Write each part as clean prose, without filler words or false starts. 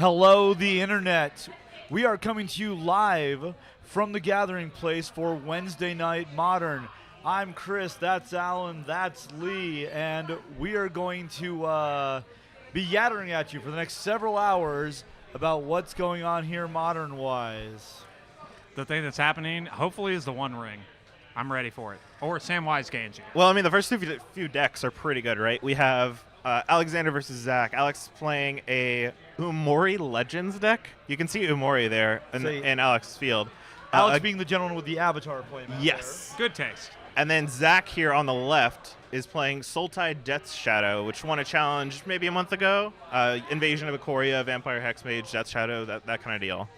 Hello, the internet. We are coming to you live from the gathering place for Wednesday Night Modern. I'm Chris, that's Alan, that's Lee, and we are going to be yattering at you for the next several hours about what's going on here modern-wise. The thing that's happening, hopefully, is the One Ring. I'm ready for it. Or Samwise Gamgee. Well, I mean, the first few decks are pretty good, right? We have Alexander versus Zach. Alex playing a Umori Legends deck. You can see Umori there in Alex's field. Alex being the gentleman with the avatar playmat. Yes. Good taste. And then Zach here on the left is playing Sultai Death's Shadow, which won a challenge maybe a month ago. Invasion of Ikoria, Vampire Hexmage, Death's Shadow, that kind of deal.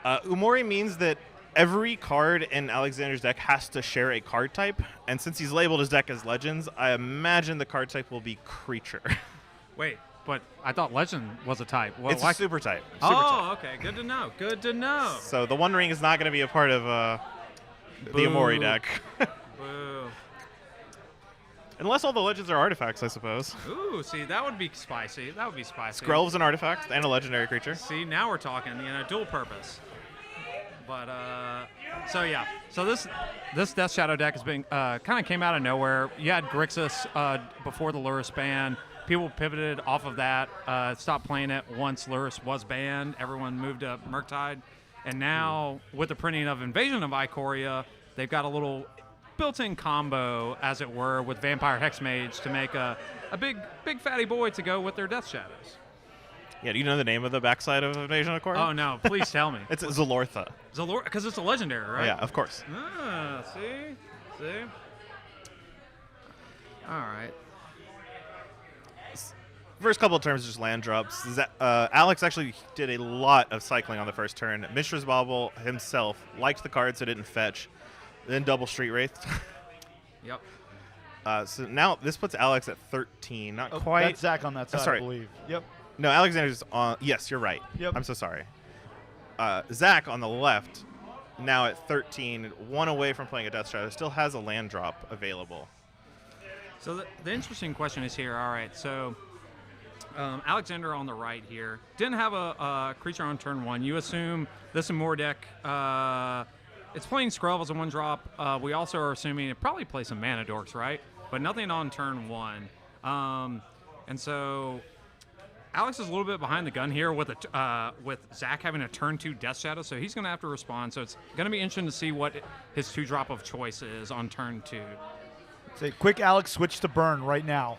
Umori means that every card in Alexander's deck has to share a card type, and since he's labeled his deck as Legends, I imagine the card type will be Creature. Wait, but I thought Legend was a type. Well, It's a super type. Okay. Good to know. Good to know. So the One Ring is not going to be a part of the Umori deck. Boo. Unless all the Legends are artifacts, I suppose. Ooh, see, that would be spicy. That would be spicy. Skrelv's an artifact and a legendary creature. See, now we're talking, dual purpose. But, so this Death Shadow deck has been, kind of came out of nowhere. You had Grixis before the Lurrus ban. People pivoted off of that, stopped playing it once Lurrus was banned. Everyone moved to Murktide. And now, with the printing of Invasion of Ikoria, they've got a little built-in combo, as it were, with Vampire Hexmage to make a big fatty boy to go with their Death Shadows. Yeah, do you know the name of the backside of Invasion of Ikoria? Oh, no, please tell me. It's Zalortha. Because it's a legendary, right? Yeah, of course. See? All right. First couple of turns, just land drops. Alex actually did a lot of cycling on the first turn. Mishra's Bauble himself liked the card, so didn't fetch. Then double Street Wraith. Yep. So now this puts Alex at 13. Not quite. That's Zach on that side, sorry. I believe. Yep. No, Alexander's on. Yes, you're right. Yep. I'm so sorry. Zach on the left, now at 13, one away from playing a Death Shadow, still has a land drop available. So the interesting question is here. All right, so Alexander on the right here didn't have a creature on turn one. You assume this Umori deck. It's playing Skrelv as a one drop. We also are assuming it probably plays some Mana Dorks, right? But nothing on turn one. And so Alex is a little bit behind the gun here with Zach having a turn 2 Death Shadow, so he's going to have to respond. So it's going to be interesting to see what his 2-drop of choice is on turn 2. Say, quick, Alex, switch to burn right now.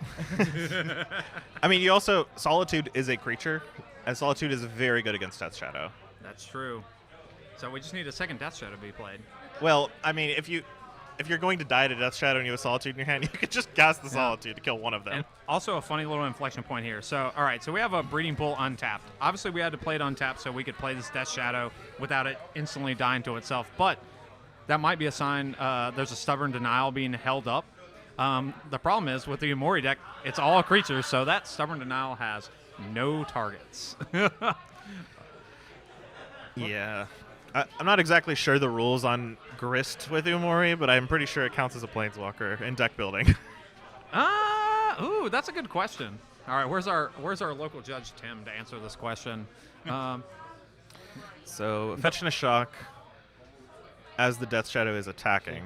I mean, Solitude is a creature, and Solitude is very good against Death Shadow. That's true. So we just need a second Death Shadow to be played. Well, I mean, if you're going to die to Death Shadow and you have Solitude in your hand, you could just cast the Solitude to kill one of them. And also a funny little inflection point here. So, all right, so we have a Breeding Pool untapped. Obviously, we had to play it untapped so we could play this Death Shadow without it instantly dying to itself. But that might be a sign there's a stubborn denial being held up. The problem is with the Umori deck, it's all creatures, so that stubborn denial has no targets. Yeah. I'm not exactly sure the rules on Grist with Umori, but I'm pretty sure it counts as a Planeswalker in deck building. Ooh, that's a good question. All right, where's our local judge Tim to answer this question? So fetch and a shock as the Death Shadow is attacking.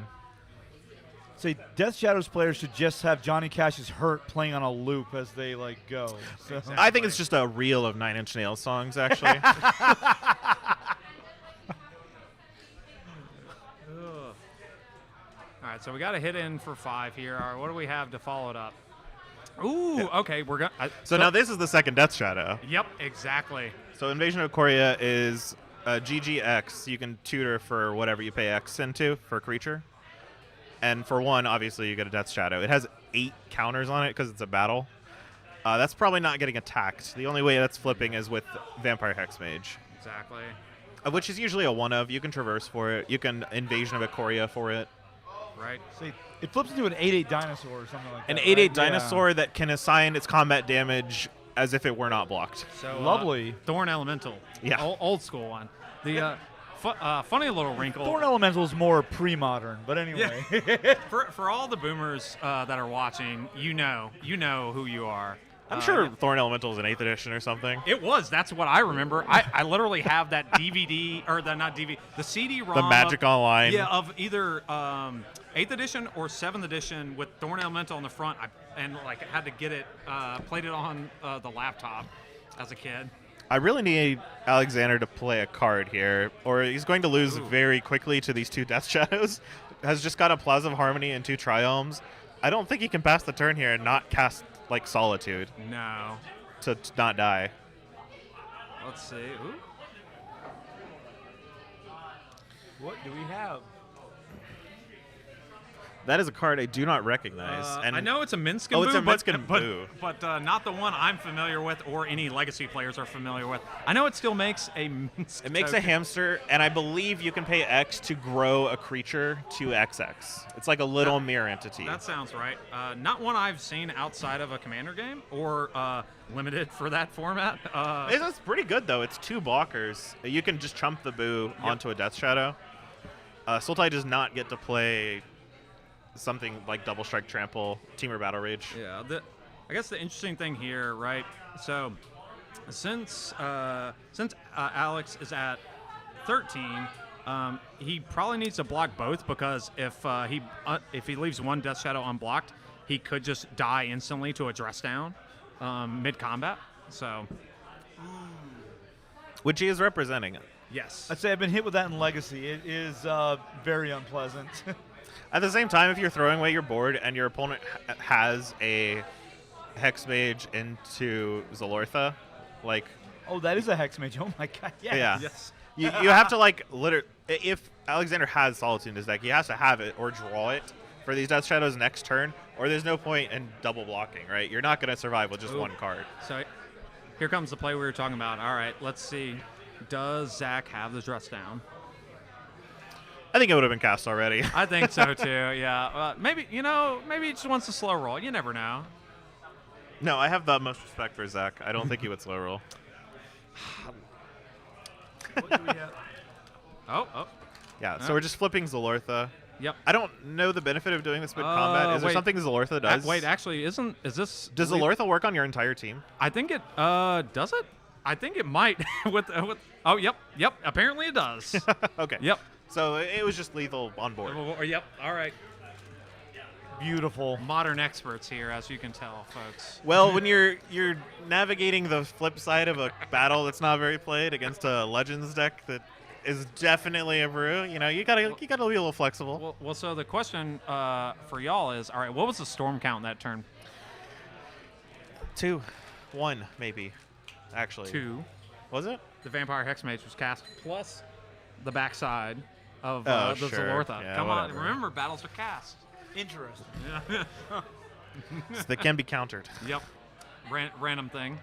Say, Death Shadows players should just have Johnny Cash's Hurt playing on a loop as they go. So. Exactly. I think it's just a reel of Nine Inch Nails songs, actually. All right, so we got to hit in for 5 here. All right, what do we have to follow it up? Ooh, okay, we're going. So now this is the second Death Shadow. Yep, exactly. So Invasion of Ikoria is GGX. You can tutor for whatever you pay X into for a creature. And for 1, obviously, you get a Death Shadow. It has 8 counters on it because it's a battle. That's probably not getting attacked. The only way that's flipping is with Vampire Hexmage. Exactly. Which is usually a 1-of. You can traverse for it. You can Invasion of Ikoria for it. Right. See, it flips into an 8/8 dinosaur or something like that. An 8/8 right? dinosaur that can assign its combat damage as if it were not blocked. So Lovely. Thorn Elemental. Yeah. Old school one. The funny little wrinkle. Thorn Elemental is more pre-modern, but anyway. For all the boomers that are watching, you know who you are. I'm sure Thorn Elemental is an 8th edition or something. It was. That's what I remember. I literally have that DVD, or not DVD, the CD-ROM. The Magic Online. Yeah, of either 8th edition or 7th edition with Thorn Elemental on the front. I had to get it, played it on the laptop as a kid. I really need Alexander to play a card here, or he's going to lose very quickly to these 2 Death Shadows. Has just got a Plaza of Harmony and 2 Triomes. I don't think he can pass the turn here and not cast like Solitude. No. To not die. Let's see. Ooh. What do we have? That is a card I do not recognize. And I know it's a Minskin Oh, it's a Boo, Minskin Boo. but not the one I'm familiar with or any Legacy players are familiar with. I know it still makes a Minsk It makes a token. hamster, and I believe you can pay X to grow a creature to XX. It's like a little mirror entity. That sounds right. Not one I've seen outside of a Commander game or limited for that format. It's pretty good, though. It's 2 blockers. You can just chump the Boo onto a Death Shadow. Sultai does not get to play something like Double Strike, Trample, Teamer Battle Rage. Yeah, I guess the interesting thing here, right? So, since Alex is at 13, he probably needs to block both because if he leaves one Death Shadow unblocked, he could just die instantly to a dress down mid combat. So, Which he is representing. yes, I'd say I've been hit with that in Legacy. It is very unpleasant. At the same time, if you're throwing away your board and your opponent has a Hex Mage into Zalortha, like... Oh, that is a Hex Mage. Oh, my God. Yes. Yeah. yes. You have to, like, literally... If Alexander has Solitude in his deck, he has to have it or draw it for these Death Shadows next turn, or there's no point in double blocking, right? You're not going to survive with just one card. So, here comes the play we were talking about. All right, let's see. Does Zach have the dress down? I think it would have been cast already. I think so too. Yeah, maybe maybe he just wants to slow roll. You never know. No, I have the utmost respect for Zach. I don't think he would slow roll. What do we have? Oh. Yeah, so we're just flipping Zalortha. Yep. I don't know the benefit of doing this mid combat. Is there wait. something Zalortha does? Wait, actually, is this? Does Zalortha work on your entire team? I think it. Does it? I think it might. with. Oh, yep. Apparently it does. Okay. Yep. So it was just lethal on board. Yep. All right. Beautiful. Modern experts here, as you can tell, folks. Well, when you're navigating the flip side of a battle that's not very played against a Legends deck that is definitely a brew, you gotta be a little flexible. Well. So the question for y'all is, all right, what was the storm count that turn? 2, 1 maybe, actually. 2. Was it? The Vampire Hexmage was cast plus the backside of Oh, the sure. Zalortha. Yeah, Come on, whatever. remember, battles are cast. Interesting. So they can be countered. Yep. Random thing.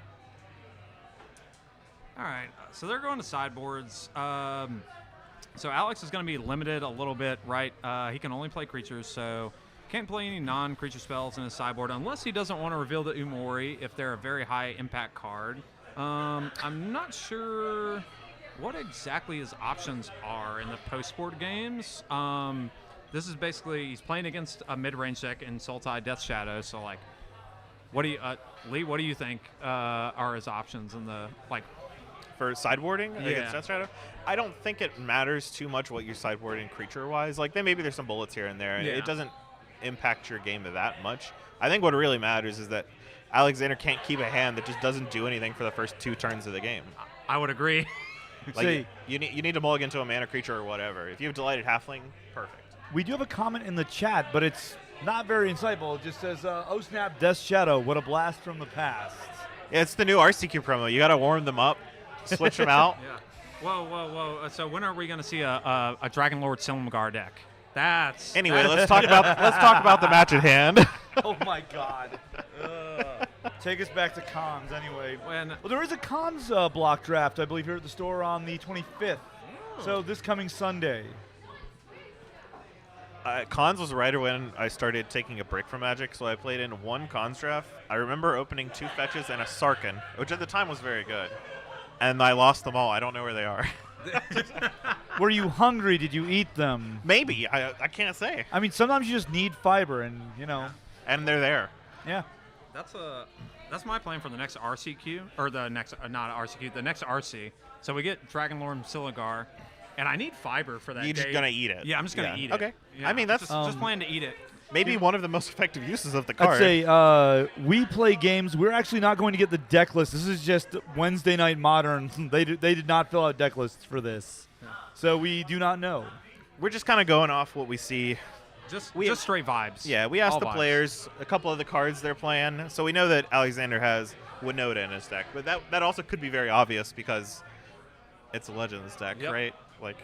All right, so they're going to sideboards. So Alex is going to be limited a little bit, right? He can only play creatures, so can't play any non-creature spells in his sideboard unless he doesn't want to reveal the Umori if they're a very high impact card. I'm not sure what exactly his options are in the post-board games. This is basically, he's playing against a mid-range deck in Sultai Death Shadow, so like, what do you, Lee, what do you think are his options in the, like, For sideboarding Yeah. against Death Shadow, I don't think it matters too much what you're sideboarding creature-wise. Like, maybe there's some bullets here and there, and Yeah. it doesn't impact your game that much. I think what really matters is that Alexander can't keep a hand that just doesn't do anything for the first 2 turns of the game. I would agree. Like, See, you need to mulligan to a mana creature or whatever. If you have Delighted Halfling, perfect. we do have a comment in the chat, but it's not very insightful. It just says, oh snap, Death Shadow, what a blast from the past. Yeah, it's the new RCQ promo. You got to warm them up, switch them out. Yeah. Whoa. So when are we going to see a Dragon Lord Silumgar deck? That's Anyway, let's talk about the match at hand. Oh my God. Take us back to cons anyway. when Well, there is a cons block draft, I believe, here at the store on the 25th. So this coming Sunday. Cons was right when I started taking a break from Magic, so I played in 1 cons draft. I remember opening 2 fetches and a Sarkhan, which at the time was very good. And I lost them all. I don't know where they are. Were you hungry? Did you eat them? Maybe. I can't say. I mean, sometimes you just need fiber, and, And they're there. yeah. that's a That's my plan for the next RCQ, or the next, not RCQ, the next RC. So we get Dragonlord Siligar, and I need fiber for that You're day. just gonna eat it. Yeah, I'm just going to eat it. Okay. Yeah, I mean, that's just plan to eat it. maybe one of the most effective uses of the card. I'd say we play games. We're actually not going to get the deck list. This is just Wednesday Night Modern. They did not fill out deck lists for this. Yeah. So we do not know. We're just kind of going off what we see. Just We- straight vibes. Yeah, we asked All the vibes. players a couple of the cards they're playing, so we know that Alexander has Winota in his deck, but that also could be very obvious because it's a Legends deck, Yep. right? Like,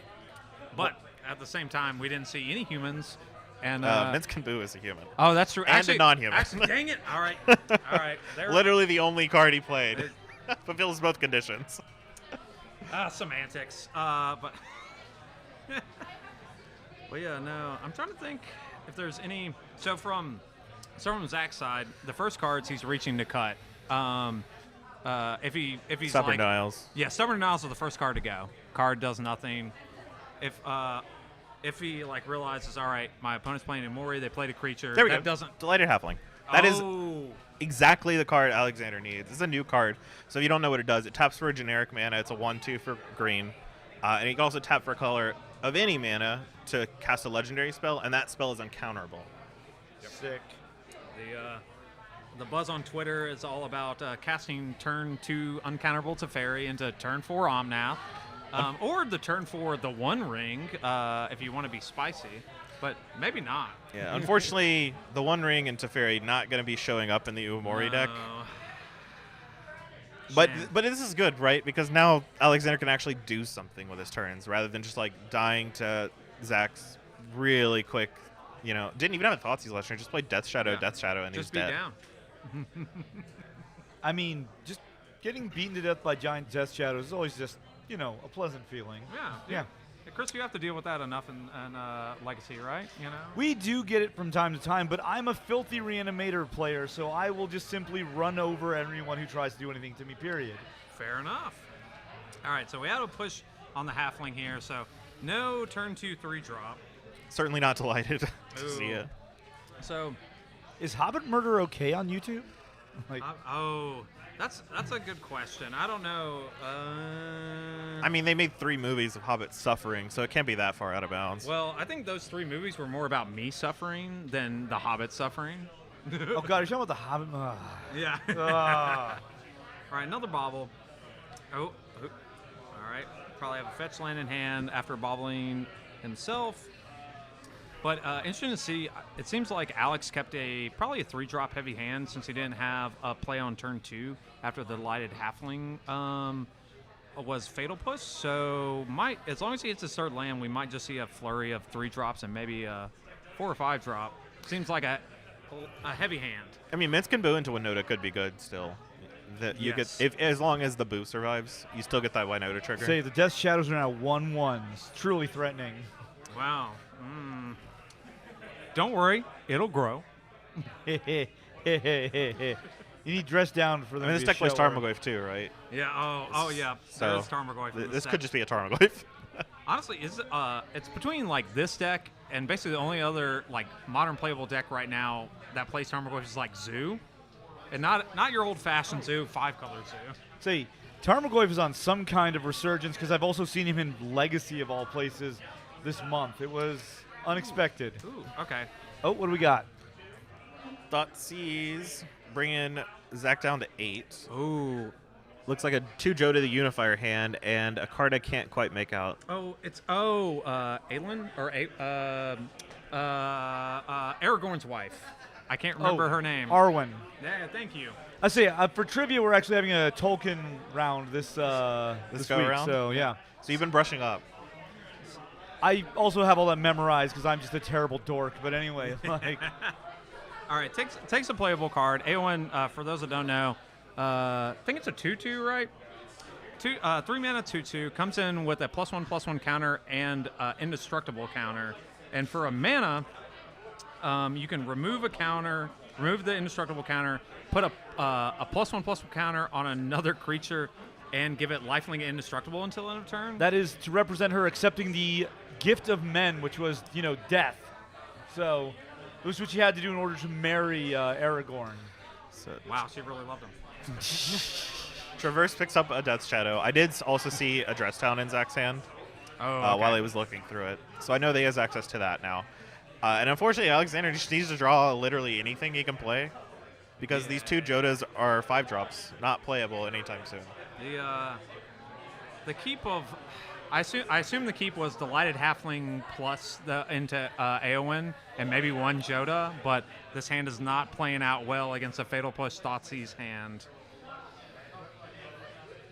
But at the same time, we didn't see any humans. And Vince Kambu is a human. oh, that's true. and a Actually, non-human. Actually, dang it. All right. All right. There. Literally the only card he played. Fulfills both conditions. Semantics. But well, yeah, no. I'm trying to think if there's any. So from Zach's side, the first cards he's reaching to cut. If he's Stubborn like, Niles. yeah, Stubborn Niles is the first card to go. Card does nothing. If he like realizes, all right, my opponent's playing Imori, they played a creature. There we that go. Doesn't. Delighted Halfling. That is Oh. exactly the card Alexander needs. It's a new card, so if you don't know what it does, it taps for a generic mana. It's a 1/2 for green. And you can also tap for a color of any mana to cast a legendary spell, and that spell is uncounterable. Sick. The buzz on Twitter is all about casting turn 2 uncounterable Teferi into turn 4 Omnath, or the turn 4 the One Ring if you want to be spicy, but maybe not. Yeah, unfortunately, the One Ring and Teferi not going to be showing up in the Uemori deck. But Shame. this is good, right? Because now Alexander can actually do something with his turns rather than just like dying to Zach's really quick. Didn't even have a Thoughtseize last turn. Just played Death Shadow, Yeah. Death Shadow, and Just he's be dead. down. I mean, just getting beaten to death by giant death shadows is always just, a pleasant feeling. Yeah. Chris, you have to deal with that enough in Legacy, right? We do get it from time to time, but I'm a filthy reanimator player, so I will just simply run over everyone who tries to do anything to me, period. Fair enough. All right, so we had to push on the halfling here, so no turn 2 3-drop. Certainly not delighted to Ooh. see it. So, Is Hobbit Murder okay on YouTube? that's a good question. I don't know. I mean, they made 3 movies of Hobbit suffering, so it can't be that far out of bounds. Well, I think those 3 movies were more about me suffering than the Hobbit suffering. Oh, God, you're talking about the Hobbit? Yeah. Ah. All right, another bobble. Oh. All right. Probably have a fetch land in hand after bobbling himself. But interesting to see. It seems like Alex kept probably a 3-drop heavy hand since he didn't have a play on turn 2 after the lighted halfling was Fatal Push. So as long as he hits his third land, we might just see a flurry of 3-drops and maybe a 4 or 5-drop. Seems like a heavy hand. I mean, Minsk and Boo into Winota could be good still. You Yes. get as long as the Boo survives, you still get that Winota trigger. Say the death shadows are now 1/1s. Truly threatening. Wow. Don't worry, it'll grow. You need dress down for them. I mean, this to deck plays show her. Tarmogoyf too, right? Yeah. Oh yeah. So, There's Tarmogoyf in This this could deck. just be a Tarmogoyf. Honestly, it's between like this deck and basically the only other like modern playable deck right now that plays Tarmogoyf is like Zoo, and not your old-fashioned Zoo, 5-color Zoo. Say, Tarmogoyf is on some kind of resurgence because I've also seen him in Legacy of all places this month. It was unexpected. Ooh. Okay. Oh, what do we got? Thoughtseizes, bringing Zach down to 8. Ooh. Looks like a 2 Joe to the Unifier hand and a card I can't quite make out. Oh, it's Aelin or Aragorn's wife. I can't remember her name. Arwen. Yeah, thank you. I say for trivia, we're actually having a Tolkien round this go week. around? So yeah, So you've been brushing up. I also have all that memorized because I'm just a terrible dork. But anyway, like All right, takes a playable card. Aowen, for those that don't know, I think it's a 2/2, right? 3 mana 2/2 comes in with a +1/+1 counter and indestructible counter. And for a mana, you can remove a counter, remove the indestructible counter, put a +1/+1 counter on another creature, and give it lifelink indestructible until end of turn. that is to represent her accepting the gift of men, which was death. So it was what she had to do in order to marry Aragorn. So Wow, she really loved him. Traverse picks up a Death Shadow. I did also see a Dress Town in Zach's hand while he was looking through it. So I know that he has access to that now. And unfortunately, Alexander just needs to draw literally anything he can play because these 2 Jodas are 5-drops, not playable anytime soon. The keep of... I assume the keep was Delighted Halfling plus into Aowen and maybe 1 Joda, but this hand is not playing out well against a Fatal Push Thoughtsy's hand.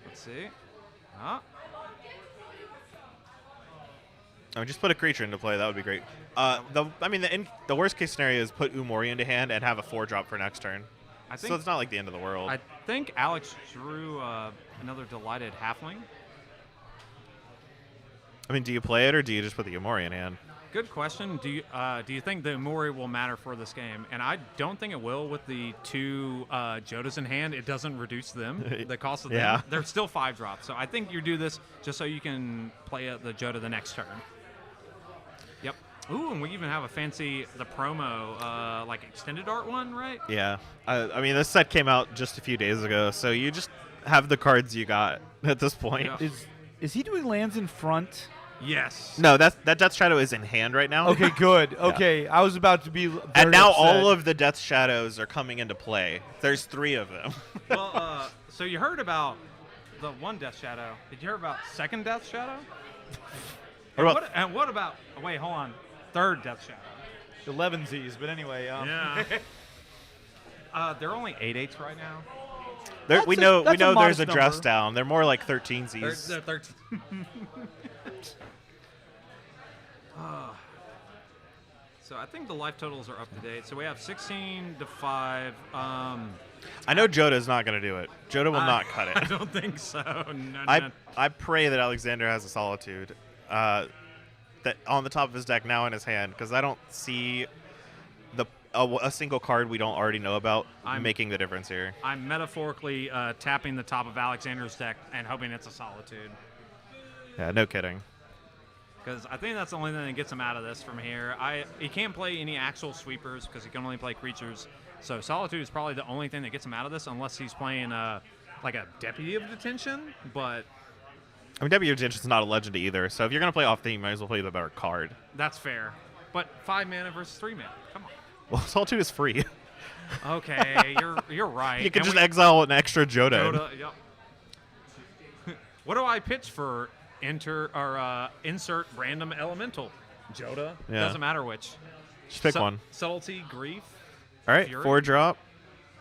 Let's see. I mean, just put a creature into play. That would be great. The worst case scenario is put Umori into hand and have a 4-drop for next turn. So it's not like the end of the world. I think Alex drew another Delighted Halfling. I mean, do you play it or do you just put the Umori in hand? Good question. Do you think the Umori will matter for this game? And I don't think it will with the 2 Jodas in hand. It doesn't reduce them, the cost of them. They're still 5-drops. So I think you do this just so you can play the Joda the next turn. Yep. Ooh, and we even have the promo, like extended art one, right? Yeah. I mean, this set came out just a few days ago, so you just have the cards you got at this point. Yeah. Is he doing lands in front? Yes. No, that Death Shadow is in hand right now. Okay, good. Okay, I was about to be very And now upset. all of the Death Shadows are coming into play. There's 3 of them. Well, so you heard about the 1 Death Shadow. Did you hear about 2nd Death Shadow? What about... Wait, hold on. 3rd Death Shadow. 11Zs, but anyway. Yeah. They're only 8/8s right now. We know there's modest a dress number. down. They're more like 13Zs. They're 13. So I think the life totals are up to date. So we have 16 to 5. I know Joda's not going to do it. Joda will not cut it. I don't think so. No. I pray that Alexander has a Solitude that on the top of his deck now in his hand, because I don't see a single card we don't already know about making the difference here. I'm metaphorically tapping the top of Alexander's deck and hoping it's a Solitude. Yeah, no kidding. Because I think that's the only thing that gets him out of this from here. He can't play any actual sweepers because he can only play creatures. So Solitude is probably the only thing that gets him out of this, unless he's playing like a Deputy of Detention. But I mean, Deputy of Detention is not a legend either. So if you're gonna play off theme, you might as well play the better card. that's fair. But 5 mana versus 3 mana. Come on. Well, Solitude is free. Okay, you're right. You can And just we- exile an extra Joda. Yoda, yep. What do I pitch for? Insert random elemental. Joda. Yeah. Doesn't matter which. Just pick one. Subtlety, grief, All right, Fury. 4-drop.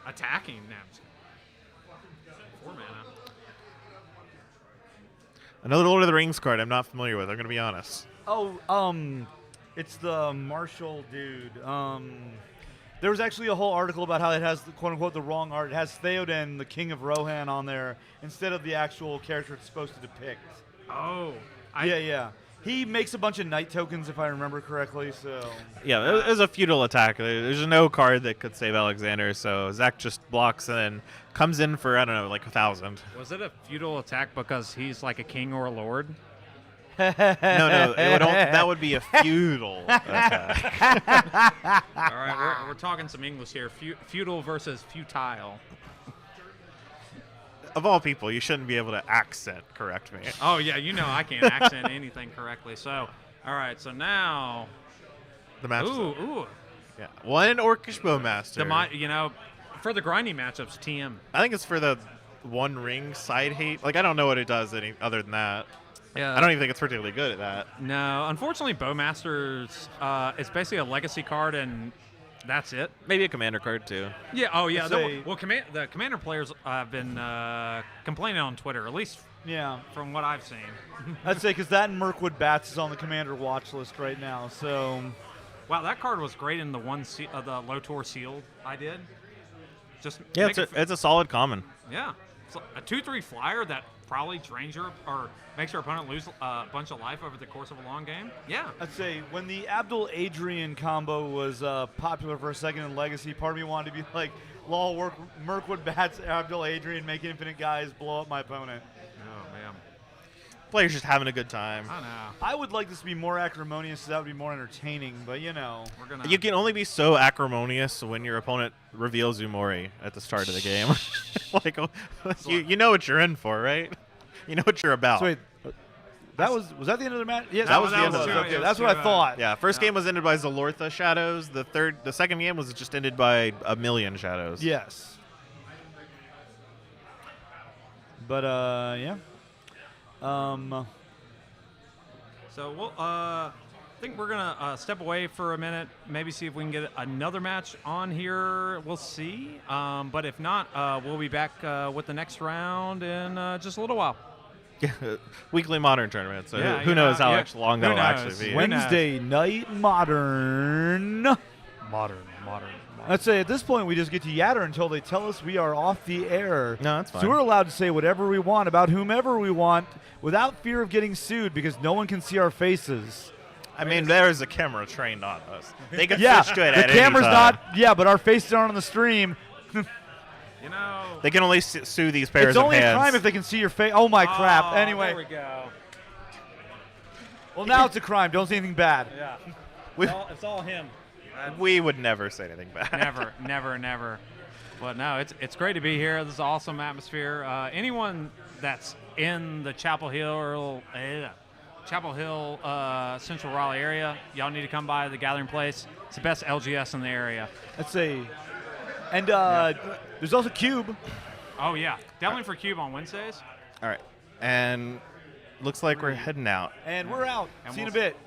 attacking. Now, 4 mana. Another Lord of the Rings card I'm not familiar with. I'm gonna be honest. It's the Marshall dude. There was actually a whole article about how it has, quote unquote, the wrong art. It has Theoden, the King of Rohan, on there instead of the actual character it's supposed to depict. Oh. Yeah. He makes a bunch of night tokens, if I remember correctly. So Yeah, it was a feudal attack. There's no card that could save Alexander, so Zach just blocks and then comes in for, I don't know, like 1,000. Was it a feudal attack because he's like a king or a lord? No, that would be a feudal attack. All right, we're talking some English here. Feudal versus futile. Of all people, you shouldn't be able to accent correct me. Oh, yeah, you know I can't accent anything correctly. So, all right, so now... The match. Ooh. Yeah. One Orcish Bowmaster. For the grinding matchups, TM. I think it's for the one ring side hate. Like, I don't know what it does any other than that. Yeah. I don't even think it's particularly good at that. No, unfortunately, Bowmasters is basically a legacy card, and that's it. Maybe a commander card, too. Yeah. Oh, yeah. Say- The commander players have been complaining on Twitter, at least yeah, from what I've seen. I'd say because that and Mirkwood Bats is on the commander watch list right now. So Wow, that card was great in the the Lotor Sealed I did. Just Yeah, make it's a solid common. yeah, it's a 2/3 flyer that probably drains your or makes your opponent lose a bunch of life over the course of a long game. Yeah. I'd say when the Abdul Adrian combo was popular for a second in Legacy, part of me wanted to be like, lol, Mirkwood Bats, Abdul Adrian, make infinite guys blow up my opponent. Oh man. Players just having a good time. I know. I would like this to be more acrimonious, so that would be more entertaining. But We're gonna. You can only be so acrimonious when your opponent reveal Zumori at the start of the game. Like, you know what you're in for, right? You know what you're about. So wait, was that the end of the match? Yeah, that was the end of the Okay, that's what I thought. Yeah, first game was ended by Zalortha shadows. The second game was just ended by a million shadows. Yes. But yeah. So we'll I think we're gonna step away for a minute, maybe see if we can get another match on here. We'll see. But if not, we'll be back with the next round in just a little while. Weekly Modern tournament. So Yeah, who knows how yeah. long Who that'll knows? actually be. Wednesday night modern. Modern. Let's say at this point we just get to yatter until they tell us we are off the air. No, that's fine. So we're allowed to say whatever we want about whomever we want without fear of getting sued because no one can see our faces. I mean, there's a camera trained on us. They can Yeah, switch to it the at any camera's time. not. Yeah, but our faces aren't on the stream. You know. They can only sue these pairs It's of only hands. a crime if they can see your face. Oh my crap! Anyway, There we go. well now it's a crime. Don't say anything bad. Yeah. We- It's all him. We would never say anything bad. Never. But no, it's great to be here. This is an awesome atmosphere. Anyone that's in the Chapel Hill Central Raleigh area, y'all need to come by the Gathering Place. It's the best LGS in the area. Let's say, and there's also Cube. Oh yeah, definitely for Cube on Wednesdays. All right. And looks like we're heading out. And we're out. And See you in a we'll- bit.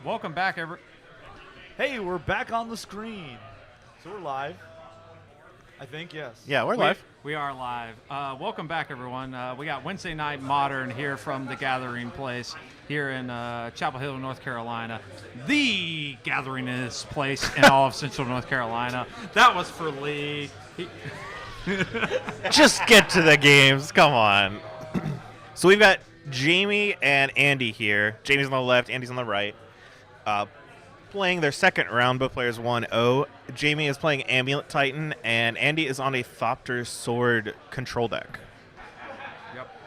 welcome back, Hey, we're back on the screen. So we're live. I think, yes. Yeah, we're live. We are live. Welcome back, everyone. We got Wednesday Night Modern here from the Gathering Place here in Chapel Hill, North Carolina. The gatheringest place in all of Central North Carolina. That was for Lee. Just get to the games. Come on. So we've got Jamie and Andy here. Jamie's on the left, Andy's on the right. Playing their second round, both players 1-0. Jamie is playing Amulet Titan, and Andy is on a Thopter Sword control deck. Yep.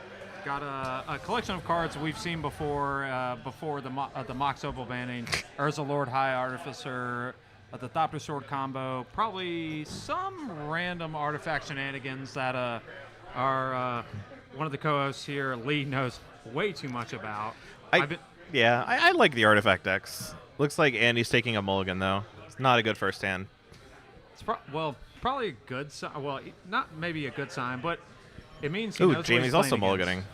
Got a collection of cards we've seen before the Mox Opal banning. Urza Lord High Artificer, the Thopter Sword combo, probably some random artifact shenanigans that our one of the co-hosts here, Lee, knows way too much about. I like the artifact decks. Looks like Andy's taking a mulligan, though. It's not a good first hand. It's probably a good sign. Well, not maybe a good sign, but it means he knows what Jamie's he's also playing mulliganing. against.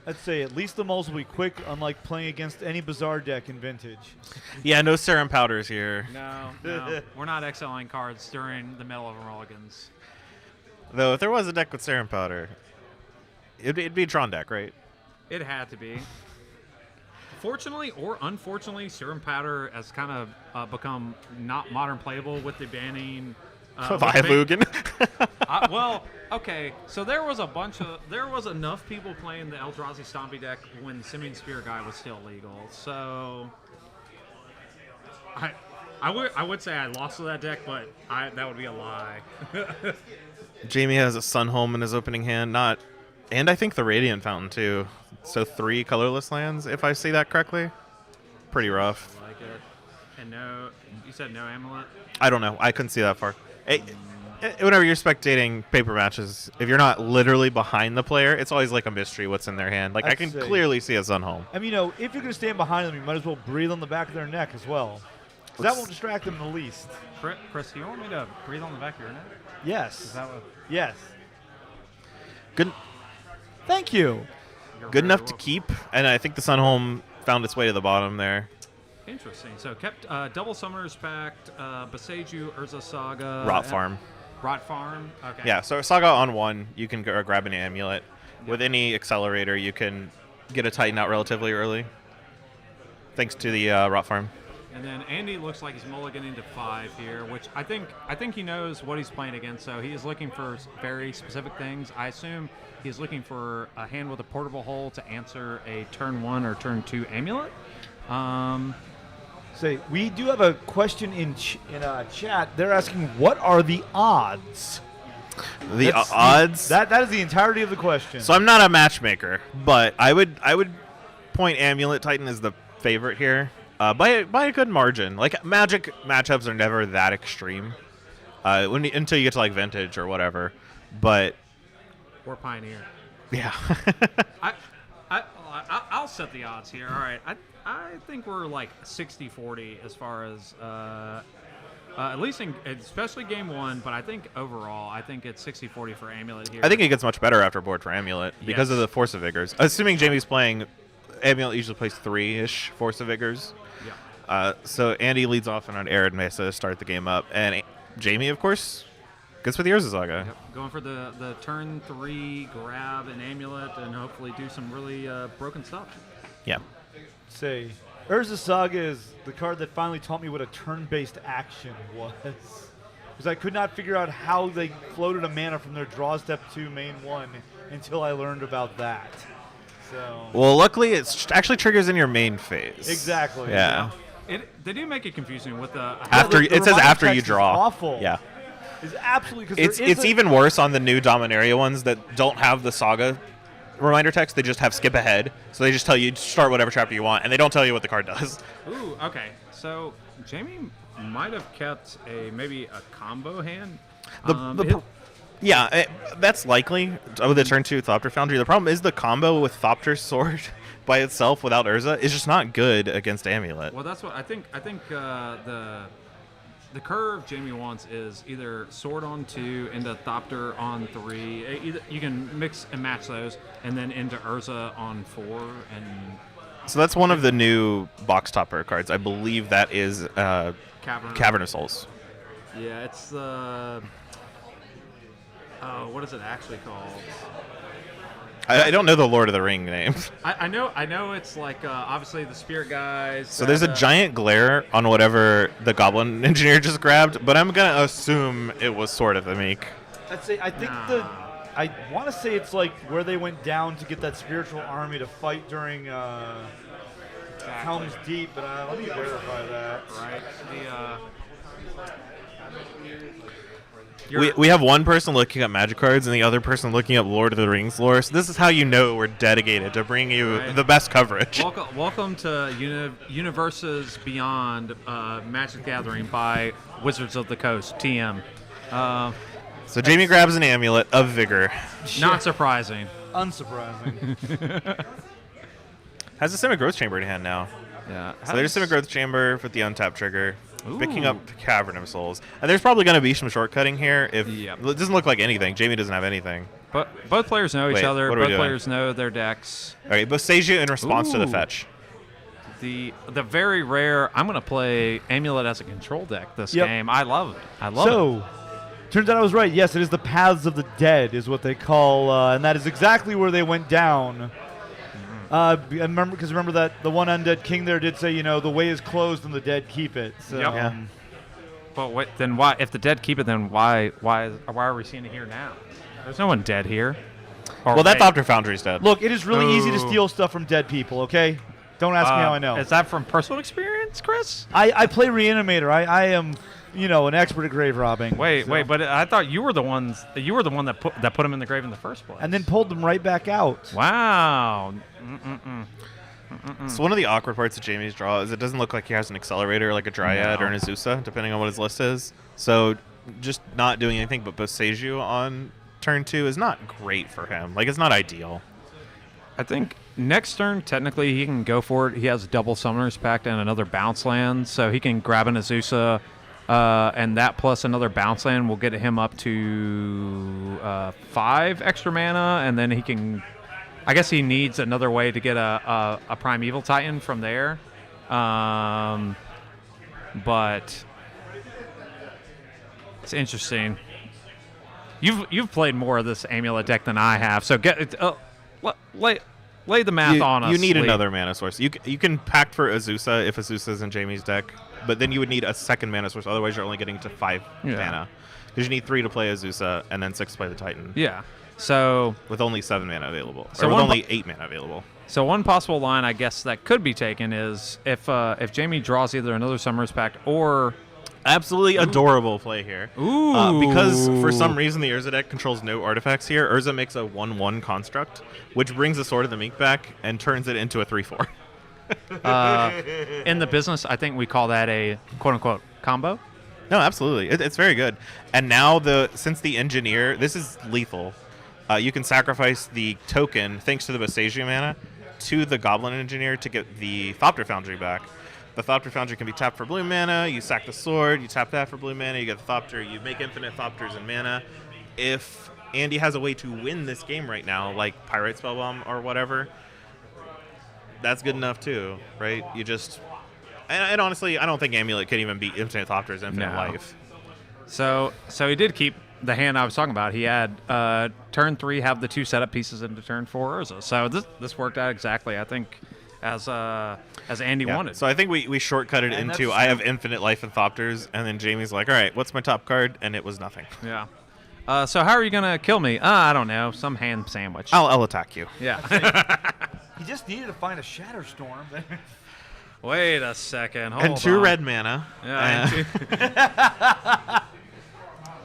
I'd say at least the mulls will be quick, unlike playing against any Bazaar deck in Vintage. Yeah, no serum powders here. No, we're not XLing cards during the middle of mulligans. Though, if there was a deck with serum powder, it'd be a Tron deck, right? It had to be. Fortunately or unfortunately, Serum Powder has kind of become not modern playable with the banning. Viavugan. Well, okay. So there was enough people playing the Eldrazi Stompy deck when the Simian Spear guy was still legal. So I would say I lost to that deck, but that would be a lie. Jamie has a Sunhome in his opening hand, and I think the Radiant Fountain too. So 3 colorless lands, if I see that correctly. Pretty rough. I like it. And you said no Amulet? I don't know. I couldn't see that far. Whenever you're spectating paper matches, if you're not literally behind the player, it's always like a mystery what's in their hand. Like, I can clearly see a Sunhome. I mean, if you're going to stand behind them, you might as well breathe on the back of their neck as well. 'Cause that won't distract them the least. Chris, do you want me to breathe on the back of your neck? Yes. Is that what? Yes. Good. Thank you. Good enough to keep, and I think the Sunhome found its way to the bottom there. Interesting. So kept double Summoners Pact, Beseju, Urza Saga. Rot Farm. Rot Farm? Okay. Yeah, so Saga on 1, you can grab an Amulet. Yep. With any Accelerator, you can get a Titan out relatively early, thanks to the Rot Farm. And then Andy looks like he's mulliganing to 5 here, which I think he knows what he's playing against, so he is looking for very specific things. I assume he's looking for a hand with a portable hole to answer a turn 1 or turn 2 Amulet. We do have a question in chat. They're asking, what are the odds? The odds? That is the entirety of the question. So I'm not a matchmaker, but I would point Amulet Titan as the favorite here. By a good margin. Like, Magic matchups are never that extreme until you get to like Vintage or whatever. But or Pioneer. Yeah. I'll set the odds here. All right. I think we're like 60-40 as far as at least especially game 1. But I think overall, I think it's 60-40 for Amulet here. I think it gets much better after board for Amulet because of the Force of Vigors. Assuming Jamie's playing. Amulet usually plays 3-ish Force of Vigors. Yeah. So Andy leads off on an Arid Mesa to start the game up. And Jamie, of course, gets with the Urza Saga. Yep. Going for the turn 3 grab an Amulet and hopefully do some really broken stuff. Yeah. Urza Saga is the card that finally taught me what a turn-based action was. Because I could not figure out how they floated a mana from their draw step 2 main 1 until I learned about that. So. Well, luckily, it actually triggers in your main phase. Exactly. Yeah. They do make it confusing with the it says after you draw. Is awful. Yeah. It's absolutely it's even worse on the new Dominaria ones that don't have the Saga reminder text. They just have skip ahead, so they just tell you to start whatever chapter you want, and they don't tell you what the card does. Ooh, okay. So Jamie might have kept maybe a combo hand. Yeah, that's likely with the turn 2 Thopter Foundry. The problem is the combo with Thopter Sword by itself without Urza is just not good against Amulet. Well, that's what I think. I think the curve Jamie wants is either Sword on 2 into Thopter on 3. Either you can mix and match those, and then into Urza on 4, and So that's one of the new box topper cards. I believe that is Cavern of Souls. Yeah, it's the. What is it actually called? I don't know the Lord of the Ring names. I know it's like obviously the spirit guys. So there's a giant glare on whatever the Goblin Engineer just grabbed, but I'm gonna assume it was Sword of the Meek. I want to say it's like where they went down to get that spiritual army to fight during Helm's Deep, but let me verify that. Right. We have one person looking up Magic cards and the other person looking up Lord of the Rings lore. So this is how you know we're dedicated to bring you the best coverage. Welcome to Universes Beyond Magic the Gathering by Wizards of the Coast, TM. So Jamie grabs an amulet of vigor. Not surprising. Unsurprising. Has a Simic Growth Chamber in hand now. Yeah. So there's Simic Growth Chamber with the untap trigger. Ooh. Picking up Cavern of Souls. And there's probably going to be some shortcutting here. It doesn't look like anything. Jamie doesn't have anything. But both players know each other. What are we Both doing? players know their decks. All right, Boseiju in response to the fetch. The very rare. I'm going to play Amulet as a control deck this game. I love it. So, turns out I was right. Yes, it is the Paths of the Dead is what they call, and that is exactly where they went down. Remember that the one undead king there did say, the way is closed and the dead keep it. So, Yep. But then why? If the dead keep it, then why are we seeing it here now? There's no one dead here. Well, that Thopter Foundry's dead. Look, it is really easy to steal stuff from dead people. Okay, don't ask me how I know. Is that from personal experience, Chris? I play Reanimator. I am, an expert at grave robbing. Wait, but I thought you were the one that put him in the grave in the first place. And then pulled them right back out. Wow. So one of the awkward parts of Jamie's draw is it doesn't look like he has an Accelerator like a Dryad or an Azusa, depending on what his list is. So just not doing anything but Boseiju on turn 2 is not great for him. Like, it's not ideal. I think next turn, technically, he can go for it. He has a double Summoner's Pact and another bounce land, so he can grab an Azusa, and that plus another bounce land will get him up to 5 extra mana, and then he can... I guess he needs another way to get a Primeval Titan from there. But it's interesting. You've played more of this Amulet deck than I have, so lay the math on us. You need Lee. another mana source. You can pact for Azusa if Azusa's in Jamie's deck, but then you would need a second mana source. Otherwise, you're only getting to 5 mana. Because you need 3 to play Azusa and then 6 to play the Titan. Yeah. So with only 7 mana available, so or with only 8 mana available. So one possible line, I guess, that could be taken is if Jamie draws either another Summoner's Pact or absolutely adorable play here. Because for some reason the Urza deck controls no artifacts here. Urza makes a 1/1 construct, which brings the Sword of the Meek back and turns it into a 3/4. In the business, I think we call that a quote-unquote combo. No, absolutely. It's very good. And now since the Engineer, this is lethal. You can sacrifice the token, thanks to the Boseiju mana, to the Goblin Engineer to get the Thopter Foundry back. The Thopter Foundry can be tapped for blue mana. You sack the sword. You tap that for blue mana. You get the Thopter. You make infinite Thopters in mana. If Andy has a way to win this game right now, like Pirate Spellbomb or whatever, that's good enough too, right? You just... And honestly, I don't think Amulet can even beat Infinite Thopter's Infinite Life. So he did keep the hand I was talking about. He had turn 3 have the 2 setup pieces into turn 4 Urza. So this worked out exactly, I think, as Andy wanted. So I think we shortcutted into I have Infinite Life and Thopters, and then Jamie's like, all right, what's my top card? And it was nothing. Yeah. So how are you going to kill me? I don't know. Some ham sandwich. I'll attack you. Yeah. He just needed to find a Shatterstorm. Wait a second. Hold and 2 on. red mana. Yeah.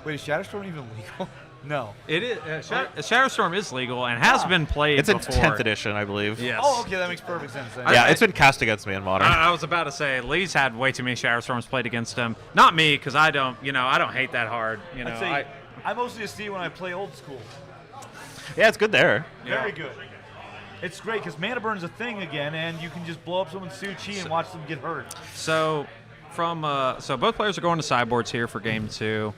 Wait, is Shatterstorm even legal? No. It is. Shatterstorm is legal and has been played before. It's in 10th edition, I believe. Yes. Oh, okay, that makes perfect sense. Yeah, it's been cast against me in Modern. I was about to say, Lee's had way too many Shatterstorms played against him. Not me, because I don't hate that hard. I mostly just see when I play old school. Yeah, it's good there. Very good. It's great because mana burn is a thing again, and you can just blow up someone's Su-Chi and watch them get hurt. So, both players are going to sideboards here for game 2.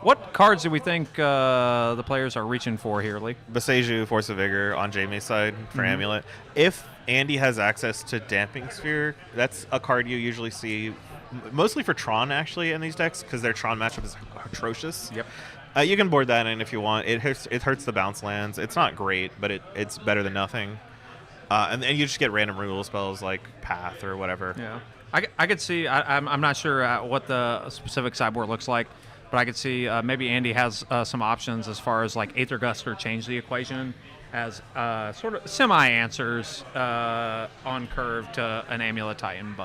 What cards do we think the players are reaching for here, Lee? Boseiju, Force of Vigor on Jamie's side for Amulet. If Andy has access to Damping Sphere, that's a card you usually see mostly for Tron, actually, in these decks, because their Tron matchup is atrocious. Yep. You can board that in if you want. It hurts the bounce lands. It's not great, but it's better than nothing. And you just get random removal spells like Path or whatever. Yeah. I could see, I'm not sure what the specific sideboard looks like, but I could see maybe Andy has some options as far as like Aether Gust or Change the Equation as sort of semi-answers on curve to an Amulet Titan,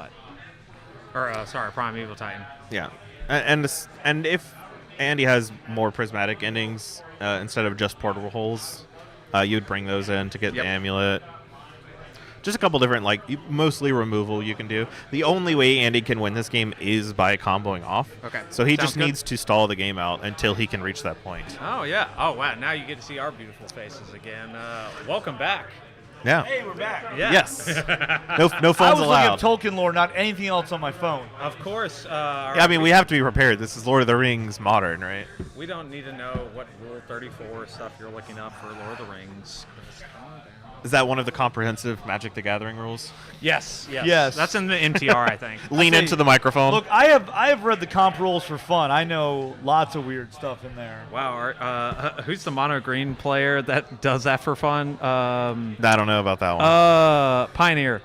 Primeval Titan. Yeah. And if Andy has more prismatic endings instead of just portable holes, you'd bring those in to get the Amulet. Just a couple different, mostly removal you can do. The only way Andy can win this game is by comboing off. Okay. So he Sounds just good. needs to stall the game out until he can reach that point. Oh, yeah. Oh, wow. Now you get to see our beautiful faces again. Welcome back. Yeah. Hey, we're back. Yeah. Yes. No I phones was allowed. looking at Tolkien lore, not anything else on my phone. Of course. Yeah, I mean, we have to be prepared. This is Lord of the Rings modern, right? We don't need to know what Rule 34 stuff you're looking up for Lord of the Rings. Is that one of the comprehensive Magic the Gathering rules? Yes. Yes. That's in the MTR, I think. Lean say- into the microphone. Look, I have read the comp rules for fun. I know lots of weird stuff in there. Wow. Who's the mono green player that does that for fun? I don't know about that one. Pioneer.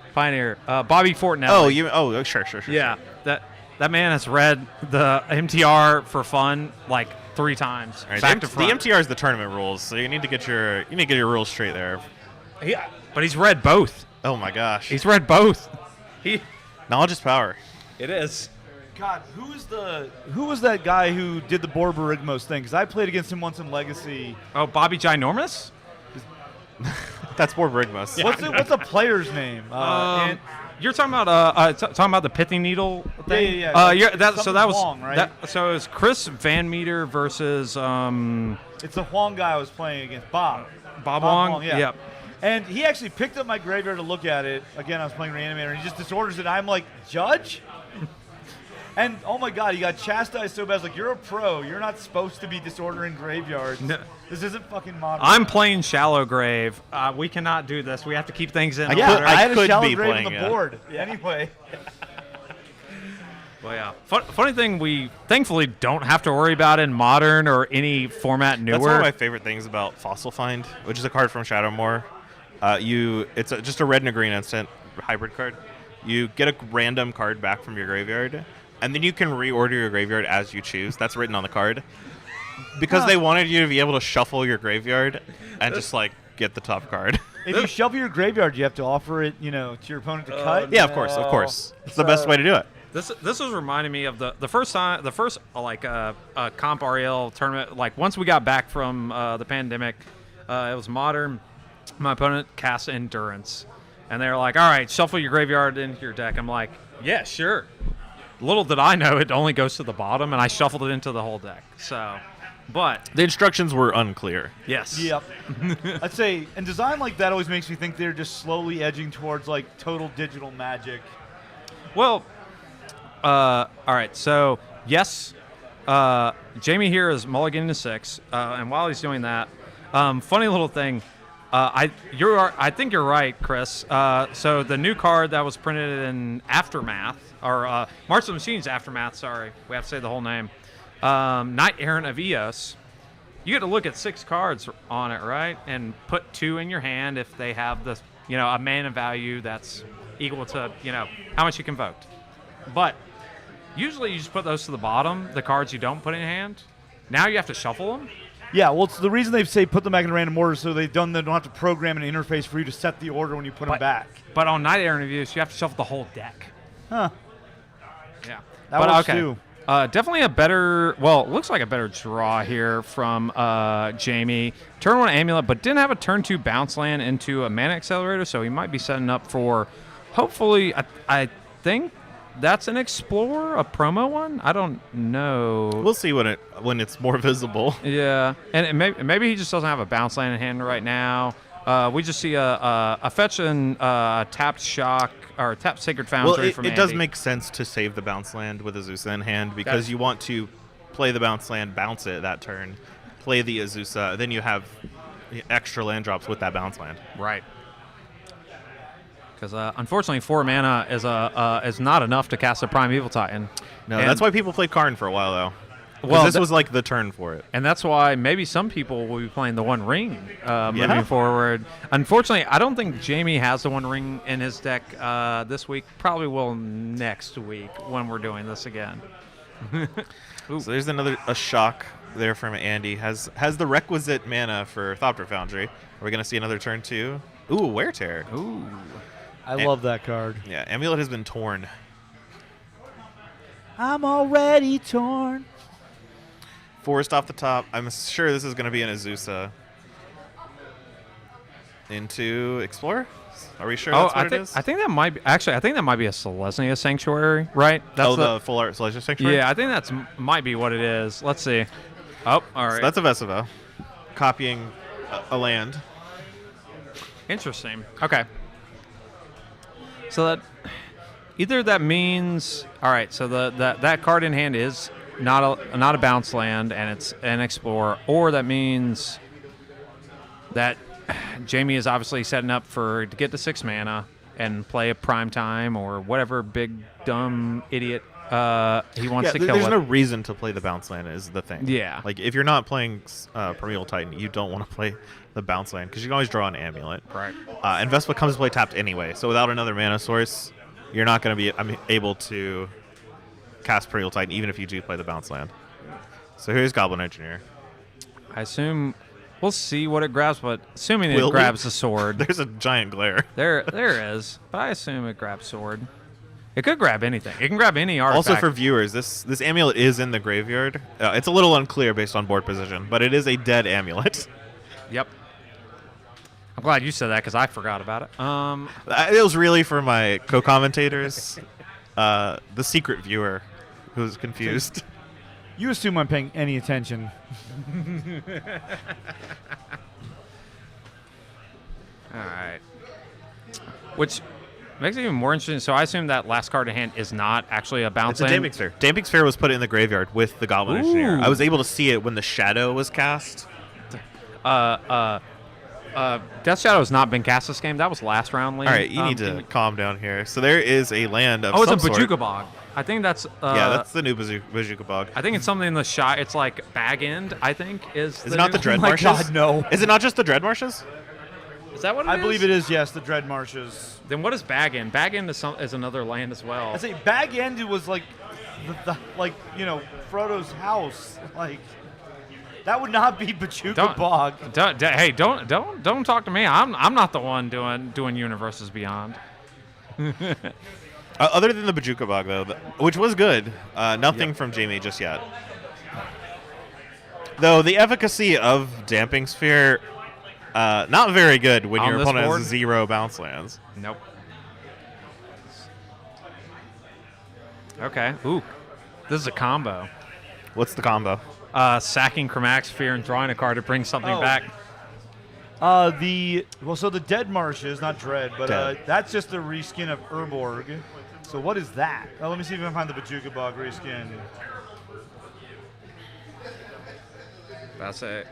Bobby Fortnelli. Sure. Yeah. That man has read the MTR for fun like 3 times. All right, Back the to front. MTR is the tournament rules, so you need to get your rules straight there. Yeah, but he's read both. Oh my gosh. He's read both. Knowledge is power. It is. God, who was that guy who did the Borborygmos thing? Because I played against him once in Legacy. Oh, Bobby Ginormous? That's Borborygmos. What's the player's name? You're talking about the Pithing Needle thing? Yeah. That was Huang, right? So it was Chris Van Meter versus It's the Huang guy I was playing against. Bob Huang. Yeah. Yep. And he actually picked up my graveyard to look at it. Again, I was playing Reanimator, and he just disorders it. I'm like, Judge? And, oh my God, he got chastised so bad. I was like, you're a pro. You're not supposed to be disordering graveyards. No. This isn't fucking modern. I'm playing Shallow Grave. We cannot do this. We have to keep things in Yeah, order. I had a could shallow be grave on playing the it. board. Anyway. Well, yeah. Funny thing, we thankfully don't have to worry about in Modern or any format newer. That's one of my favorite things about Fossil Find, which is a card from Shadowmoor. It's just a red and a green instant hybrid card. You get a random card back from your graveyard, and then you can reorder your graveyard as you choose. That's written on the card. Because they wanted you to be able to shuffle your graveyard and just, get the top card. If you shuffle your graveyard, you have to offer it, to your opponent to cut. Yeah, of course. It's the best way to do it. This was reminding me of the first comp REL tournament. Like once we got back from the pandemic, it was Modern. My opponent cast Endurance, and they were like, "All right, shuffle your graveyard into your deck." I'm like, "Yeah, sure." Little did I know, it only goes to the bottom, and I shuffled it into the whole deck. So, but The instructions were unclear. yes, Yep. I'd say, and design like that always makes me think they're just slowly edging towards total digital Magic. Well, all right. So yes, Jamie here is mulliganing to 6, and while he's doing that, funny little thing. I think you're right, Chris. So the new card that was printed in Aftermath, or March of the Machines Aftermath. Sorry, we have to say the whole name. Knight Errant of Eos. You get to look at 6 cards on it, right, and put 2 in your hand if they have the a mana value that's equal to how much you can vote. But usually you just put those to the bottom, the cards you don't put in hand. Now you have to shuffle them. Yeah, well, it's the reason they say put them back in random order, so they don't have to program an interface for you to set the order when you put them back. But on Knight Errant of Eos, you have to shuffle the whole deck. Huh. Yeah. That but works okay. too. Definitely a better, well, it looks like a better draw here from Jamie. Turn 1 Amulet, but didn't have a turn 2 bounce land into a Mana Accelerator, so he might be setting up for, hopefully, I think that's an Explorer, a promo one? I don't know. We'll see when it's more visible. Yeah, and maybe he just doesn't have a bounce land in hand right now. We just see a fetch and tapped Shock or tapped Sacred Foundry Well, from it does Andy. make sense to save the bounce land with Azusa in hand because you want to play the bounce land, bounce it that turn, play the Azusa, then you have extra land drops with that bounce land. Right. Because unfortunately, 4 mana is not enough to cast a Primeval Titan. No, And- that's why people played Karn for a while, though. Well, This was like the turn for it. And that's why maybe some people will be playing the One Ring Yeah. moving forward. Unfortunately, I don't think Jamie has the One Ring in his deck this week. Probably will next week when we're doing this again. So there's a shock there from Andy. Has the requisite mana for Thopter Foundry. Are we going to see another turn 2? Ooh, Wear Tear. Ooh. I love that card. Yeah, Amulet has been torn. I'm already torn. Forest off the top. I'm sure this is going to be an Azusa. Into Explorer? Are we sure that's what it is? I think that might be, actually, I think that might be a Selesnya Sanctuary, right? That's the full art Celestial Sanctuary? Yeah, I think that's might be what it is. Let's see. Oh, all right. So that's a Vesevo. Copying a land. Interesting. Okay. So that either that means all right. So that card in hand is not a bounce land and it's an explorer, or that means that Jamie is obviously setting up to get to 6 mana and play a prime time or whatever big dumb idiot he wants to kill. There's with. no reason to play the bounce land is the thing. Yeah. Like if you're not playing Primeval Titan, you don't want to play the bounce land because you can always draw an Amulet. Right. And Vespa comes to play tapped anyway, so without another mana source, you're not going to be able to cast Primeval Titan even if you do play the bounce land. So here's Goblin Engineer. I assume we'll see what it grabs, but assuming Will it we? grabs the sword. There's a giant glare. There is, but I assume it grabs sword. It could grab anything. It can grab any artifact. Also for viewers, this Amulet is in the graveyard. It's a little unclear based on board position, but it is a dead Amulet. Yep. I'm glad you said that because I forgot about it. It was really for my co-commentators, the secret viewer who's confused. You assume I'm paying any attention. All right. Which makes it even more interesting. So I assume that last card in hand is not actually a bounce It's a land. Damping Sphere. Damping Sphere was put in the graveyard with the Goblin Engineer. I was able to see it when the Shadow was cast. Death Shadow has not been cast this game. That was last round, Lee. All right, you need to calm down here. So there is a land of Oh, it's some a sort. Bajuka Bog. I think that's. Yeah, that's the new Bajuka Bog. I think it's something in the shot. It's like Bag End, I think, is. Is it not the new- Dread my Marshes? God, no. Is it not just the Dread Marshes? Is that what it I is? believe it is, yes, the Dread Marshes. Then what is Bag End? Bag End is another land as well. I say Bag End was like, like Frodo's house. Like that would not be Bajuka Bog. Hey, don't talk to me. I'm not the one doing Universes Beyond. Other than the Bajuka Bog, though, which was good, nothing from Jamie just yet. Though the efficacy of Damping Sphere, not very good when On your this opponent board? has 0 bounce lands. Nope. Okay. Ooh, this is a combo. What's the combo? Sacking Chromatic Sphere and drawing a card to bring something Oh. back. So the Dead Marshes, not Dread, but Dead. that's just a reskin of Urborg. So what is that? Let me see if I can find the Bajuka Bog reskin. That's it.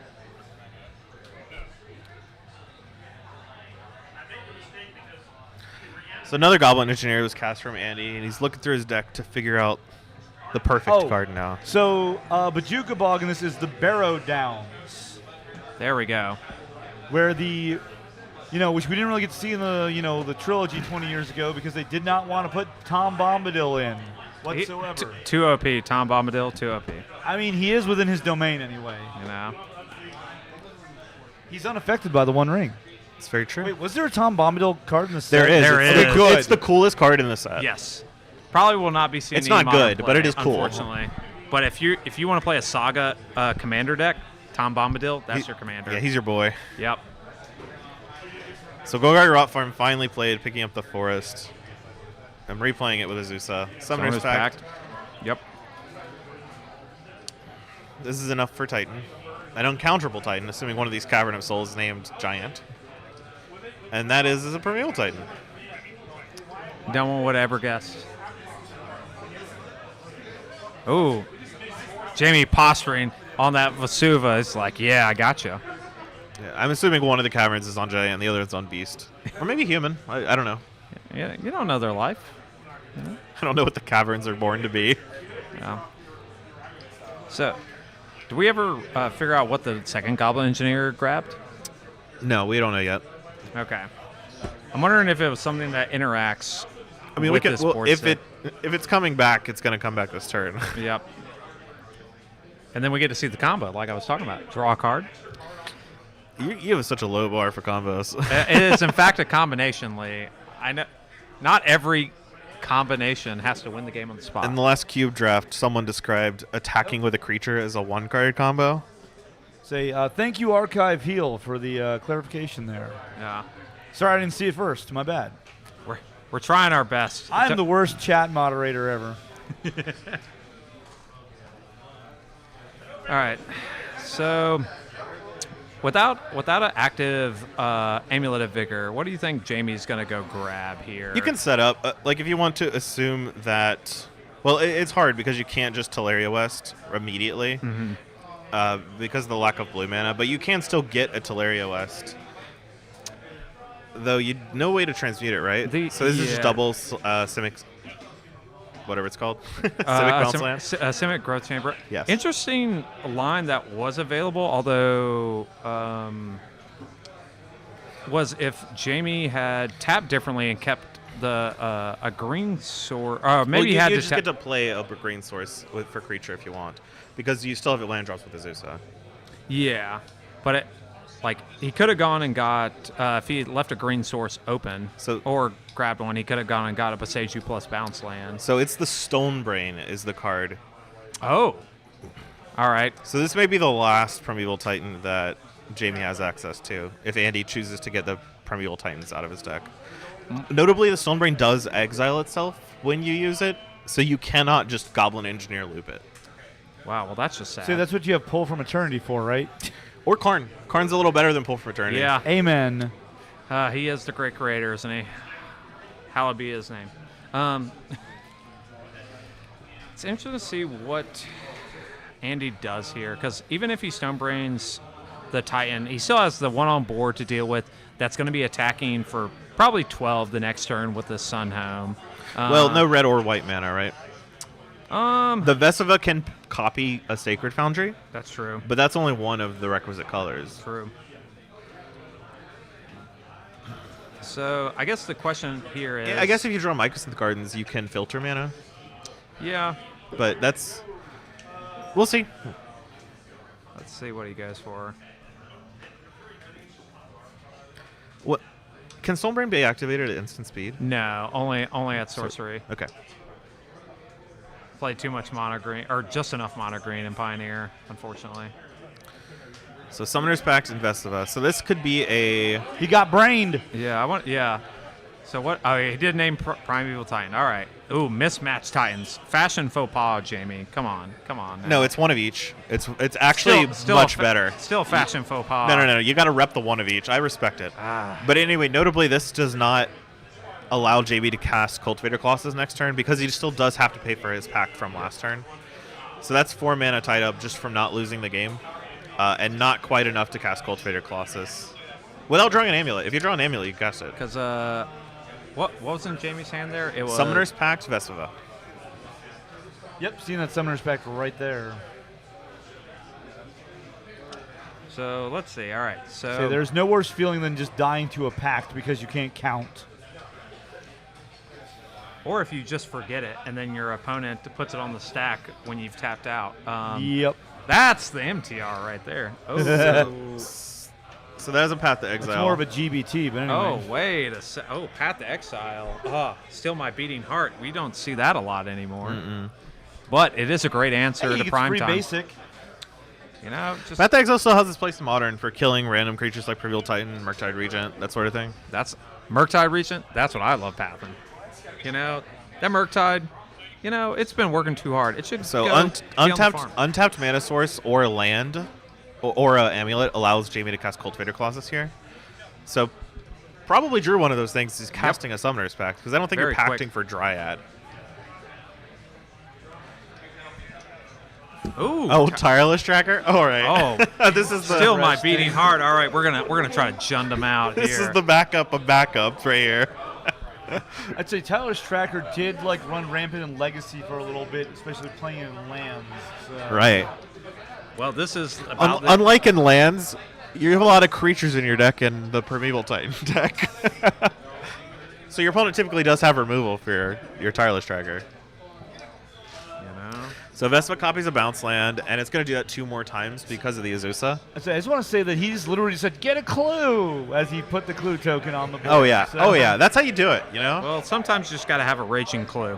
So another Goblin Engineer was cast from Andy, and he's looking through his deck to figure out the perfect card now. So Bajuka Bog, and this is the Barrow Downs, There we go. where the, which we didn't really get to see in the, the trilogy 20 years ago because they did not want to put Tom Bombadil in whatsoever. 2 OP. Tom Bombadil, 2 OP. I mean, he is within his domain anyway. You know. He's unaffected by the One Ring. It's very true. Wait, was there a Tom Bombadil card in the set? There is. There it's is. The, Good. It's the coolest card in the set. Yes. Probably will not be seen. It's in not modern good, play, but it is cool. Unfortunately, but if you want to play a Saga commander deck, Tom Bombadil, that's your commander. Yeah, he's your boy. Yep. So Golgari Rot Farm finally played, picking up the Forest. I'm replaying it with Azusa. Summoner's Pact. Yep. This is enough for Titan. An uncounterable Titan, assuming one of these Cavern of Souls is named Giant. And that is a Primeval Titan. No one would ever guess. Ooh. Jamie posturing on that Vesuva is like, yeah, I got you. Yeah, I'm assuming one of the caverns is on Giant and the other is on Beast. Or maybe Human. I don't know. Yeah, you don't know their life. I don't know what the caverns are born to be. Yeah. So, do we ever figure out what the second Goblin Engineer grabbed? No, we don't know yet. Okay. I'm wondering if it was something that interacts. I mean, with we this can. Well, board if set. it's coming back, it's going to come back this turn. Yep. And then we get to see the combo, like I was talking about. Draw a card. You have such a low bar for combos. It is, in fact, a combination, Lee. I know. Not every combination has to win the game on the spot. In the last cube draft, someone described attacking with a creature as a 1-card combo. Say, thank you, Archive Heal, for the clarification there. Yeah. Sorry, I didn't see it first. My bad. We're trying our best. I'm the worst chat moderator ever. All right. So, without an active Amulet of Vigor, what do you think Jamie's going to go grab here? You can set up, like if you want to assume that, well, it's hard because you can't just Teleria West immediately because of the lack of blue mana, but you can still get a Teleria West. Though no way to transmute it, right? So this is just double Simic, whatever it's called. Simic Bounce Land? Simic Growth Chamber. Yes. Interesting line that was available, although was if Jamie had tapped differently and kept the a green source. Maybe you had you to just get to play a green source for creature if you want, because you still have land drops with Azusa. Yeah, but he could have gone and got if he had left a green source open, or grabbed one, he could have gone and got a Boseiju plus bounce land. So it's the Stonebrain is the card. Oh, all right. So this may be the last Primeval Titan that Jamie has access to if Andy chooses to get the Primeval Titans out of his deck. Notably, the Stonebrain does exile itself when you use it, so you cannot just Goblin Engineer loop it. Wow, well that's just sad. See, that's what you have Pull from Eternity for, right? Or Karn. Karn's a little better than Pull for Eternity. Yeah. Amen. He is the great creator, isn't he? Hallowed be his name. It's interesting to see what Andy does here, because even if he Stonebrains the Titan, he still has the one on board to deal with that's going to be attacking for probably 12 the next turn with the Sun Home. Well, no red or white mana, right? The Vesuva can copy a Sacred Foundry. That's true. But that's only one of the requisite colors. True. So I guess the question here is... Yeah, I guess if you draw Mycosynth Gardens, you can filter mana. Yeah. But that's... We'll see. Let's see what he goes for. What? Can Stonebrain be activated at instant speed? No, only at sorcery. Okay. Played too much mono green, or just enough mono green in Pioneer, unfortunately. So Summoner's Pact and Vesuva. So this could be a... He got brained. Yeah. So what? Oh, he did name Primeval Titan. All right. Ooh, mismatched Titans. Fashion faux pas, Jamie. Come on. Now. No, it's one of each. It's actually still much better. Still fashion faux pas. No. You got to rep the one of each. I respect it. But anyway, notably, this does not allow JB to cast Cultivator Colossus next turn because he still does have to pay for his pact from last turn. So that's 4 mana tied up just from not losing the game, and not quite enough to cast Cultivator Colossus without drawing an amulet. If you draw an amulet, you cast it. Because what was in Jamie's hand there? It was Summoner's Pact, Vesuva. Yep, seeing that Summoner's Pact right there. So let's see. All right. So See, there's no worse feeling than just dying to a pact because you can't count. or if you just forget it and then your opponent puts it on the stack when you've tapped out. Yep. That's the MTR right there. Oh, so that is a Path to Exile. It's more of a GBT, but anyway. Oh, wait a sec. Oh, Path to Exile. Still my beating heart. We don't see that a lot anymore. But it is a great answer to prime time. Basic. You know, just Path to Exile still has its place in Modern for killing random creatures like Primeval Titan, Murktide Regent, that sort of thing. that's Murktide Regent. That's what I love pathing. You know, that Murktide, you know, it's been working too hard. It should So go be on the farm. untapped mana source or land or a amulet allows Jamie to cast Cultivator Colossus here. So probably drew one of those things. He's casting a Summoner's Pact because I don't think Very you're pacting quick. for Dryad. Ooh. Oh, tireless tracker. All right. Oh, this is the still my beating heart. All right, we're gonna try to jund them out This here. is the backup of backups right here. I'd say Tyler's Tracker did like run rampant in Legacy for a little bit, especially playing in lands. So. Right. Well, this is about Unlike in lands, you have a lot of creatures in your deck in the Primeval Titan deck. So your opponent typically does have removal for your tireless tracker. So Vespa copies a bounce land, and it's going to do that 2 more times because of the Azusa. I just want to say that he's literally said, "Get a clue," as he put the clue token on the board. Oh yeah, So- oh yeah. That's how you do it, you know. Well, sometimes you just got to have a raging clue.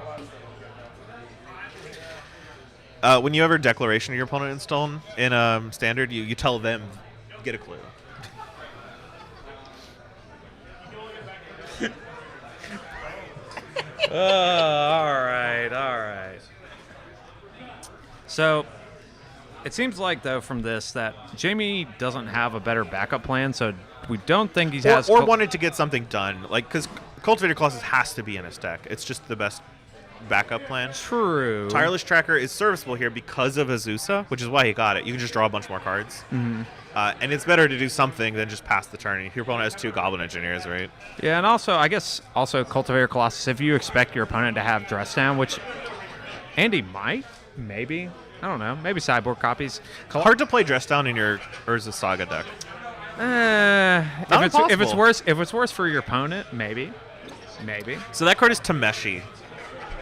When you ever declaration of your opponent in Stone in Standard, you tell them, "Get a clue." All right. So, it seems like though from this that Jamie doesn't have a better backup plan, so we don't think he has. Or wanted to get something done, like because Cultivator Colossus has to be in his deck. It's just the best backup plan. True. Tireless Tracker is serviceable here because of Azusa, which is why he got it. You can just draw a bunch more cards. Mm-hmm. And it's better to do something than just pass the turn. Your opponent has 2 Goblin Engineers, right? Yeah, and also I guess Cultivator Colossus. If you expect your opponent to have Dress Down, which Andy might, maybe. I don't know. Maybe sideboard copies. Hard to play Dress Down in your Urza Saga deck. If it's worse for your opponent, maybe. So that card is Tameshi,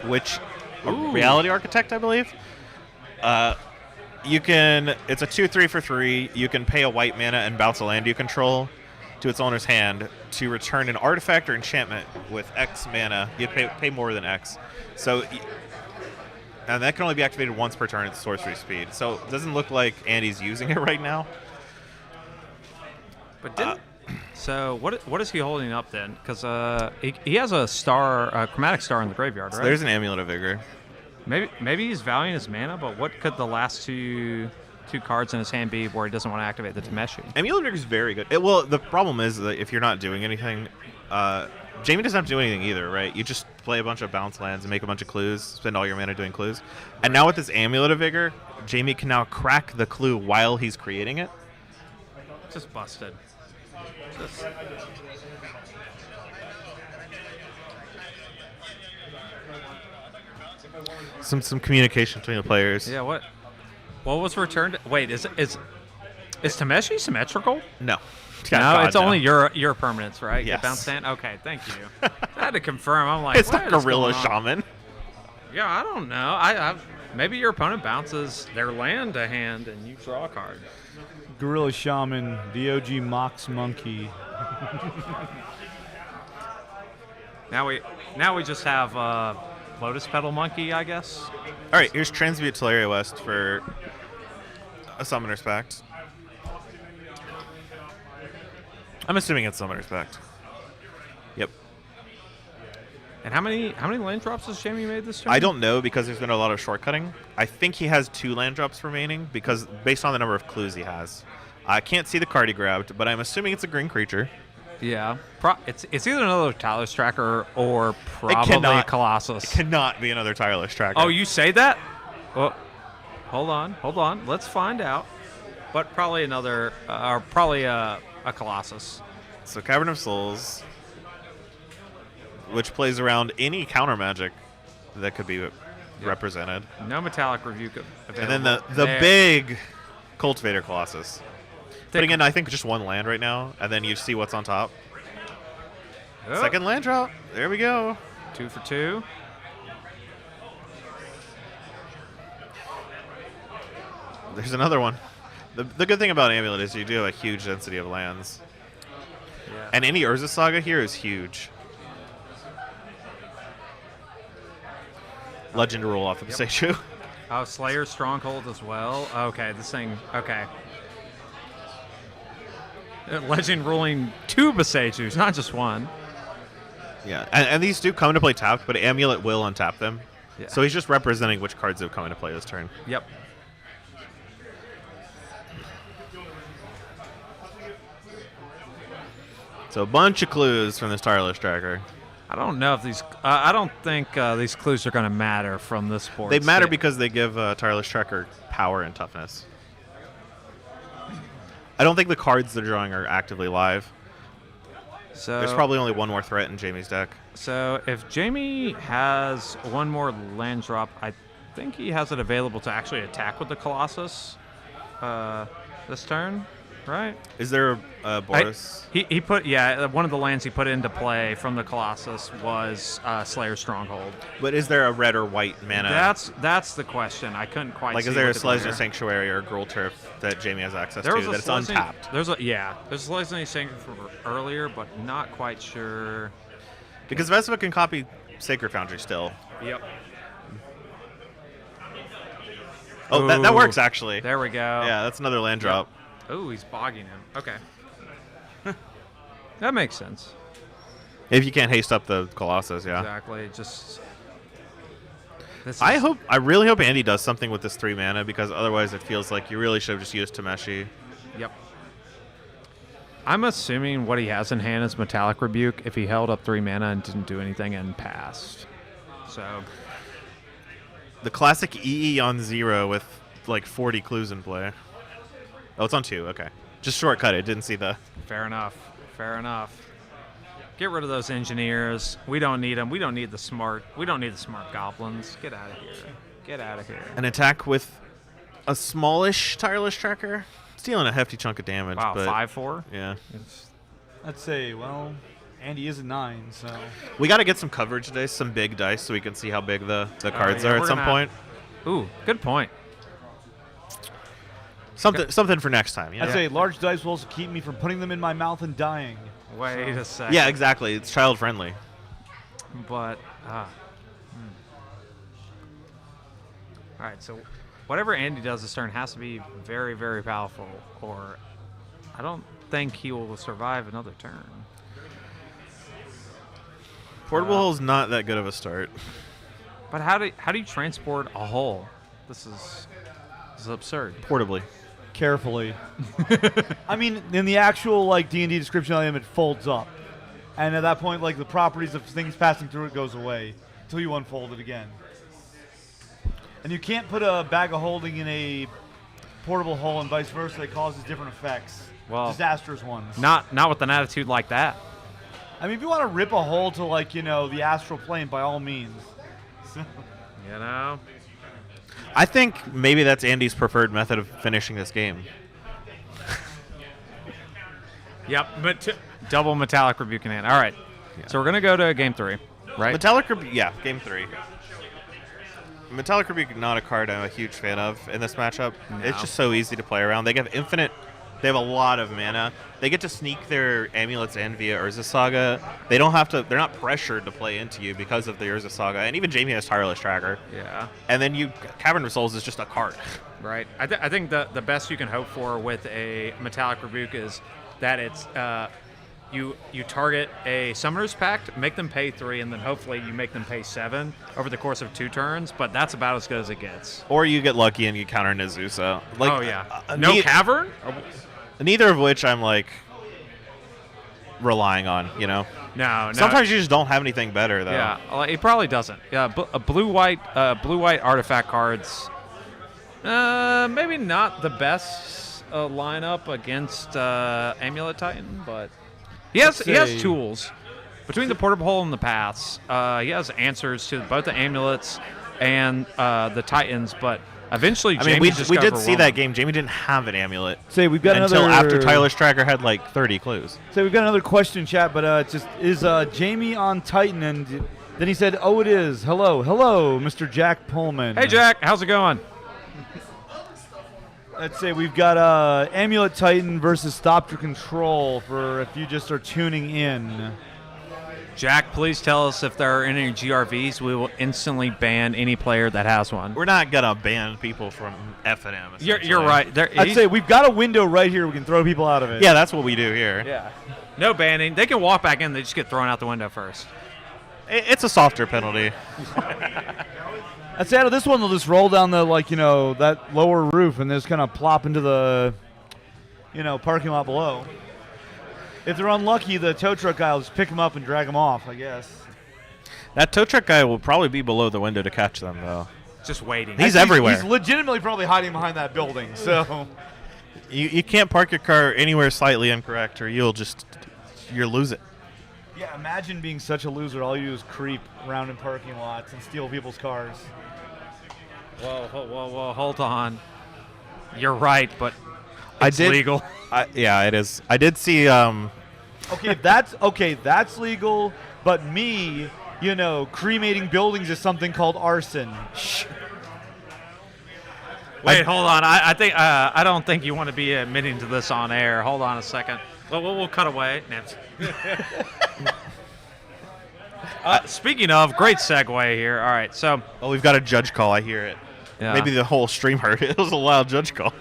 which a Ooh. Reality Architect, I believe. It's a 2/3 for 3. You can pay a white mana and bounce a land you control to its owner's hand to return an artifact or enchantment with X mana. You pay more than X. And that can only be activated once per turn at sorcery speed. So it doesn't look like Andy's using it right now. But so what is he holding up then? Because he has a chromatic star in the graveyard, right? So there's an Amulet of Vigor. Maybe he's valuing his mana, but what could the last two cards in his hand be where he doesn't want to activate the Tameshi? Amulet of Vigor is very good. Well, the problem is that if you're not doing anything, Jamie doesn't have to do anything either, right? You just play a bunch of bounce lands and make a bunch of clues, spend all your mana doing clues. And now with this Amulet of Vigor, Jamie can now crack the clue while he's creating it. Just busted. Some communication between the players. Yeah, what was returned? Wait, is Tameshi symmetrical? No. No, God, it's only your permanents, right? Yes. The bounce stand? Okay, thank you. I had to confirm. I'm like, It's what not is Gorilla going on? Shaman. Yeah, I don't know. I maybe your opponent bounces their land to hand and you draw a card. Gorilla Shaman, the OG Mox Monkey. Now we just have Lotus Petal Monkey, I guess. All right, here's Transmute Teleria West for a Summoner's Pact. I'm assuming it's Summoner's Pact. Yep. And how many land drops has Jamie made this turn? I don't know because there's been a lot of shortcutting. I think he has 2 land drops remaining because based on the number of clues he has. I can't see the card he grabbed, but I'm assuming it's a green creature. Yeah. It's either another Tyler's Tracker or probably a Colossus. It cannot be another Tireless Tracker. Oh, you say that? Well, hold on. Let's find out. But probably another, or probably a Colossus. So Cavern of Souls, which plays around any counter magic that could be represented. No metallic review available. And then the big Cultivator Colossus. Putting in, I think, just 1 land right now, and then you see what's on top. Oh, Second land drop. There we go. 2 for 2. There's another one. The good thing about Amulet is you do have a huge density of lands. Yeah. And any Urza Saga here is huge. Legend rule off the Besechu. Oh, Slayer Stronghold as well. Okay, this thing. Okay. Legend ruling 2 Besejus, not just 1. Yeah, and these do come into play tapped, but Amulet will untap them. Yeah. So he's just representing which cards have come into play this turn. Yep. So a bunch of clues from this Tireless Tracker. I don't know if these. I don't think these clues are going to matter from this board. They matter because they give Tireless Tracker power and toughness. I don't think the cards they're drawing are actively live. So There's probably only one more threat in Jamie's deck. So if Jamie has one more land drop, I think he has it available to actually attack with the Colossus this turn, right? Is there a Boris? He put one of the lands he put into play from the Colossus was Slayer Stronghold. But is there a red or white mana? That's the question. I couldn't quite. Like, see is there a what the Selesnya clear- Sanctuary or Gruul Turf that Jamie has access There to was a that's Selesnya- untapped? There's a Selesnya Sanctuary from earlier, but not quite sure. Because Vespa can copy Sacred Foundry still. Yep. Oh, that Ooh, works actually. There we go. Yeah, that's another land drop. Oh, he's bogging him. Okay. That makes sense. If you can't haste up the Colossus, yeah. Exactly. Just. I really hope Andy does something with this 3 mana, because otherwise it feels like you really should have just used Tameshi. Yep. I'm assuming what he has in hand is Metallic Rebuke if he held up 3 mana and didn't do anything and passed. So. The classic EE on 0 with like 40 clues in play. Oh, it's on 2. Okay. Just shortcut it. Didn't see the. Fair enough. Fair enough. Get rid of those engineers. We don't need them. We don't need the smart goblins. Get out of here. Get out of here. An attack with a smallish tireless tracker. It's dealing a hefty chunk of damage. Wow, but 5/4. Yeah. I'd say, well, Andy is a 9, so. We got to get some coverage today, some big dice, so we can see how big the cards yeah, are we're at some gonna- point. Ooh, good point. Something for next time. You know? I'd say large dice will also keep me from putting them in my mouth and dying. Wait a second. Yeah, exactly. It's child friendly. But, All right, so whatever Andy does this turn has to be very, very powerful, or I don't think he will survive another turn. Portable Hull's not that good of a start. But how do you transport a hull? This is absurd. Portably. Carefully. I mean, in the actual like D&D description item, it folds up, and at that point, like the properties of things passing through it goes away until you unfold it again. And you can't put a bag of holding in a portable hull and vice versa. It causes different effects. Well, disastrous ones. Not with an attitude like that. I mean, if you want to rip a hole to like the astral plane, by all means. You know. I think maybe that's Andy's preferred method of finishing this game. Yep, but double Metallic Rebuke in hand. All right, so we're gonna go to game 3, right? Metallic Rebuke, yeah, game 3. Metallic Rebuke, not a card I'm a huge fan of in this matchup. No. It's just so easy to play around. They have a lot of mana. They get to sneak their amulets in via Urza Saga. They don't have to. They're not pressured to play into you because of the Urza Saga. And even Jamie has Tireless Tracker. Yeah. And then Cavern of Souls is just a card. Right. I think the best you can hope for with a Metallic Rebuke is that it's you target a Summoner's Pact, make them pay 3, and then hopefully you make them pay 7 over the course of 2 turns. But that's about as good as it gets. Or you get lucky and you counter Nezusa. Oh yeah. No Cavern. Neither of which I'm like relying on. No. Sometimes you just don't have anything better though. Yeah, it probably doesn't. Yeah, blue-white artifact cards. Maybe not the best lineup against Amulet Titan, but he has tools. Between the Portable Hole and the Paths, he has answers to both the amulets and the Titans, but eventually Jamie we did see that game. Jamie didn't have an amulet. Say we've got until another after Tyler's Tracker had like 30 clues. So we've got another question in chat, but is Jamie on Titan? And then he said, "Oh, it is. Hello, Mr. Jack Pullman." Hey Jack, how's it going? Let's say we've got Amulet Titan versus Stop Your Control for if you just are tuning in. Jack, please tell us if there are any GRVs. We will instantly ban any player that has one. We're not gonna ban people from F&M. You're right. I'd say we've got a window right here. We can throw people out of it. Yeah, that's what we do here. Yeah. No banning. They can walk back in. They just get thrown out the window first. It's a softer penalty. I'd say out of this one, they'll just roll down the that lower roof and just kind of plop into the parking lot below. If they're unlucky, the tow truck guy will just pick them up and drag them off, I guess. That tow truck guy will probably be below the window to catch them, though. just waiting. He's everywhere. He's legitimately probably hiding behind that building. So You can't park your car anywhere slightly incorrect, or you'll lose it. yeah, imagine being such a loser. All you do is creep around in parking lots and steal people's cars. Whoa, hold on. You're right, but I it's did- legal. Yeah, it is. I did see. Okay, that's legal. But me, cremating buildings is something called arson. Wait, hold on. I think I don't think you want to be admitting to this on air. Hold on a second. We'll cut away. Speaking of, great segue here. All right, so Oh, we've got a judge call. I hear it. yeah. Maybe the whole stream heard it. It was a loud judge call.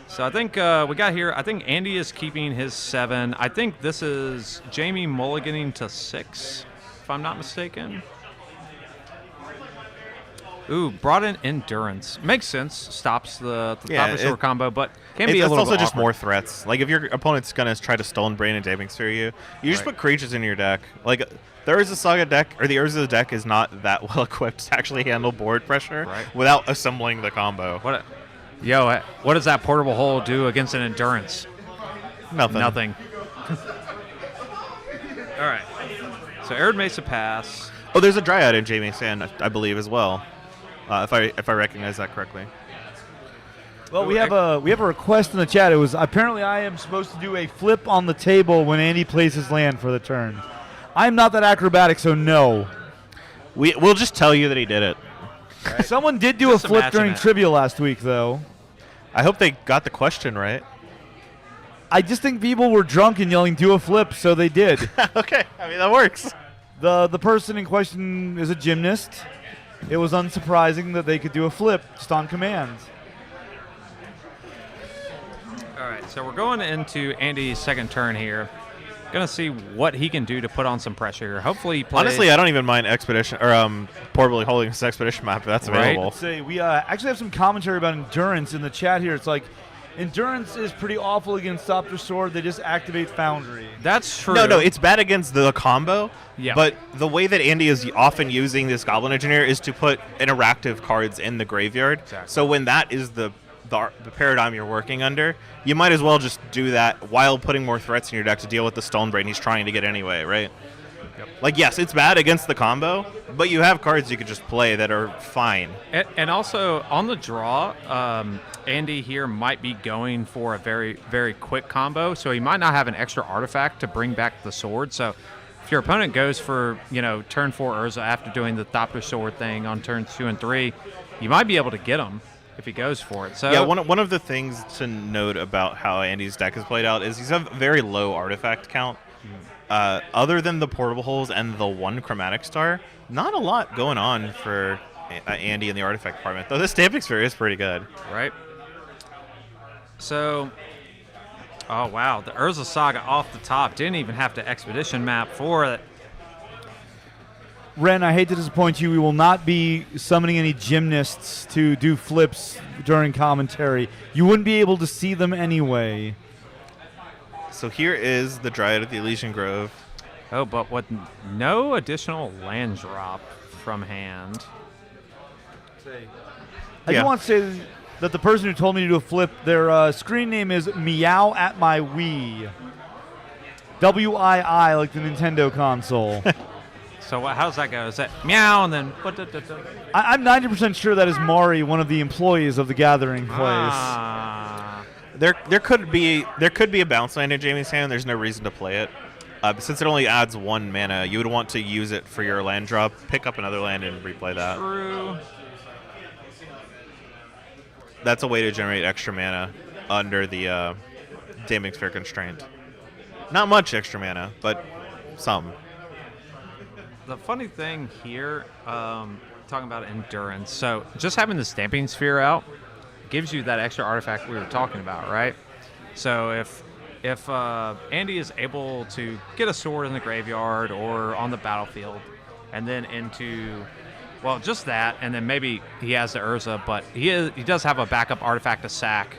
So I think we got here. I think Andy is keeping his 7. I think this is Jamie mulliganing to 6, if I'm not mistaken. Ooh, brought in endurance. Makes sense. Stops the top of short combo, but can be a It's little also bit just awkward. more threats. Like if your opponent's gonna try to Stolen Brain and Daming Sphere you just Right. put creatures in your deck. Like the Urza Saga deck or the Urza deck is not that well equipped to actually handle board pressure Right. without assembling the combo. What does that portable hole do against an endurance? Nothing. All right. So Arid Mesa pass. Oh, there's a Dryad in Jamie Sand, I believe, as well. If I recognize that correctly. Well, we have a request in the chat. It was apparently I am supposed to do a flip on the table when Andy plays his land for the turn. I'm not that acrobatic, so no. We'll just tell you that he did it. Someone did do Just a flip imagine during it. trivia last week, though. I hope they got the question right. I just think people were drunk and yelling "do a flip," so they did. Okay, I mean that works. The person in question is a gymnast. It was unsurprising that they could do a flip just on command. All right, so we're going into Andy's second turn here. Gonna see what he can do to put on some pressure here. Hopefully, he plays. Honestly, I don't even mind Expedition or Portably holding this Expedition map if that's Right. available. Say we actually have some commentary about endurance in the chat here. It's like endurance is pretty awful against Optor Sword. They just activate Foundry. That's true. No, it's bad against the combo. Yeah. But the way that Andy is often using this Goblin Engineer is to put interactive cards in the graveyard. Exactly. So when that is the paradigm you're working under, you might as well just do that while putting more threats in your deck to deal with the Stone Brain he's trying to get anyway, right? Yep. Like, yes, it's bad against the combo, but you have cards you could just play that are fine. And also on the draw, Andy here might be going for a very, very quick combo, so he might not have an extra artifact to bring back the sword. So if your opponent goes for, turn 4 Urza after doing the Thopter Sword thing on turns 2 and 3, you might be able to get him if he goes for it. So Yeah, one of the things to note about how Andy's deck is played out is he's a very low artifact count. Other than the portable holes and the one chromatic star, not a lot going on for Andy in the artifact department. Though this Damping Sphere is pretty good. Right. So, oh wow, the Urza Saga off the top. Didn't even have to expedition map for it. Ren, I hate to disappoint you. We will not be summoning any gymnasts to do flips during commentary. You wouldn't be able to see them anyway. So here is the Dryad of the Elysian Grove. Oh, but with no additional land drop from hand. I Yeah. do want to say that the person who told me to do a flip, their screen name is Meow at My Wii. WII, like the Nintendo console. So how does that go? Is that meow and then? I'm 90% sure that is Mari, one of the employees of the Gathering place. Ah. There could be a bounce land in Jamie's hand. There's no reason to play it. But since it only adds 1 mana, you would want to use it for your land drop, pick up another land, and replay that. True. That's a way to generate extra mana under the Damping Sphere constraint. Not much extra mana, but some. The funny thing here, talking about endurance. So just having the Stamping Sphere out gives you that extra artifact we were talking about, right? So if Andy is able to get a sword in the graveyard or on the battlefield, and then into, well, just that, and then maybe he has the Urza, but he does have a backup artifact to sack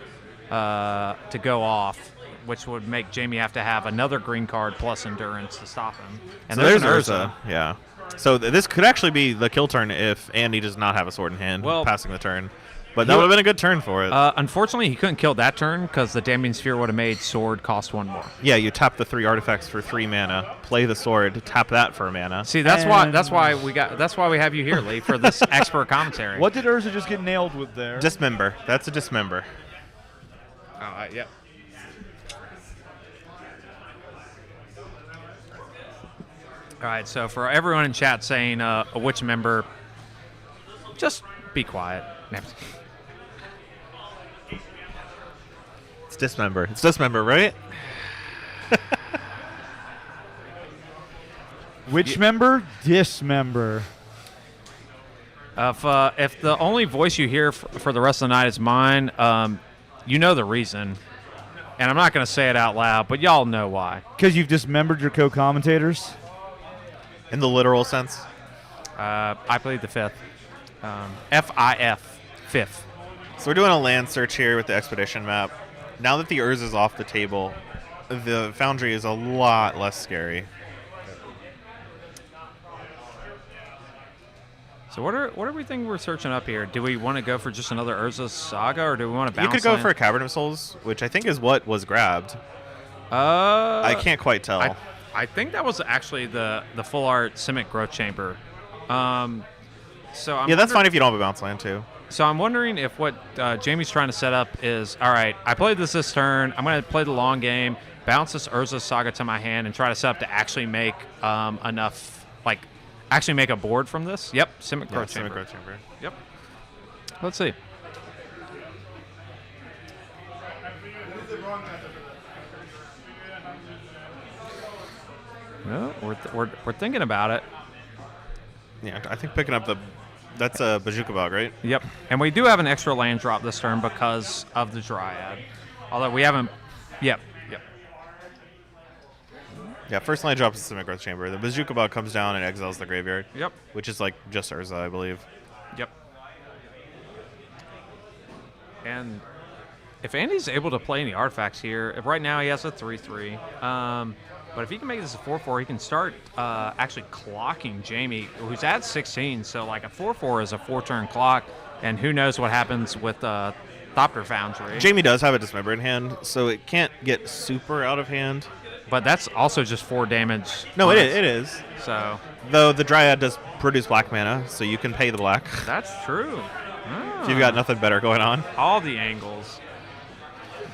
to go off, which would make Jamie have to have another green card plus endurance to stop him. And So there's an Urza. Yeah. So this could actually be the kill turn if Andy does not have a sword in hand, Well, passing the turn. But that would have been a good turn for it. Unfortunately, he couldn't kill that turn because the Damning Sphere would have made sword cost 1 more. Yeah, you tap the 3 artifacts for 3 mana, play the sword, tap that for a mana. See, that's why we have you here, Lee, for this expert commentary. What did Urza just get nailed with there? Dismember. That's a dismember. Yep. All right, so for everyone in chat saying a witch member, just be quiet. It's dismember. It's dismember, right? Which member? Dismember. If the only voice you hear for the rest of the night is mine, you know the reason. And I'm not going to say it out loud, but y'all know why. Because you've dismembered your co-commentators? In the literal sense? I played the 5th. F-I-F. 5th. So we're doing a land search here with the expedition map. Now that the Urza is off the table, the Foundry is a lot less scary. So what are we thinking we're searching up here? Do we want to go for just another Urza Saga, or do we want to bounce? You could go land? for a Cavern of Souls, which I think is what was grabbed. I can't quite tell. I think that was actually the full art Simic Growth Chamber. So that's fine if you don't have a bounce land too. So I'm wondering if what Jamie's trying to set up is, all right, I played this turn. I'm going to play the long game, bounce this Urza Saga to my hand, and try to set up to actually make enough, actually make a board from this. Yep, Simic Growth Chamber. Simic Growth Chamber. Yep. Let's see. No, we're thinking about it. Yeah, I think picking up that's a Bazooka Bog, right? Yep, and we do have an extra land drop this turn because of the Dryad. Although we haven't. Yep. Yeah, first land drop is the Simic Growth Chamber. The Bazooka Bog comes down and exiles the graveyard. Yep. Which is just Urza, I believe. Yep. And if Andy's able to play any artifacts here, right now he has a 3/3. But if he can make this a 4/4, he can start actually clocking Jamie, who's at 16. So a 4/4 is a 4-turn clock, and who knows what happens with Thopter Foundry. Jamie does have a Dismember in hand, so it can't get super out of hand. But that's also just 4 damage. No, it is. So though the Dryad does produce black mana, so you can pay the black. That's true. If you've got nothing better going on. All the angles.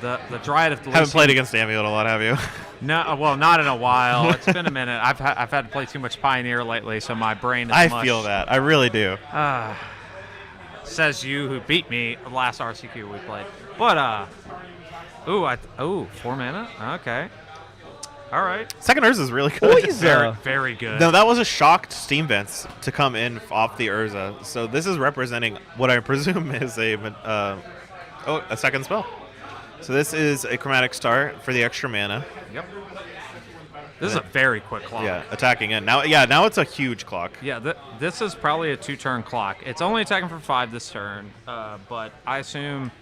The Dryad of the Haven't played against Amulet a lot, have you? No, well, not in a while. It's been a minute. I've had to play too much Pioneer lately, so my brain is I mush. feel that. I really do. Says you who beat me the last RCQ we played. But 4 mana. Okay. All right. Second Urza is really good. Very, very good. No, that was a shocked Steam Vents to come in off the Urza. So this is representing what I presume is a second spell. So this is a Chromatic Star for the extra mana. Yep. This is a very quick clock. Yeah, attacking in. Now it's a huge clock. Yeah, this is probably a 2-turn clock. It's only attacking for 5 this turn, but I assume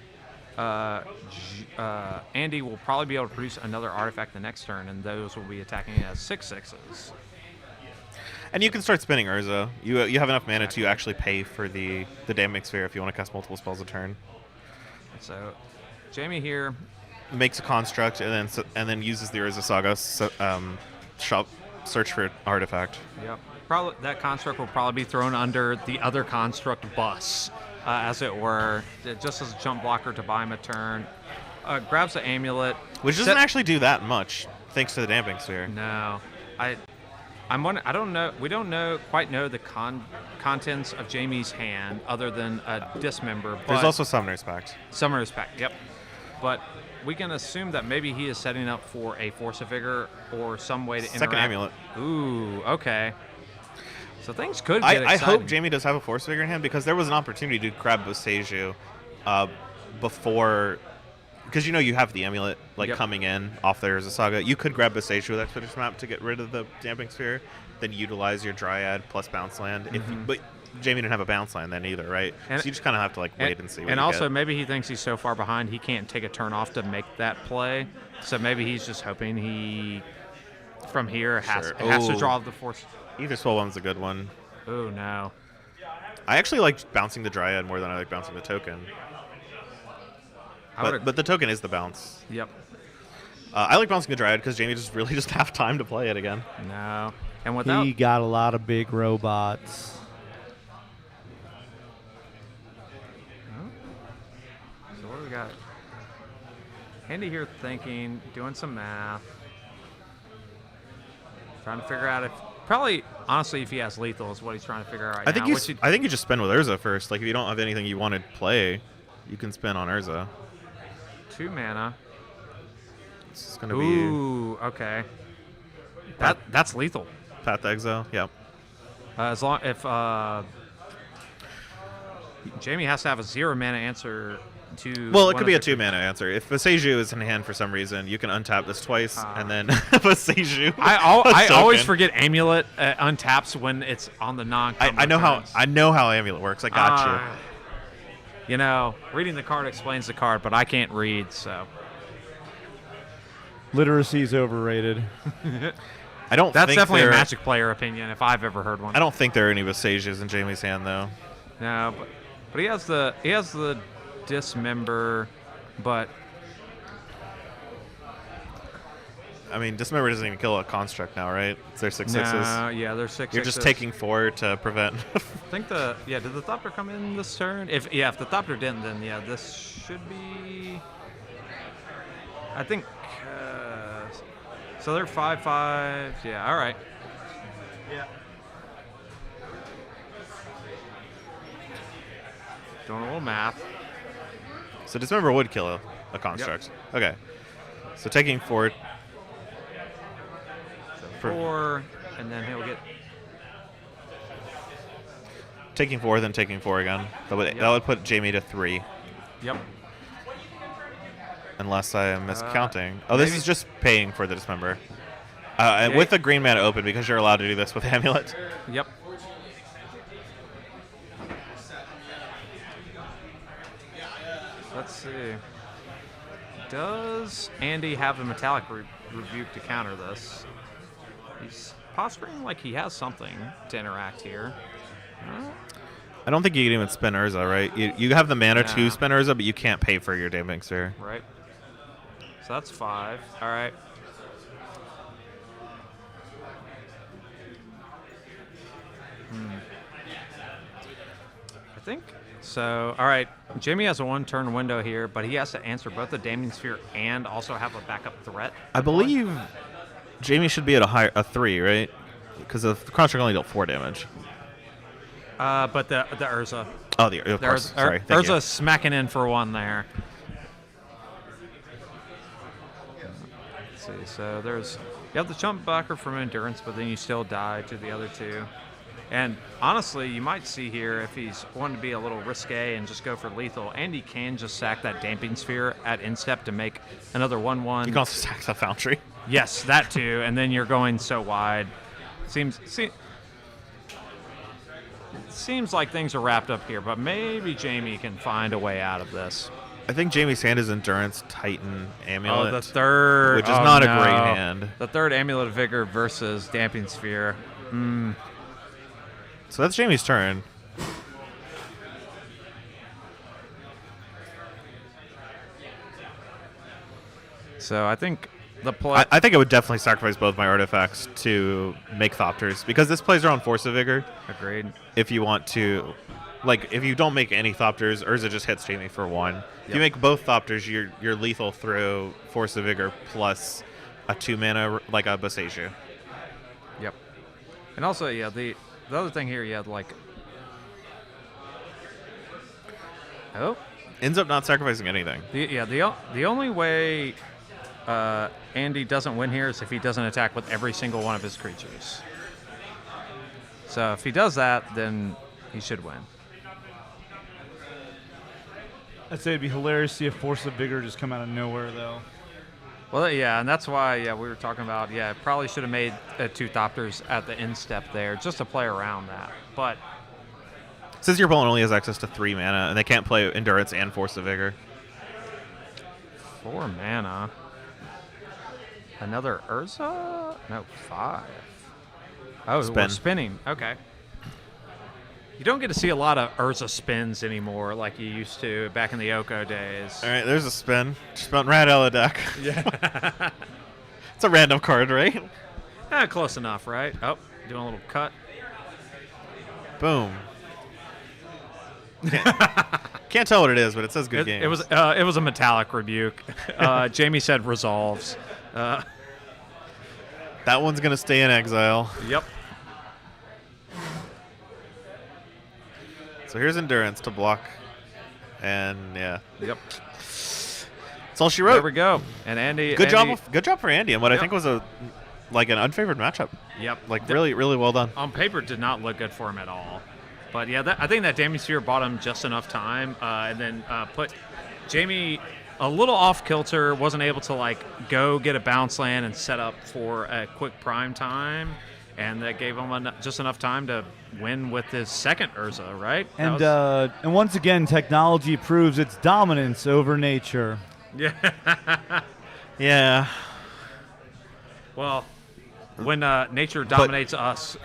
Andy will probably be able to produce another artifact the next turn, and those will be attacking as 6/6s. And you can start spinning Urza. You have enough mana to actually pay for the Damning Sphere if you want to cast multiple spells a turn. So Jamie here makes a construct and then uses the Urza Saga search for artifact. Yep. Probably that construct will probably be thrown under the other construct bus, as it were, just as a jump blocker to buy him a turn. Grabs the amulet, which doesn't actually do that much, thanks to the Damning Sphere. No, I'm wondering. I don't know. We don't quite know the contents of Jamie's hand, other than a Dismember. But there's also Summoner's Pact. Summoner's Pact. Yep. But we can assume that maybe he is setting up for a Force of Vigor or some way to interact. Second amulet. Ooh, okay. So things could get exciting. I hope Jamie does have a Force of Vigor in hand, because there was an opportunity to grab Boseiju before, because you have the amulet coming in off there as a saga. You could grab Boseiju with Expedition Map to get rid of the Damning Sphere, then utilize your Dryad plus bounce land. But Jamie didn't have a bounce line then either, right? So you just kind of have to wait and see what and you also get. Maybe he thinks he's so far behind he can't take a turn off to make that play. So maybe he's just hoping he, from here, has to draw the Force. Either Spellbound's a good one. Oh, no. I actually like bouncing the Dryad more than I like bouncing the token. But the token is the bounce. Yep. I like bouncing the Dryad because Jamie just really just have time to play it again. No. And without... He got a lot of big robots. So what do we got? Andy here thinking, doing some math. Trying to figure out if... Probably, honestly, if he has lethal is what he's trying to figure out right I think now. I think you just spin with Urza first. Like, if you don't have anything you want to play, you can spin on Urza. 2 mana. It's going to be... Ooh, okay. That's lethal. Path to Exile, yep. As long if Jamie has to have a 0 mana answer to. Well, it could be a 2 mana answer. If Vaseju is in hand for some reason, you can untap this twice and then Vaseju. I always forget Amulet untaps when it's on the non. I know how Amulet works. I got you. You know, reading the card explains the card, but I can't read, so. Literacy is overrated. That's That's definitely a Magic player opinion if I've ever heard one. I don't think there are any Vasejus in Jamie's hand though. No, but he has the Dismember, but I mean, Dismember doesn't even kill a construct now, right? It's their 6/6s. No, yeah, they're 6/6s. You're just taking 4 to prevent. I think did the Thopter come in this turn? If the Thopter didn't, then yeah, this should be. I think. So they're 5/5. Yeah, all right. Yeah. Doing a little math. So Dismember would kill a construct. Yep. Okay. So taking 4. So 4, and then he'll get. Taking 4, then taking 4 again. That would put Jamie to 3. Yep. Unless I am miscounting. This is just paying for the Dismember. And with the green mana open, because you're allowed to do this with Amulet. Yep. Let's see. Does Andy have a Metallic Rebuke to counter this? He's posturing like he has something to interact here. I don't think you can even spin Urza, right? You have the mana to spin Urza, but you can't pay for your Damping Sphere. Right. So that's 5. All right. I think so. All right. Jamie has a 1-turn window here, but he has to answer both the Damping Sphere and also have a backup threat. I believe Jamie should be at a 3, right? Because the construct only dealt 4 damage. But the Urza. Oh, of course. Sorry. Urza smacking in for 1 there. Let's see. So you have the jump blocker from Endurance, but then you still die to the other 2. And honestly, you might see here if he's wanting to be a little risque and just go for lethal, and he can just sack that Damping Sphere at instep to make another 1/1. You can also sack the Foundry. Yes, that too. And then you're going so wide. Seems like things are wrapped up here, but maybe Jamie can find a way out of this. I think Jamie's hand is Endurance, Titan, Amulet. Oh, the third. Which is not a great hand. The third Amulet of Vigor versus Damping Sphere. So that's Jamie's turn. So I think the play. I think I would definitely sacrifice both my artifacts to make Thopters, because this plays around Force of Vigor. Agreed. If you want to, like, if you don't make any Thopters, Urza just hits Jamie for 1. If you make both Thopters, you're lethal through Force of Vigor plus a 2 mana like a Boseiju. Yep. And also, yeah, the other thing here, you had like. Oh. Ends up not sacrificing anything. The only way Andy doesn't win here is if he doesn't attack with every single one of his creatures. So if he does that, then he should win. I'd say it'd be hilarious to see a Force of Vigor just come out of nowhere, though. Well, yeah, and that's why, we were talking about, probably should have made 2 Thopters at the end step there, just to play around that. But since your opponent only has access to 3 mana, and they can't play Endurance and Force of Vigor. 4 mana. Another Urza? No, 5. Oh, Spin. we're spinning. Okay. You don't get to see a lot of Urza spins anymore like you used to back in the Oko days. All right, there's a spin. Just about right out of the deck. Yeah. It's a random card, right? Close enough, right? Oh, doing a little cut. Boom. Can't tell what it is, but it says good game. It was a metallic rebuke. Jamie said resolves. That one's going to stay in exile. Yep. So here's Endurance to block. And, yeah. Yep. That's all she wrote. There we go. And Andy. Good job for Andy, and what I think was an unfavored matchup. Yep. Really, really well done. On paper, did not look good for him at all. But yeah, I think that Damage Sphere bought him just enough time, and then put Jamie a little off kilter. Wasn't able to go get a bounce land and set up for a quick prime time, and that gave him just enough time to win with his second Urza, right? And once again, technology proves its dominance over nature. Yeah. Yeah. Well, when nature dominates us,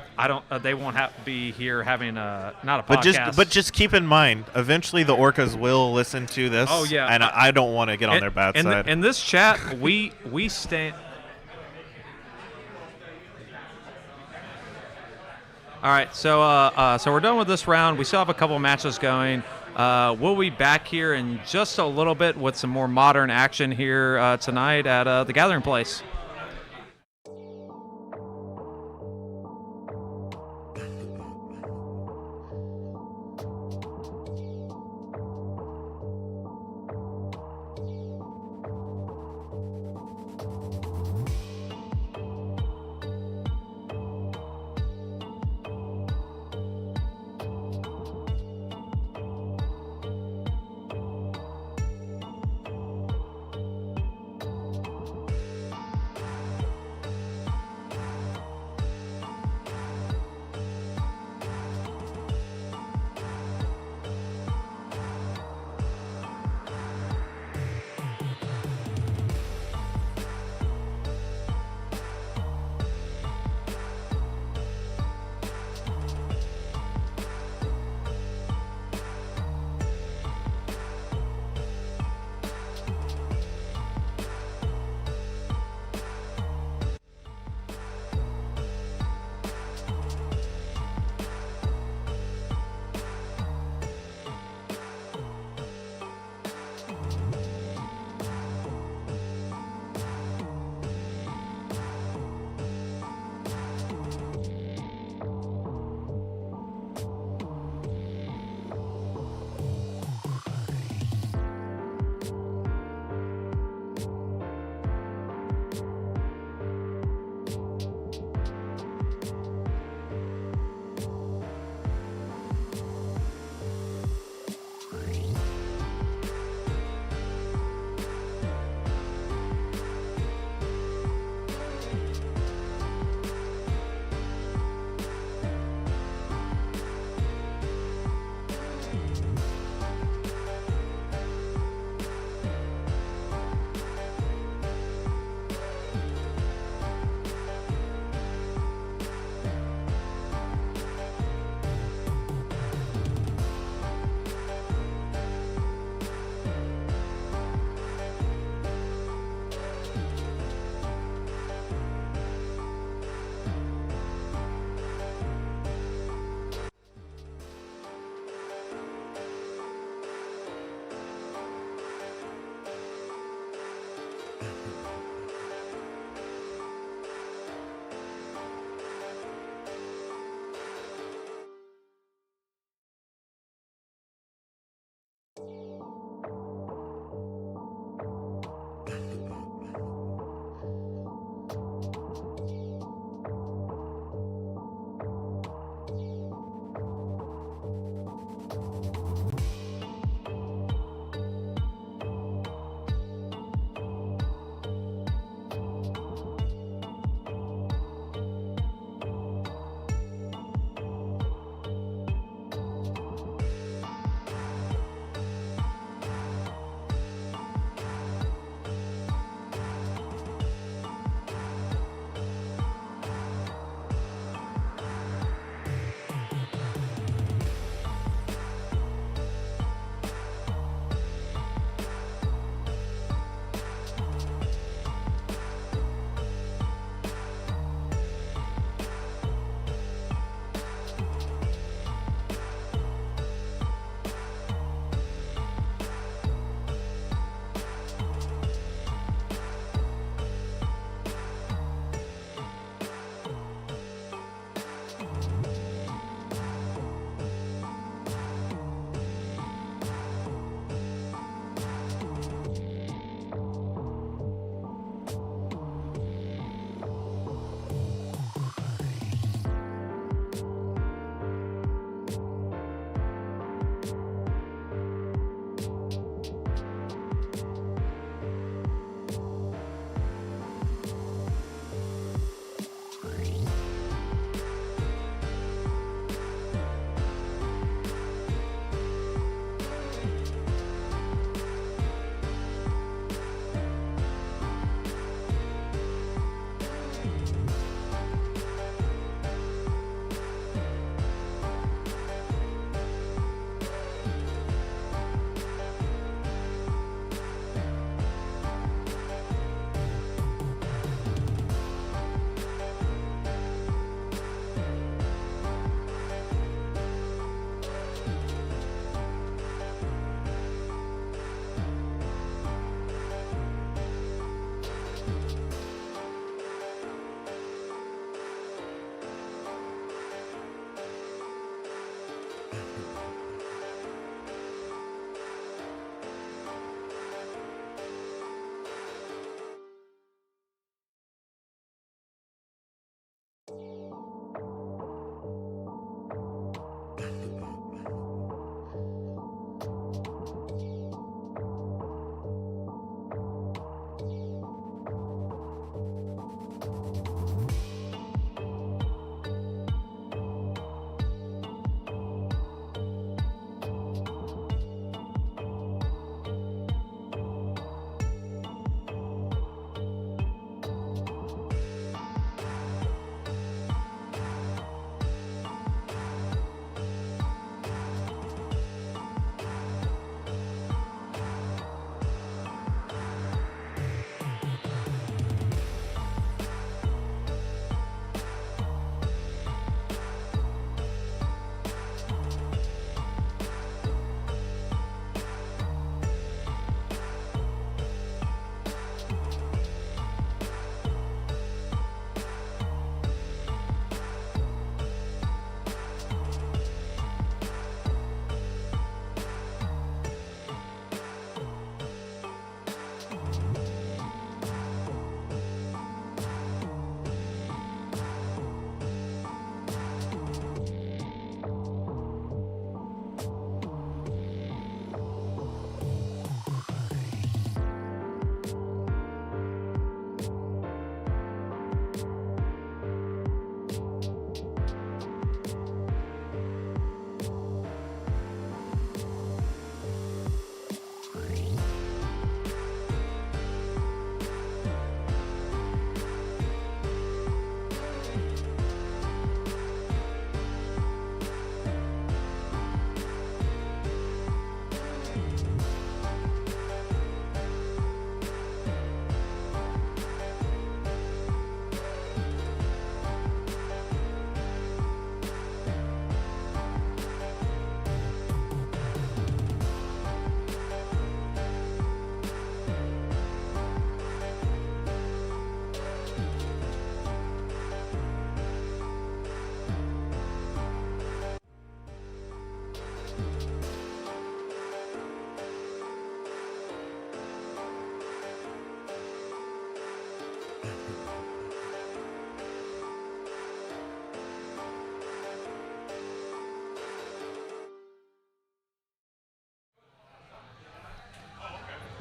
they won't be here having not a podcast. But just keep in mind, eventually the orcas will listen to this. Oh yeah. And I don't want to get on their bad side. In this chat, we stand. All right, so we're done with this round. We still have a couple matches going. We'll be back here in just a little bit with some more modern action here tonight at the Gathering Place.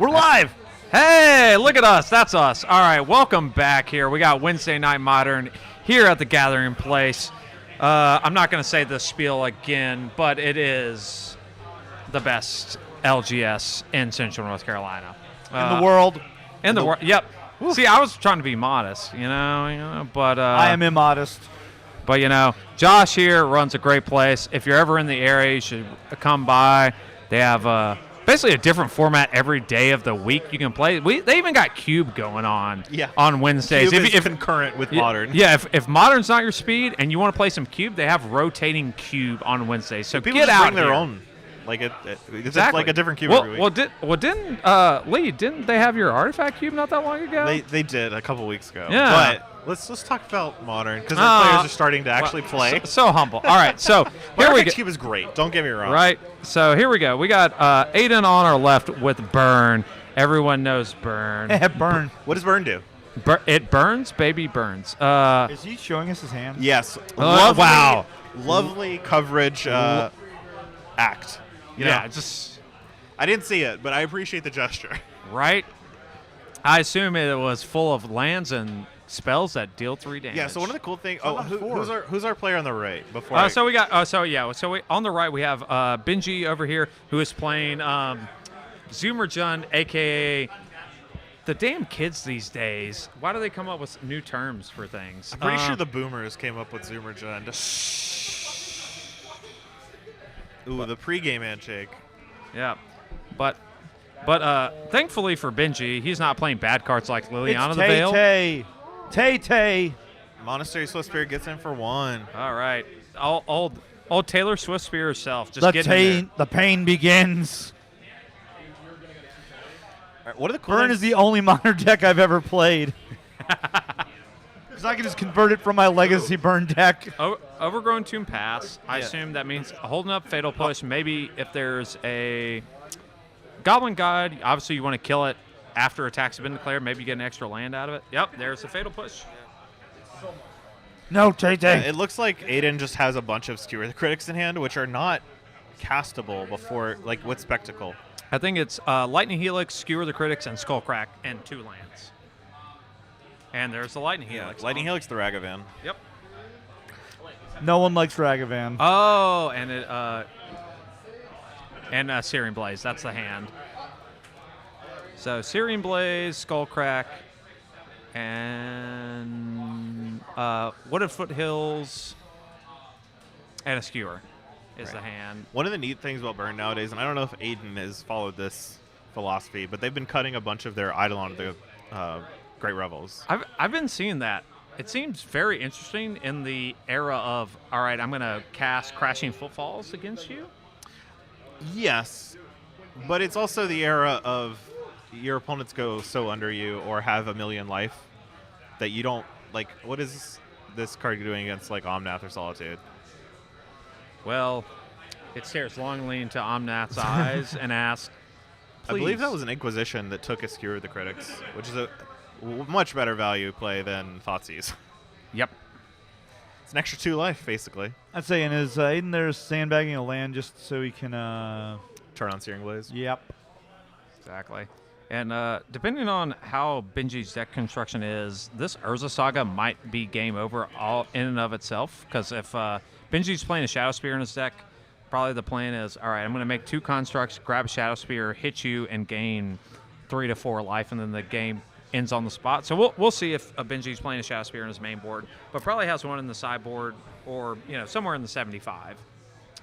We're live. Hey, look at us. That's us. All right, welcome back here. We got Wednesday Night Modern here at the Gathering Place. I'm not going to say the spiel again, but it is the best LGS in Central North Carolina. In the world. In the world, yep. Oof. See, I was trying to be modest, but I am immodest. But, Josh here runs a great place. If you're ever in the area, you should come by. They have basically a different format every day of the week you can play. They even got Cube going on on Wednesdays. Cube is concurrent with Modern. Yeah, if Modern's not your speed and you want to play some Cube, they have rotating Cube on Wednesdays. So people get just out bring here. their own. Like it's exactly. like a different cube every week. Didn't they have your artifact cube not that long ago? They did a couple weeks ago. Yeah. But let's talk about Modern because our players are starting to actually play. So humble. All right, so here we go. Cube is great. Don't get me wrong. Right. So here we go. We got Aiden on our left with Burn. Everyone knows Burn. Burn. What does Burn do? It burns, baby, burns. Is he showing us his hand? Yes. Wow. Lovely coverage act. I didn't see it, but I appreciate the gesture. Right. I assume it was full of lands and spells that deal 3 damage. Yeah. So one of the cool things. Oh, who's our player on the right? Before. On the right we have Benji over here who is playing Zoomer Jun, aka the damn kids these days. Why do they come up with new terms for things? I'm pretty sure the boomers came up with Zoomer Jun. Ooh, the pregame handshake. Yeah, but thankfully for Benji, he's not playing bad cards like Liliana It's the Veil. Tay. Monastery Swift Spirit gets in for 1. All right, old Taylor Swift Spear herself. Just The pain begins. Right, what are the cool Burn things? is the only modern deck I've ever played. Because I can just convert it from my legacy Burn deck. Overgrown Tomb Pass. I assume that means holding up Fatal Push. Maybe if there's a Goblin God, obviously you want to kill it after attacks have been declared. Maybe you get an extra land out of it. Yep, there's a Fatal Push. No, Tay. It looks like Aiden just has a bunch of Skewer the Critics in hand, which are not castable before, like with Spectacle. I think it's Lightning Helix, Skewer the Critics, and Skullcrack, and 2 lands. And there's the Lightning Helix. Lightning Helix, the Ragavan. Yep. No one likes Ragavan. Oh, and Searing Blaze. That's the hand. So Searing Blaze, Skullcrack, and Wooded Foothills, and a Skewer is the hand. One of the neat things about Burn nowadays, and I don't know if Aiden has followed this philosophy, but they've been cutting a bunch of their Eidolon of the Great Revels. I've been seeing that. It seems very interesting in the era of, all right, I'm going to cast Crashing Footfalls against you. Yes, but it's also the era of your opponents go so under you or have a million life that you don't, like, what is this card doing against, like, Omnath or Solitude? Well, it stares longingly into Omnath's eyes and asks, please. I believe that was an Inquisition that took a Skewer of the Critics, which is a much better value play than Thoughtseize. Yep. It's an extra 2 life, basically. I'd say, and is Aiden there sandbagging a land just so he can... Turn on Searing Blaze. Yep. Exactly. And depending on how Benji's deck construction is, this Urza Saga might be game over all in and of itself. Because if Benji's playing a Shadow Spear in his deck, probably the plan is, all right, I'm going to make 2 constructs, grab a Shadow Spear, hit you, and gain 3 to 4 life, and then the game ends on the spot. So we'll see if Benji's playing a Shadow Spear in his main board, but probably has one in the sideboard or somewhere in the 75.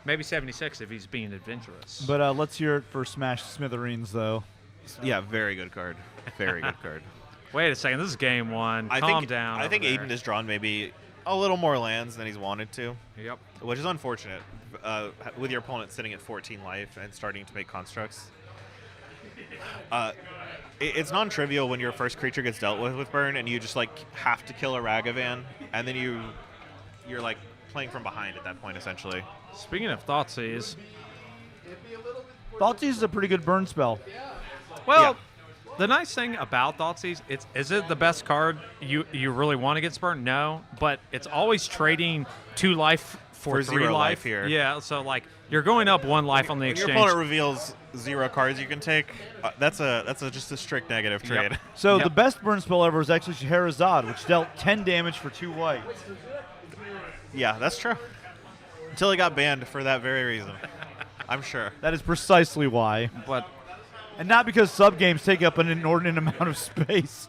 Maybe 76 if he's being adventurous. But let's hear it for Smash Smithereens, though. Yeah, very good card. Very good card. Wait a second. This is game 1. Calm down. I think over there. Aiden has drawn maybe a little more lands than he's wanted to. Yep. Which is unfortunate with your opponent sitting at 14 life and starting to make constructs. It's non-trivial when your first creature gets dealt with Burn and you just like have to kill a Ragavan, and then you're like playing from behind at that point essentially. Speaking of Thoughtseize, Thoughtseize is a pretty good burn spell. well, the nice thing about Thoughtseize, is it the best card you really want against Burn? No, but it's always trading 2 life for 3 0 life here. Yeah, so like you're going up 1 life on the When exchange. your opponent reveals 0 cards you can take, that's just a strict negative trade. Yep. So Yep. the best burn spell ever is actually Scheherazade, which dealt 10 damage for 2 white. Yeah, that's true. Until it got banned for that very reason. I'm sure. That is precisely why. But And not because sub-games take up an inordinate amount of space.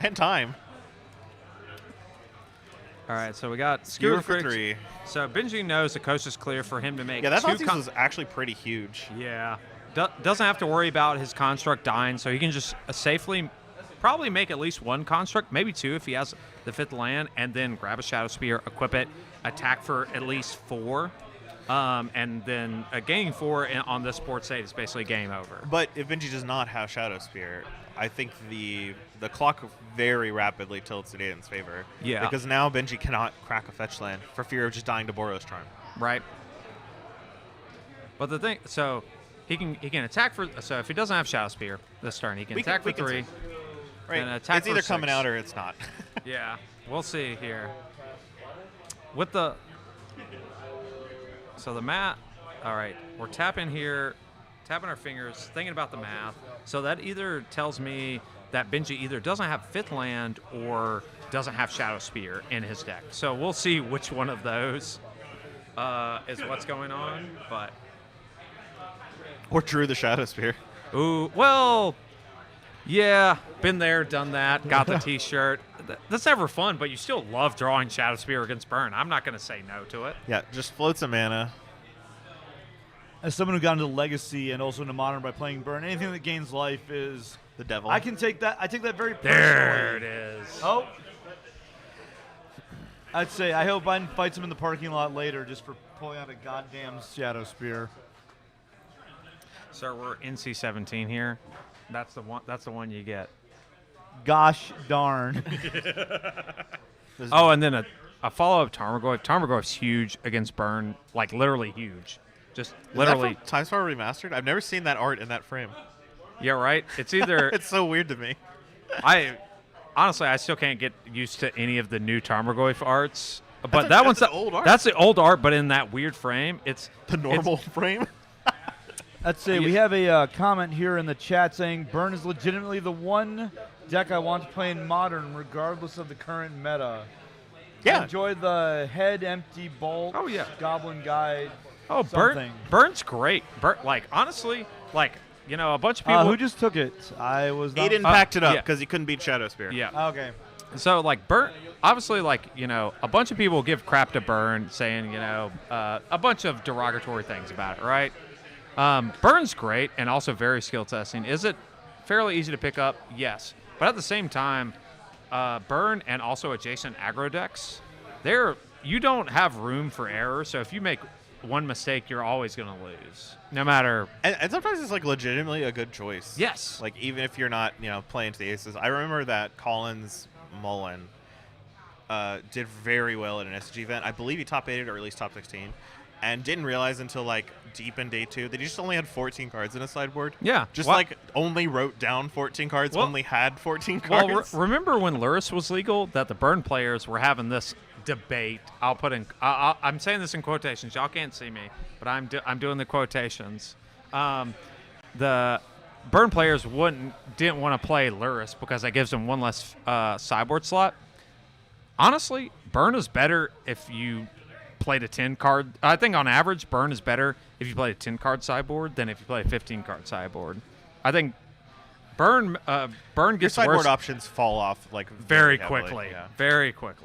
And time. all right, so we got Skewer Skewer for Freaks. 3. So Benji knows the coast is clear for him to make Yeah, that 2 Nazis was actually pretty huge. Yeah. Doesn't have to worry about his construct dying, so he can just safely probably make at least 1 construct, maybe 2 if he has the 5th land, and then grab a Shadow Spear, equip it, attack for at least 4, and then gaining 4 on this board state is basically game over. But if Benji does not have Shadow Spear, I think the clock very rapidly tilts in Aiden's favor. Yeah. Because now Benji cannot crack a fetch land for fear of just dying to Boros Charm. Right. But the thing, so he can attack for, so if he doesn't have Shadow Spear this turn, he can attack for 3. Right. And attack It's for either coming 6. out or it's not. Yeah, we'll see here. With the so the math, all right, we're tapping here, tapping our fingers, thinking about the math. So that either tells me that Benji either doesn't have 5th land or doesn't have Shadow Spear in his deck. So we'll see which one of those is what's going on. But Or drew the Shadow Spear. ooh, well, yeah, been there, done that, got the T-shirt. That's never fun, but you still love drawing Shadow Spear against Burn. I'm not going to say no to it. Yeah, just float some mana. As someone who got into Legacy and also into Modern by playing Burn, anything that gains life is... The devil. I can take that. I take that very personally. There it is. Oh. I'd say I hope Biden fights him in the parking lot later just for pulling out a goddamn Shadow Spear. So we're NC-17 here. That's the one. That's the one you get. Gosh darn. Oh, and then a follow-up Tarmogoyf. Tarmogoyf's huge against Burn, like literally huge. Just literally. Time Spiral Remastered? I've never seen that art in that frame. Yeah, right. It's either. It's so weird to me. Honestly, I still can't get used to any of the new Tarmogoyf arts. But That's that one's an old art. That's the old art, but in that weird frame. It's The normal frame? Let's see. We have a comment here in the chat saying Burn is legitimately the one deck I want to play in Modern, regardless of the current meta. Yeah. I enjoy the head empty bolt. Oh, yeah. Goblin guide. Oh, something. Burn's great. Like honestly, like a bunch of people. Who just took it? I was. He Not didn't packed it up yeah. because he couldn't beat Shadow Spear. Yeah. Okay. So like Burn, obviously like a bunch of people give crap to Burn, saying a bunch of derogatory things about it, right? Burn's great and also very skill testing. Is it fairly easy to pick up? Yes, but at the same time, Burn and also adjacent aggro decks, you don't have room for error. So if you make one mistake, you're always going to lose, no matter. And sometimes it's like legitimately a good choice. Yes. Like even if you're not, playing to the aces. I remember that Collins Mullen did very well at an SG event. I believe he top 8'd or at least top 16, and didn't realize until like deep in day 2 that he just only had 14 cards in his sideboard. Yeah. Just Well- like only wrote down 14 cards, Well- only had 14 Well, cards. remember when Luris was legal, that the Burn players were having this debate. I'm saying this in quotations. Y'all can't see me, but I'm doing the quotations. The Burn players didn't want to play Luris because that gives them one less sideboard slot. Honestly, Burn is better if you played a 10 card. I think on average, Burn is better if you play a 10 card sideboard than if you play a 15 card sideboard. I think Burn Your gets sideboard worse options fall off like very heavily, quickly. yeah. Very quickly.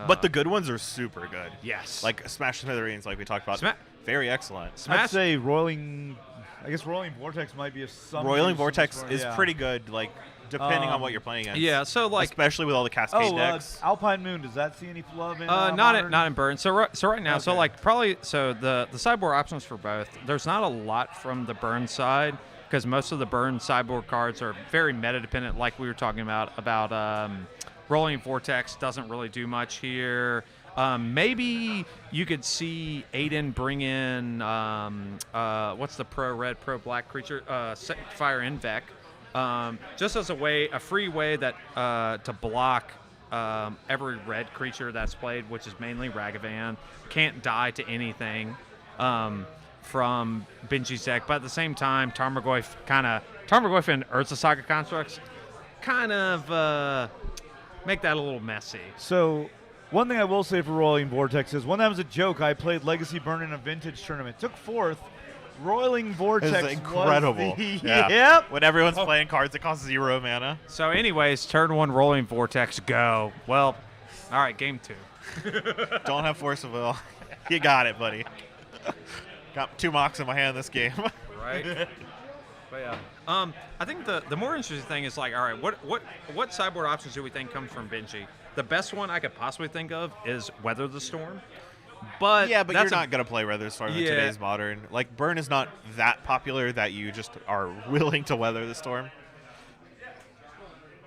But the good ones are super good. Yes. Like Smash Smithereens, like we talked about. Very excellent. I'd Smash. say Roiling. I guess Roiling Vortex might be a some. Roiling use Vortex for- is yeah. pretty good, like depending on what you're playing against. Yeah. So like, especially with all the Cascade decks. Alpine Moon. Does that see any love in? not Modern? in Burn. So right now, so Okay. like probably the sideboard options for both. There's not a lot from the Burn side because most of the Burn sideboard cards are very meta dependent, like we were talking about. Rolling Vortex doesn't really do much here. Maybe you could see Aiden bring in what's the pro-red, pro-black creature? Fire Invec, just as a free way that to block every red creature that's played, which is mainly Ragavan, can't die to anything. from Benji's deck, but at the same time, Tarmogoyf and Urza Saga constructs kind of make that a little messy. So, one thing I will say for Roiling Vortex is when that was a joke, I played Legacy Burn in a vintage tournament. Took fourth. Roiling Vortex It's incredible. was the Yeah. Yep. When everyone's playing cards, it costs 0 mana. So, anyways, turn 1 Rolling Vortex, go. Well, all right, game 2. Don't have Force of Will. You got it, buddy. Got 2 mocks in my hand this game. Right? But yeah. I think the more interesting thing is like, all right, what sideboard options do we think come from Benji? The best one I could possibly think of is Weather the Storm. But yeah, but that's you're not going to play Weather the Storm in Yeah. today's Modern. Like, Burn is not that popular that you just are willing to Weather the Storm.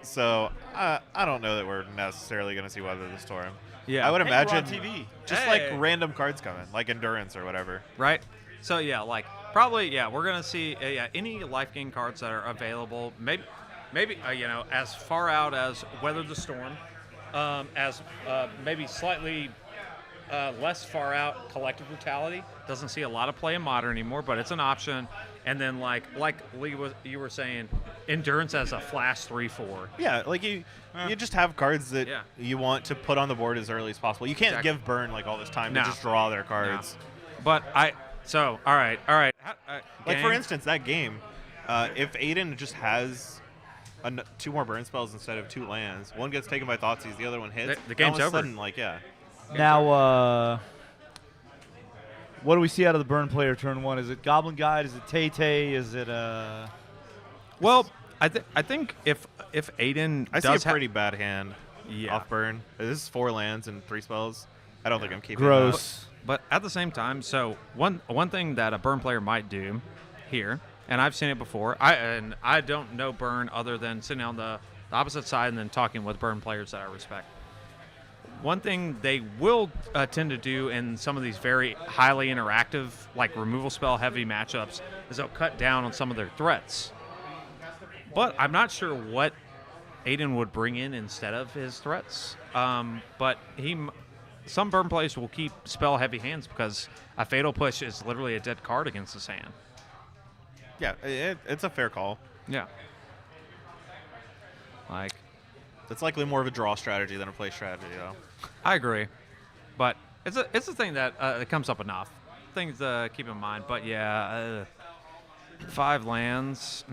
So, I don't know that we're necessarily going to see Weather the Storm. Yeah. I would Hey, we're on imagine TV. just like random cards coming, like Endurance or whatever. Right? So yeah, like probably we're gonna see any life gain cards that are available. Maybe as far out as Weather the Storm, as maybe slightly less far out Collective Brutality. Doesn't see a lot of play in Modern anymore, but it's an option. And then like Lee you were saying, Endurance as a flash 3/4. Yeah, like you just have cards that Yeah. you want to put on the board as early as possible. You can't Exactly. give Burn like all this time No. to just draw their cards. But all right. Like for gang? instance, that game, if Aiden just has 2 more burn spells instead of 2 lands, one gets taken by Thoughtseize, the other one hits. The game's all of a over. sudden, like Now, what do we see out of the Burn player turn 1? Is it Goblin Guide? Is it Tay-Tay? Is it Well, I think if Aiden I see does a pretty bad hand Yeah. off Burn. This is 4 lands and 3 spells. I don't think I'm keeping gross? But at the same time, so one thing that a Burn player might do here, and I've seen it before, I don't know Burn other than sitting on the opposite side and then talking with Burn players that I respect. One thing they will tend to do in some of these very highly interactive, like removal spell heavy matchups, is they'll cut down on some of their threats. But I'm not sure what Aiden would bring in instead of his threats. But some Burn players will keep spell heavy hands because a Fatal Push is literally a dead card against this hand. Yeah, it's a fair call. Yeah. Like, It's likely more of a draw strategy than a play strategy, though. I agree, but it's a thing that it comes up enough. Things to keep in mind. But yeah, 5 lands.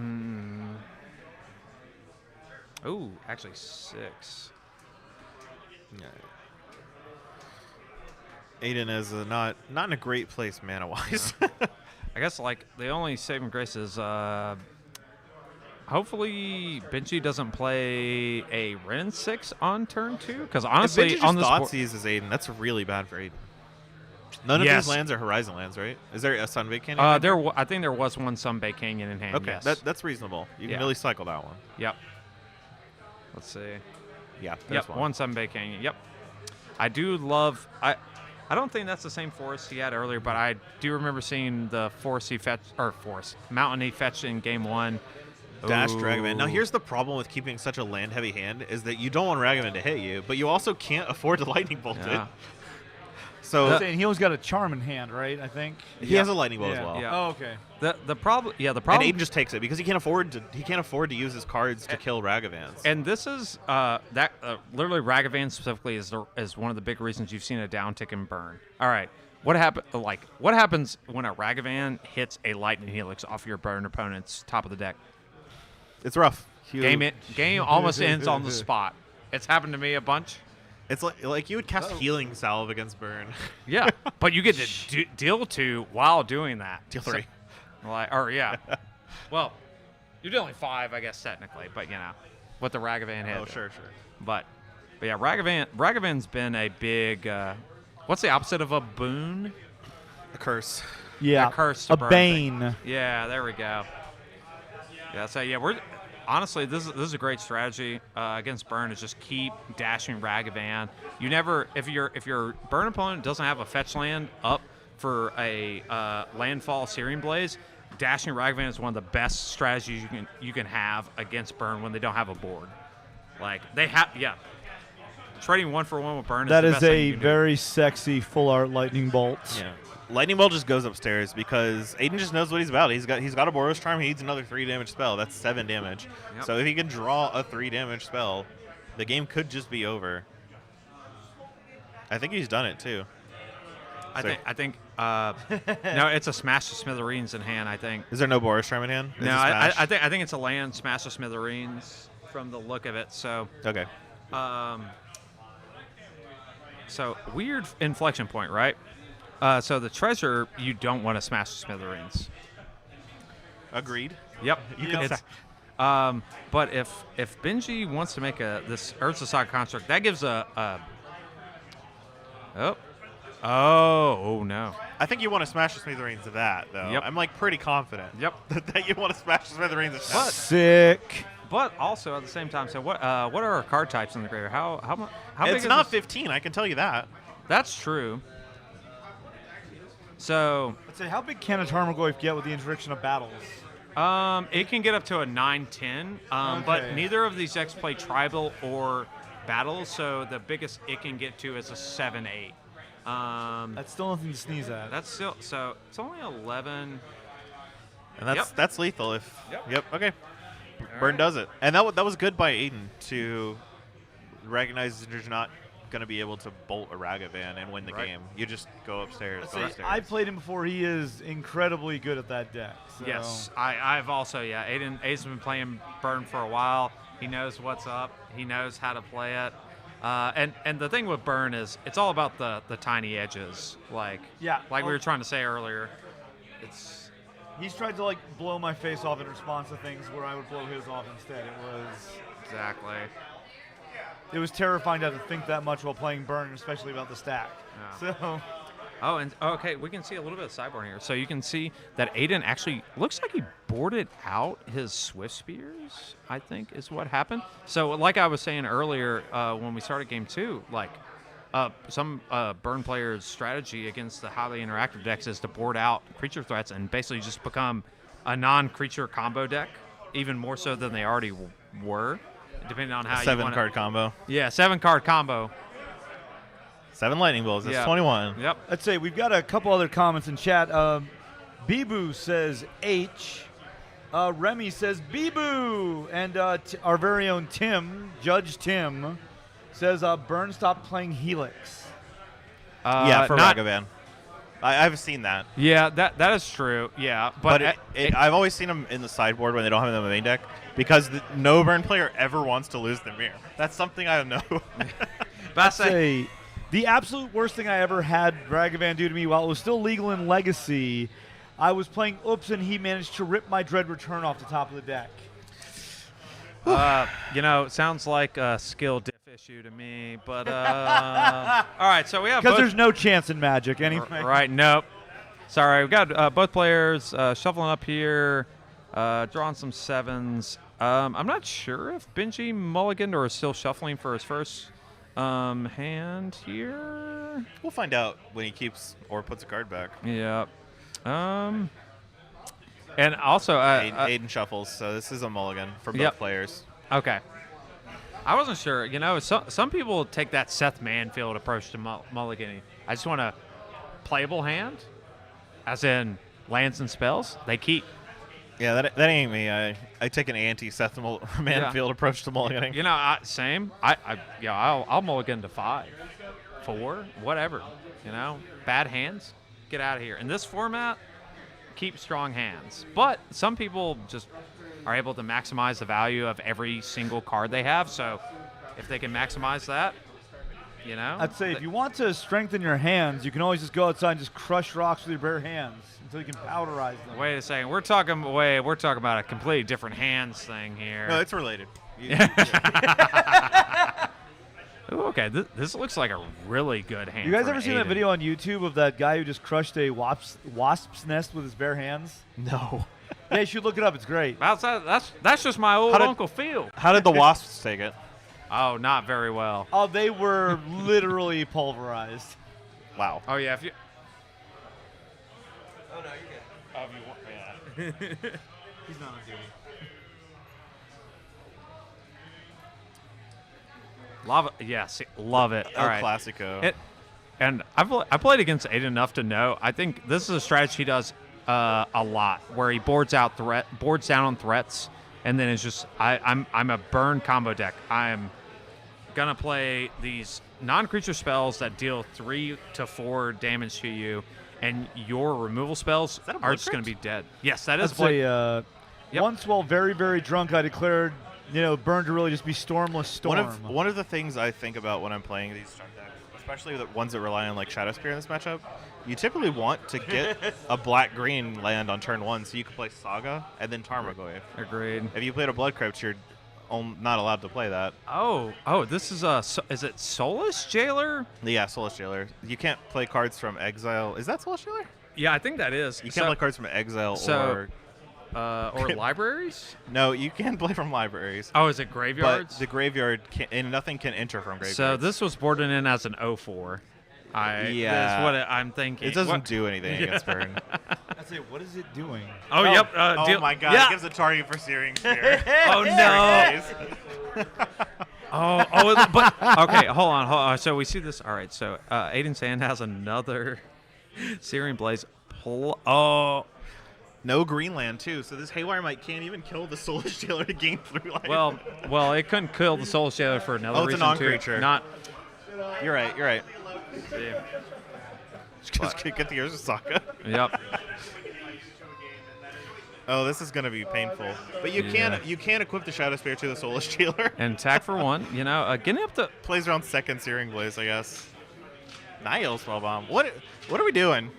Ooh, actually 6. Yeah. Aiden is not in a great place mana-wise. I guess like the only saving grace is hopefully Benji doesn't play a Ren 6 on turn 2, because honestly if on Benji this just board, Thoughtseize as Aiden, that's really bad for Aiden. None of Yes. these lands are Horizon lands, right? Is there a Sunbake Canyon? I think there was one Sunbay Canyon in hand. Okay, Yes. that's reasonable. You can Yeah. really cycle that one. Yep. Let's see. Yeah, there's Yep, one Sunbay Canyon. Yep. I do love. I don't think that's the same forest he had earlier, but I do remember seeing the mountain he fetched in game 1. Dash Ooh. Dragaman. Now here's the problem with keeping such a land-heavy hand is that you don't want Ragavan to hit you, but you also can't afford to Lightning Bolt Yeah. it. So Saying he always got a charm in hand, right? I think. he has a Lightning Bolt Yeah. as well. Yeah. Oh, okay. The problem. Yeah, the And problem. Aiden just takes it because he can't afford to use his cards to kill Ragavans. And this is literally Ragavan specifically is one of the big reasons you've seen a downtick in burn. All right, what happens when a Ragavan hits a Lightning Helix off your burn opponent's top of the deck? It's rough. Game almost ends on the spot. It's happened to me a bunch. It's like you would cast Healing Salve against Burn. Yeah, but you get to deal 2 while doing that. Deal 3. Yeah. Well, you're dealing 5, I guess technically, but with the Ragavan hit. Oh, sure. But yeah, Ragavan's been a big. What's the opposite of a boon? A curse. Yeah. A curse to a burn bane. thing. Yeah, there we go. Yeah, so we're honestly this is a great strategy against burn. Is just keep dashing Ragavan. You never if your burn opponent doesn't have a fetch land up for a landfall Searing Blaze, dashing Ragavan is one of the best strategies you can have against burn when they don't have a board. Like they have trading 1 for 1 with burn. That is is the best thing a you can do. very sexy full art lightning bolt. Yeah. Lightning Bolt just goes upstairs because Aiden just knows what he's about. He's got a Boros Charm. He needs another 3 damage spell. That's 7 damage. Yep. So if he can draw a 3 damage spell, the game could just be over. I think he's done it too. I think no, it's a Smash to Smithereens in hand. I think. Is there no Boros Charm in hand? Is No, it I Smash? think it's a land Smash to Smithereens from the look of it. So. Okay. So weird inflection point, right? So the treasure you don't want to smash to smithereens. Agreed. Yep. You can It's, but if Benji wants to make this Urza Saga construct, that gives oh no. I think you want to smash the smithereens of that, though. Yep. I'm like pretty confident. Yep. that you want to smash the smithereens of that. Sick. But also at the same time, so what are our card types in the graveyard? How big It's is not this? 15. I can tell you that. That's true. So Let's say, how big can a Tarmogoyf get with the introduction of battles? it can get up to a 9-10, but Okay. neither of these decks play tribal or battle, so the biggest it can get to is a 7-8. That's still nothing to sneeze at. That's still so it's only 11. And that's lethal. Yep. Yep. Okay. Burn right. does it. And that was good by Aiden to recognize that you're not going to be able to bolt a Ragavan and win the Right. game. You just go upstairs. Let's Go say, upstairs. I played him before. He is incredibly good at that deck. So. Yes, I've also Aiden's been playing Burn for a while. He knows what's up. He knows how to play it. And the thing with Burn is it's all about the tiny edges. Like we were trying to say earlier. It's He's tried to blow my face off in response to things where I would blow his off instead. exactly. It was terrifying to have to think that much while playing Burn, especially about the stack. Yeah. So Oh, and okay, we can see a little bit of sideboard here. So you can see that Aiden actually looks like he boarded out his Swift Spears, I think is what happened. So like I was saying earlier when we started game 2, some Burn players' strategy against the highly interactive decks is to board out creature threats and basically just become a non-creature combo deck, even more so than they already were, depending on how you want 7-card combo. Yeah, 7-card combo. 7 lightning bolts. That's Yeah. 21. Yep. let's say we've got a couple other comments in chat. Bibu says H. Remy says Bibu. And our very own Tim, Judge Tim, says Burn stopped playing Helix. Yeah, for not- Ragavan. I've seen that. Yeah, that is true. Yeah, But I've always seen them in the sideboard when they don't have them in the main deck because no Burn player ever wants to lose the mirror. That's something I know. but I Let's say the absolute worst thing I ever had Ragavan do to me while it was still legal in Legacy, I was playing Oops and he managed to rip my Dread Return off the top of the deck. sounds like a skill diff issue to me. But all right, so we have Because both, there's no chance in Magic anyway. right. Nope. Sorry, we got both players shuffling up here, drawing some 7s. I'm not sure if Benji mulliganed or is still shuffling for his first hand here. We'll find out when he keeps or puts a card back. Yeah. And also, Aiden shuffles, so this is a mulligan for both Yep. players. okay. I wasn't sure. Some people take that Seth Manfield approach to mulliganing. I just want a playable hand, as in lands and spells. They keep. Yeah, that ain't me. I take an anti-Seth Manfield approach to mulliganing. Same. I'll mulligan to 5, 4, whatever. Bad hands, get out of here. In this format, keep strong hands. But some people just are able to maximize the value of every single card they have. So if they can maximize that, I'd say if you want to strengthen your hands, you can always just go outside and just crush rocks with your bare hands until you can powderize them. Wait a second. We're talking about a completely different hands thing here. No, it's related. Ooh, okay, this looks like a really good hand. You guys for ever seen that Aiden. video on YouTube of that guy who just crushed a wasp's nest with his bare hands? No. Yeah, you should look it up. It's great. That's just my old How did- Uncle Phil. How did the Wasps take it? Oh, not very well. Oh, they were literally pulverized. Wow. Oh yeah, if you. Oh, no, you're good. He's not on duty. Love it. Yes, love it. All El right. Clasico. And I played against Aiden enough to know. I think this is a strategy he does a lot, where he boards down on threats, and then it's just I'm a burn combo deck. I'm gonna play these non-creature spells that deal 3 to 4 damage to you, and your removal spells that a are Blood just gonna Crypt? be dead. Yes, that is. Let's say, Yep. once while very, very drunk, I declared, burn to really just be Stormless Storm. One of the things I think about when I'm playing these start decks, especially the ones that rely on like Shadow Spear in this matchup, you typically want to get a black-green land on turn 1 so you can play Saga and then Tarmogoyf. Agreed. If you played a Blood Crypt, you're not allowed to play that. Oh, this is is it Soulless Jailer? Yeah, Soulless Jailer. You can't play cards from Exile. Is that Soulless Jailer? Yeah, I think that is. You can't play cards from Exile or libraries? No, you can play from libraries. Oh, is it graveyards? But the graveyard and nothing can enter from graveyards. So this was boarded in as an 0-4. That's what I'm thinking. It doesn't do anything against burn. I'd say, what is it doing? Oh, yep. Oh my god, Yeah. it gives a target for Searing Spear. Oh no. But okay, hold on. So we see this. All right. So Aiden Sand has another Searing Blaze. No Greenland too, so this Haywire Mite can't even kill the Soulless Jailer to gain through life. Well, it couldn't kill the Soul Shadow for another it's a reason non-creature. too. Not. You're right. Yeah. Just get the Urza Saga. Yep. Oh, this is gonna be painful. But you can't equip the Shadow Spear to the Soulless Jailer. And attack for 1. Getting up to. Plays around second Searing Blaze, I guess. Nihil Spellbomb. What are we doing?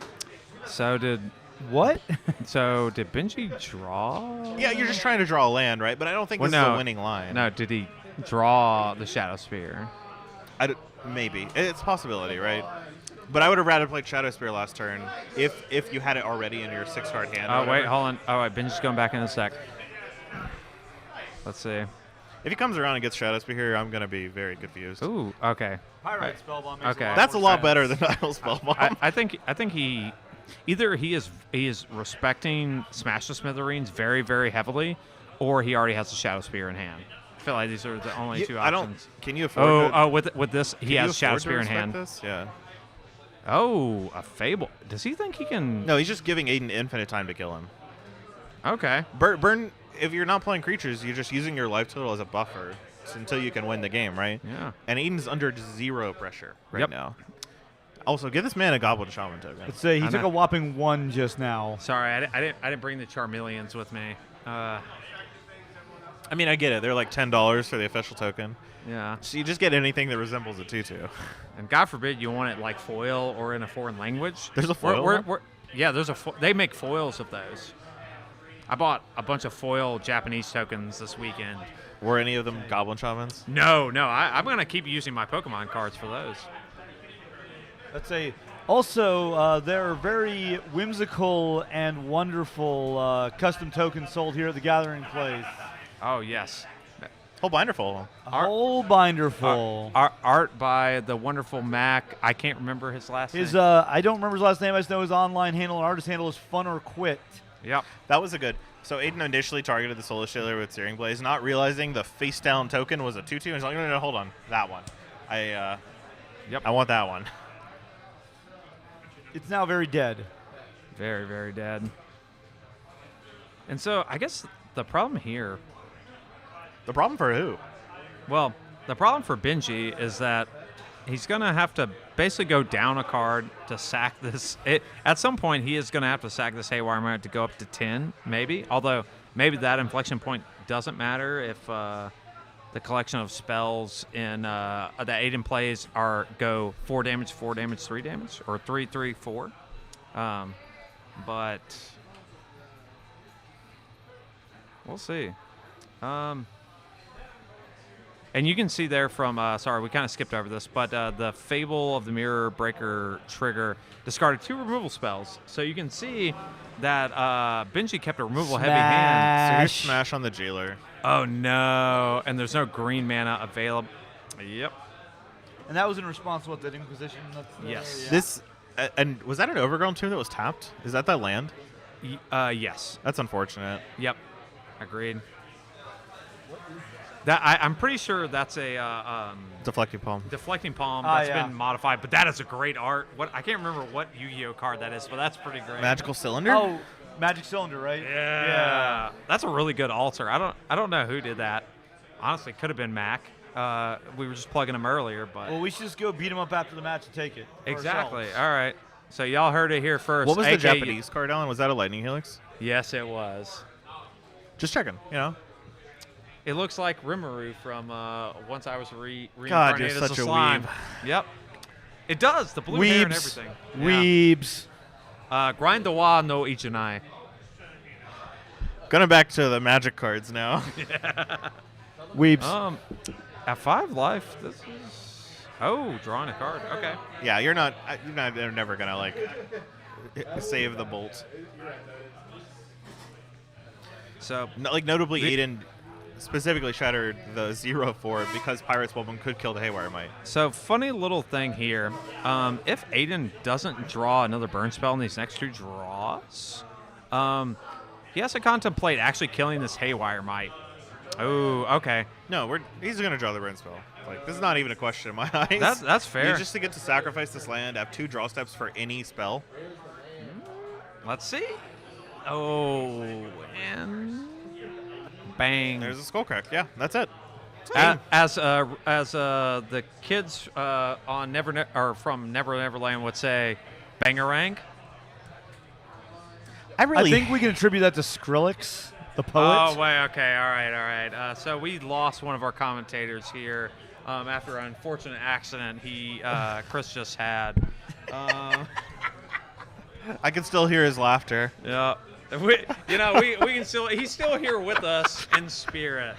So did What? Benji draw? Yeah, you're just trying to draw a land, right? But I don't think this is a winning line. No, did he draw the Shadow Spear? Maybe. It's a possibility, right? But I would have rather played Shadow Spear last turn if you had it already in your 6-card hand. Oh, wait, hold on. All right, Benji's going back in a sec. Let's see. If he comes around and gets Shadow Spear here, I'm going to be very confused. Ooh, okay. Pyrite Spellbomb makes Okay. That's a more lot sense. better than Nihil Spellbomb. I think he either he is respecting Smash the Smithereens very, very heavily, or he already has the Shadow Spear in hand. I feel like these are the only two options. Can you afford With this, he has Shadow Spear in hand. This? Yeah. Oh, a Fable. Does he think he can? No, he's just giving Aiden infinite time to kill him. Okay. Burn. If you're not playing creatures, you're just using your life total as a buffer until you can win the game, right? Yeah. And Aiden's under 0 pressure right Yep. now. Also, give this man a Goblin Shaman token. Let's say he I took know. a whopping 1 just now. Sorry, I didn't bring the Charmeleons with me. I mean, I get it. They're like $10 for the official token. Yeah. So you just get anything that resembles a tutu. And God forbid you want it like foil or in a foreign language. There's a foil one? Yeah, there's they make foils of those. I bought a bunch of foil Japanese tokens this weekend. Were any of them Goblin Shamans? No, I'm going to keep using my Pokemon cards for those. Let's say, also, there are very whimsical and wonderful custom tokens sold here at the Gathering Place. Oh, yes. Whole binder full of them. A whole binder full. Art by the wonderful Mac. I can't remember his last His name. I don't remember his last name. I just know his online handle and artist handle is Fun or Quit. Yep. That was a good. So Aiden initially targeted the Soulless Jailer with Searing Blaze, not realizing the face down token was a 2/2. And he's like, no, hold on, that one. I want that one. It's now very dead. Very, very dead. And so I guess the problem here, The problem for who? well, the problem for Benji is that he's going to have to basically go down a card to sack this. At some point, he is going to have to sack this Haywire Mite to go up to 10, maybe. Although, maybe that inflection point doesn't matter if the collection of spells in that Aiden plays go 4 damage, 4 damage, 3 damage, or 3, 3, 4. But we'll see. And you can see there from, sorry, we kind of skipped over this, but the Fable of the Mirror Breaker trigger discarded 2 removal spells. So you can see that Benji kept a removal heavy hand. So here's Smash on the Jailer. Oh, no. And there's no green mana available. Yep. And that was in response to what, that Inquisition? Yes. Yeah. This and was that an Overgrown tomb that was tapped? Is that land? Yes. That's unfortunate. Yep. Agreed. I'm pretty sure that's a Deflecting palm. deflecting palm Ah, that's yeah. been modified, but that is a great art. I can't remember what Yu-Gi-Oh card that is, but that's pretty great. Magical cylinder. Oh, Magic Cylinder, right? Yeah. That's a really good altar. I don't know who did that. Honestly, could have been Mac. We were just plugging him earlier, but Well, we should just go beat him up after the match and take it. for exactly. ourselves. All right. So y'all heard it here first. What was the AKA Japanese card, Alan? Was that a lightning helix? Yes, it was. Just checking. You know. It looks like Rimuru from Once I Was God, Reincarnated you're as such a a Slime. Yep. It does. The blue hair and Weebs. everything. Yeah. Weebs. Grind the wa no Ichinai. Going back to the magic cards now. Weebs. At 5 life, this is. Oh, drawing a card. Okay. Yeah, you're not. They're never gonna like save the bolt. So Like notably, Aiden specifically shattered the 0-4 because Pirate's Woman could kill the Haywire Might. So funny little thing here. If Aiden doesn't draw another burn spell in these next 2 draws, he has to contemplate actually killing this Haywire Might. Oh, okay. No, he's gonna draw the burn spell. Like this is not even a question in my eyes. That's fair. You just to get to sacrifice this land, have 2 draw steps for any spell. Let's see. Oh, and bang. There's a Skullcrack. Yeah, that's it. As the kids on or from Never Neverland would say, bangarang. I think we can attribute that to Skrillex, the poet. Oh, wait, okay, all right. So we lost one of our commentators here after an unfortunate accident Chris just had. I can still hear his laughter. Yeah. We can still, he's still here with us in spirit.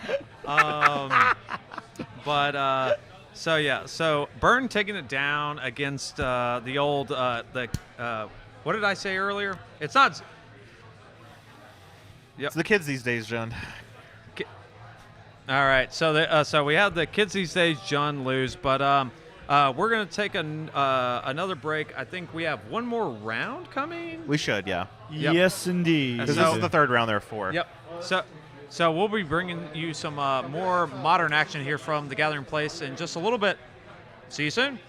So Burn taking it down against the old, what did I say earlier? It's not. Yep. It's the kids these days, John. All right. So we have the kids these days, John lose, but we're gonna take another break. I think we have one more round coming. We should, yeah. Yep. Yes, indeed. Because So- this is the 3rd round. There are 4. Yep. So we'll be bringing you some more modern action here from the Gathering Place in just a little bit. See you soon.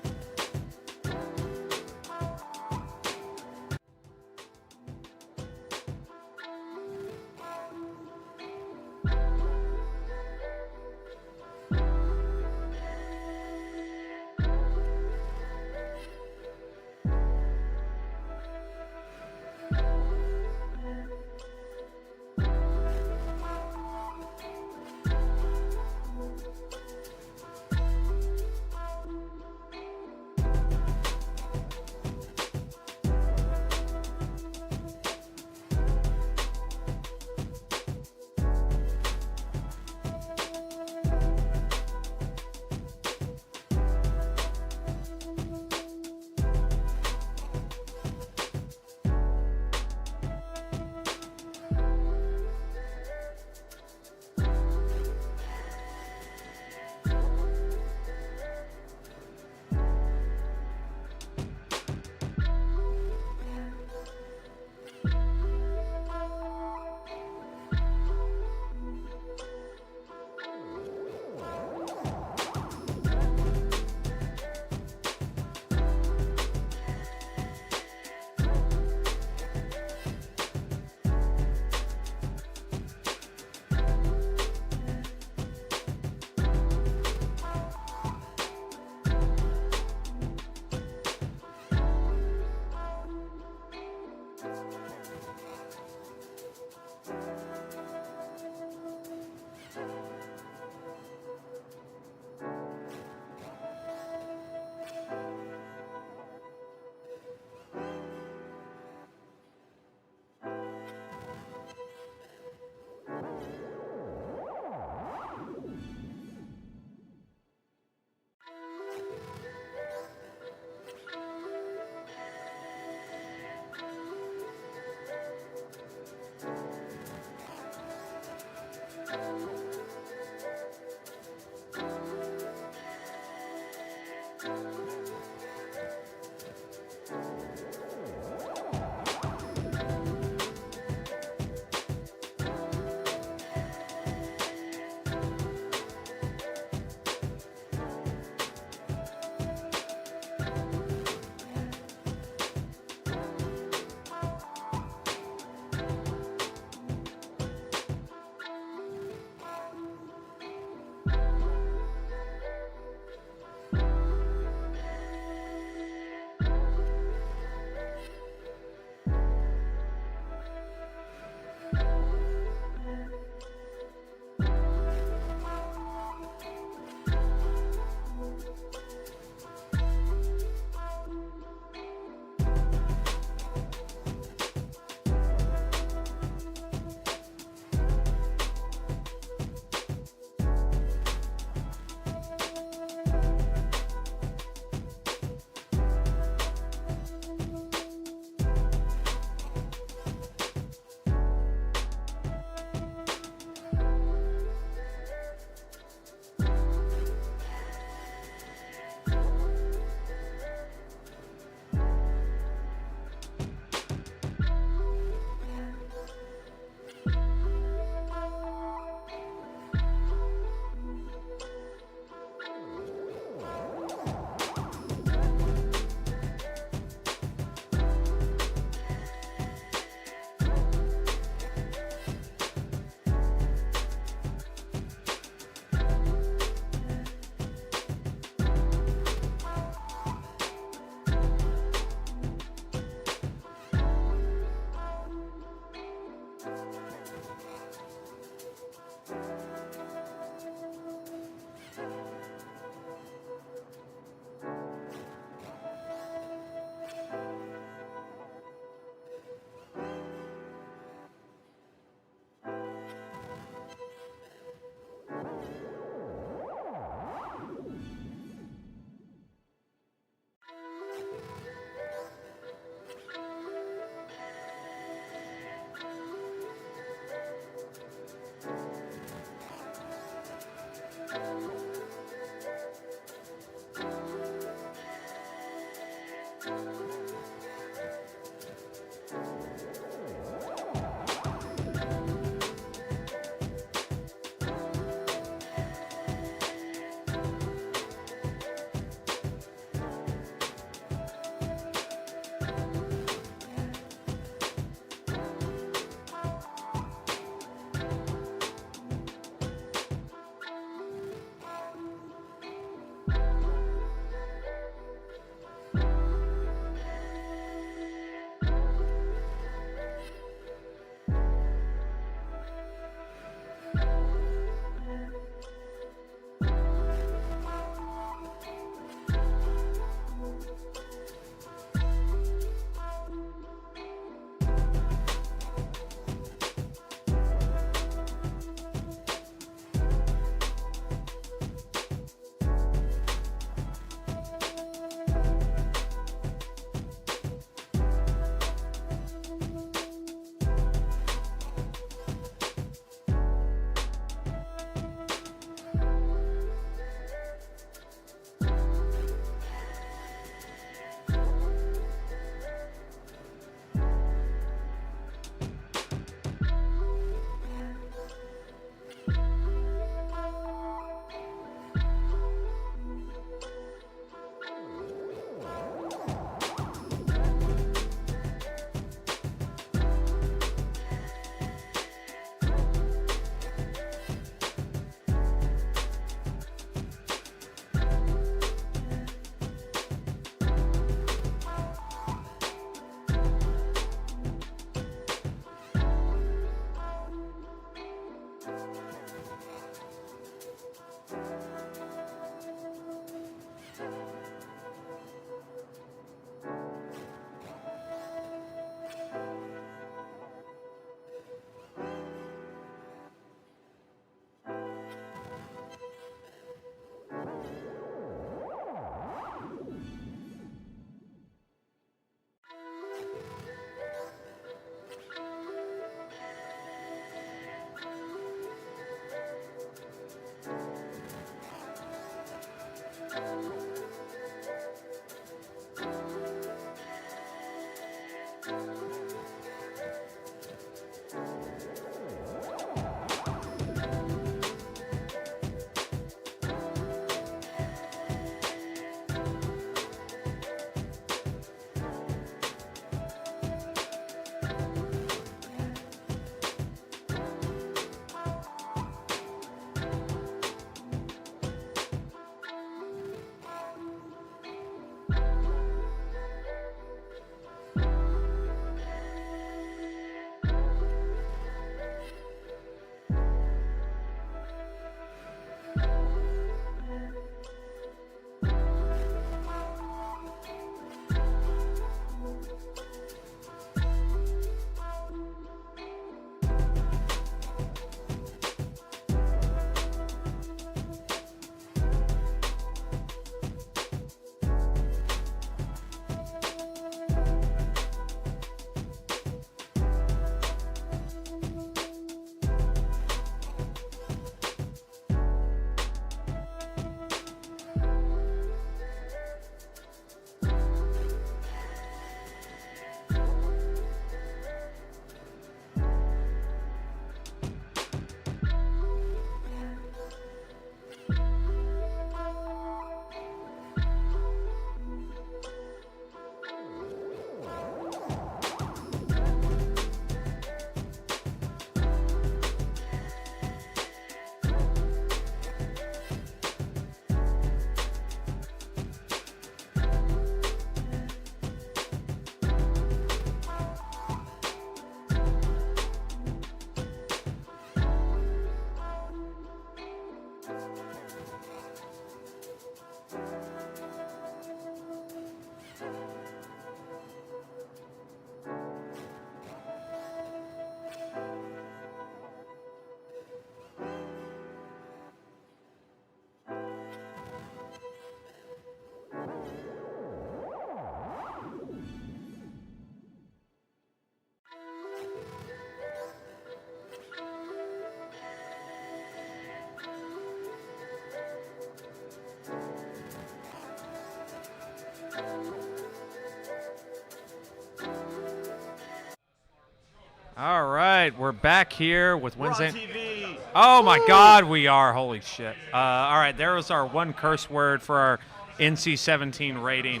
All right, we're back here with We're on Wednesday. TV. Oh my God, we are! Holy shit! All right, there was our one curse word for our NC-17 rating.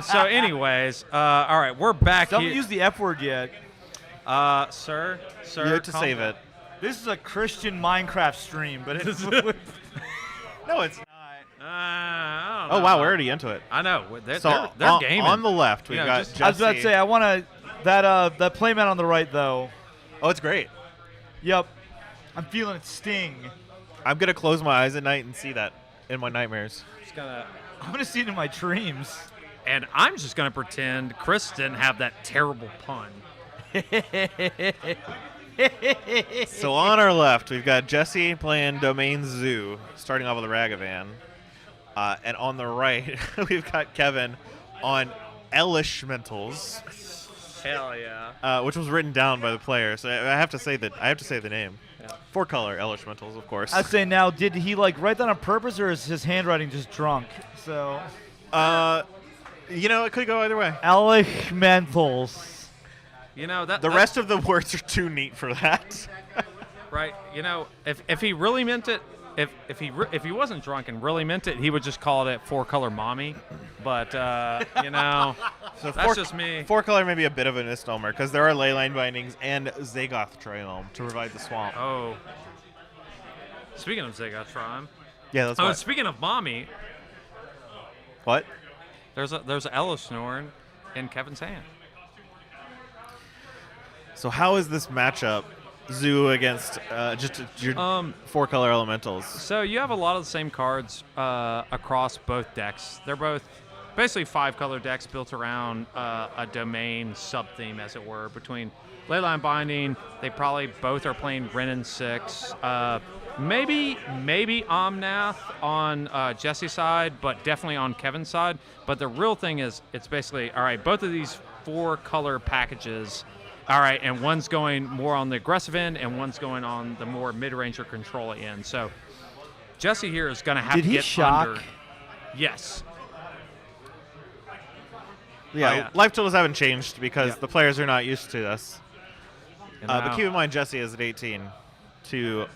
So, anyways, all right, we're back Don't here. use the F word yet. Sir, You have to calm save down. it. This is a Christian Minecraft stream, but it's No, it's not. I don't Oh know. wow, we're already into it. I know. They're So gaming. on the left, we've You know, got just- Jesse. I was about to say, I want to that playmat on the right though. Oh, it's great. Yep, I'm feeling it sting. I'm gonna close my eyes at night and see that in my nightmares. Just gonna, I'm gonna see it in my dreams. and I'm just gonna pretend Chris didn't have that terrible pun. So on our left, we've got Jesse playing Domain Zoo, starting off with a Ragavan. And on the right, we've got Kevin on Elishmentals, Hell yeah. which was written down by the player. So I have to say that I have to say the name. Yeah. 4-color Elishmentals, of course. I'd say now, did he like write that on purpose, or is his handwriting just drunk? So, It could go either way. Alec Mentals. You know that The rest of the words are too neat for that. right? You know, if he really meant it, if he wasn't drunk and really meant it, he would just call it 4-color mommy. But you know, So that's just me. 4-color may be a bit of a misnomer because there are leyline bindings and Zagoth Triome to provide the swamp. Oh. Speaking of Zegatron, Yeah, that's oh, what. speaking of mommy, What? there's a Ellisnorn in Kevin's hand. So how is this matchup, Zoo against just your 4-color elementals? So you have a lot of the same cards across both decks. They're both basically 5-color decks built around a domain sub-theme, as it were, between Leyline Binding. They probably both are playing Ren and 6. Maybe Omnath on Jesse's side, but definitely on Kevin's side. But the real thing is, it's basically, all right, both of these 4-color packages. All right, and one's going more on the aggressive end, and one's going on the more mid-range or control end. So Jesse here is going to have Did to he get shock? under. Yes. Yeah, Oh, yeah. life totals haven't changed because Yeah. the players are not used to this. And But now- keep in mind, Jesse is at 18. To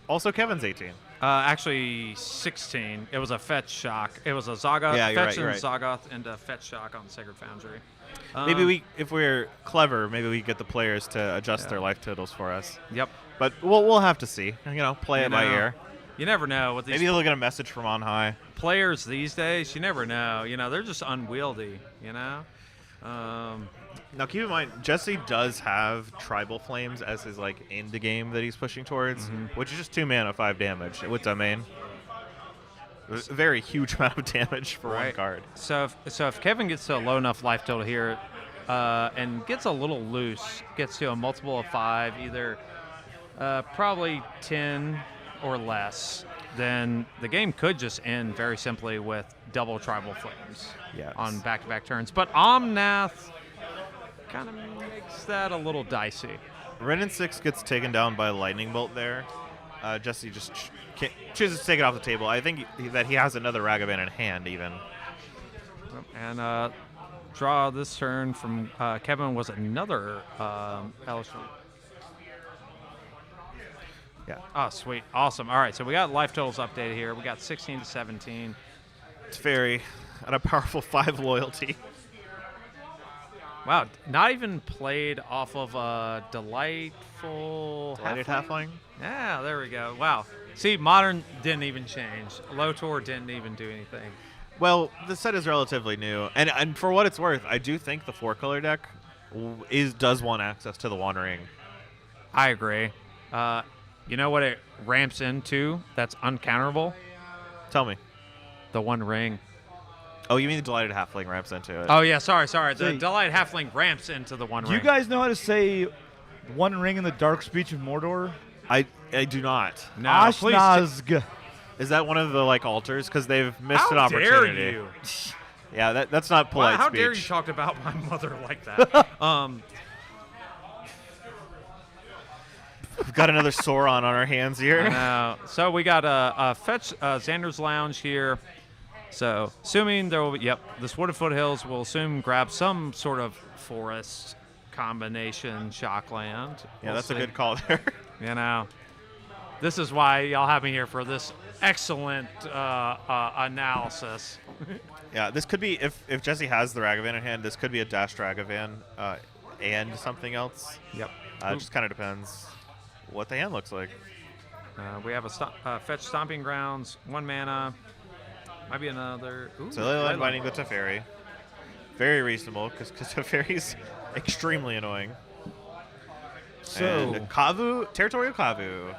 also Kevin's 18. Actually, 16. It was a fetch shock. It was a Zagoth Yeah, you're fetch right, and Zagoth and a fetch shock on Sacred Foundry. Maybe if we're clever, maybe we get the players to adjust Yeah. their life totals for us. Yep. But we'll have to see. Play it by know, ear. You never know with these Maybe they'll get a message from on high. players these days. You never know. They're just unwieldy. Now keep in mind, Jesse does have Tribal Flames as his end game that he's pushing towards, which is just 2 mana, 5 damage with Domain. A very huge amount of damage for one Right. card. So if Kevin gets to a low enough life total here, and gets a little loose, gets to a multiple of 5, either probably 10 or less, then the game could just end very simply with double Tribal Flames Yes. on back-to-back turns. But Omnath kind of makes that a little dicey. Ren and 6 gets taken down by a Lightning Bolt there. Jesse just chooses to take it off the table. I think that he has another Ragavan in hand even. And draw this turn from Kevin was another Elishnorn. Yeah. Oh, sweet. Awesome. All right, so we got life totals updated here. We got 16 to 17. It's very at a powerful 5 loyalty. Wow, not even played off of a delightful Delighted halfling? Halfling. Yeah, there we go. Wow. See, Modern didn't even change. Lotor didn't even do anything. Well, the set is relatively new, and for what it's worth, I do think the 4-color deck does want access to the Wandering. I agree. You know what it ramps into that's uncounterable? Tell me. The One Ring. Oh, you mean the Delighted Halfling ramps into it? Oh, yeah, sorry. The See- Delight Halfling ramps into the One Do Ring. you guys know how to say One Ring in the Dark Speech of Mordor? I do not. No, please. Ashnazg. Is that one of the altars? Because they've missed How an opportunity. dare you? Yeah, that's not polite Wow, how speech. dare you talk about my mother like that? We've got another Sauron on our hands here. So we got a fetch Xander's Lounge here. So assuming there will be, this Wooded Foothills will assume grab some sort of forest combination Shockland. Yeah, that's see. a good call there. You know, this is why y'all have me here for this excellent analysis. Yeah, this could be, if Jesse has the Ragavan in hand, this could be a dashed Ragavan and something else. Yep. It just kind of depends what the hand looks like. We have a fetch Stomping Grounds, 1 mana. Might be another. Ooh, So Leyline Binding the Teferi. Very reasonable, because Teferi's extremely annoying. So, And Kavu, Territorial Kavu.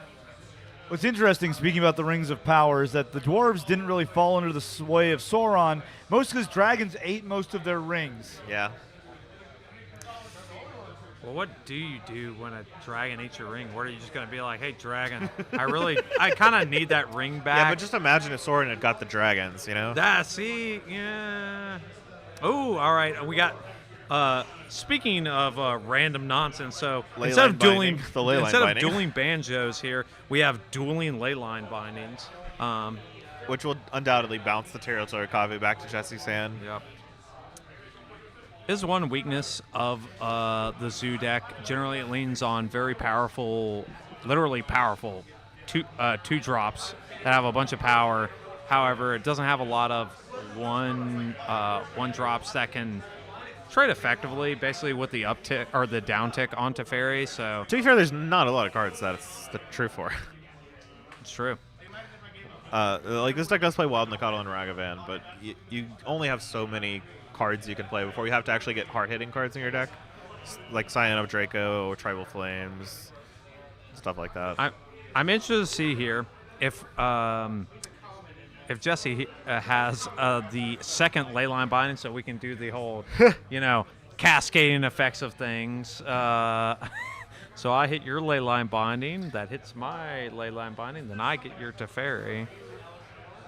what's interesting, speaking about the Rings of Power, is that the dwarves didn't really fall under the sway of Sauron, most because dragons ate most of their rings. Yeah. Well, what do you do when a dragon eats your ring? What are you just going to be like, hey, dragon, I kind of need that ring back? Yeah, but just imagine if Sauron had got the dragons, you know? Yeah. Oh, all right. We got, speaking of random nonsense, so instead of dueling banjos here, we have dueling leyline bindings. Which will undoubtedly bounce the Territorial Kavu back to Jesse's hand. Yep. Is one weakness of the Zoo deck. Generally, it leans on very powerful, literally powerful, two drops that have a bunch of power. However, it doesn't have a lot of one drops that can trade effectively, basically with the uptick or the downtick on Teferi. So To be fair, there's not a lot of cards that's true for. it's true. Like this deck does play Wild Nikado and Ragavan, but you only have so many cards you can play before you have to actually get hard-hitting cards in your deck, like Scion of Draco or Tribal Flames, stuff like that. I'm interested to see here if Jesse has the second leyline binding, so we can do the whole, cascading effects of things. So I hit your leyline binding, that hits my leyline binding, then I get your Teferi.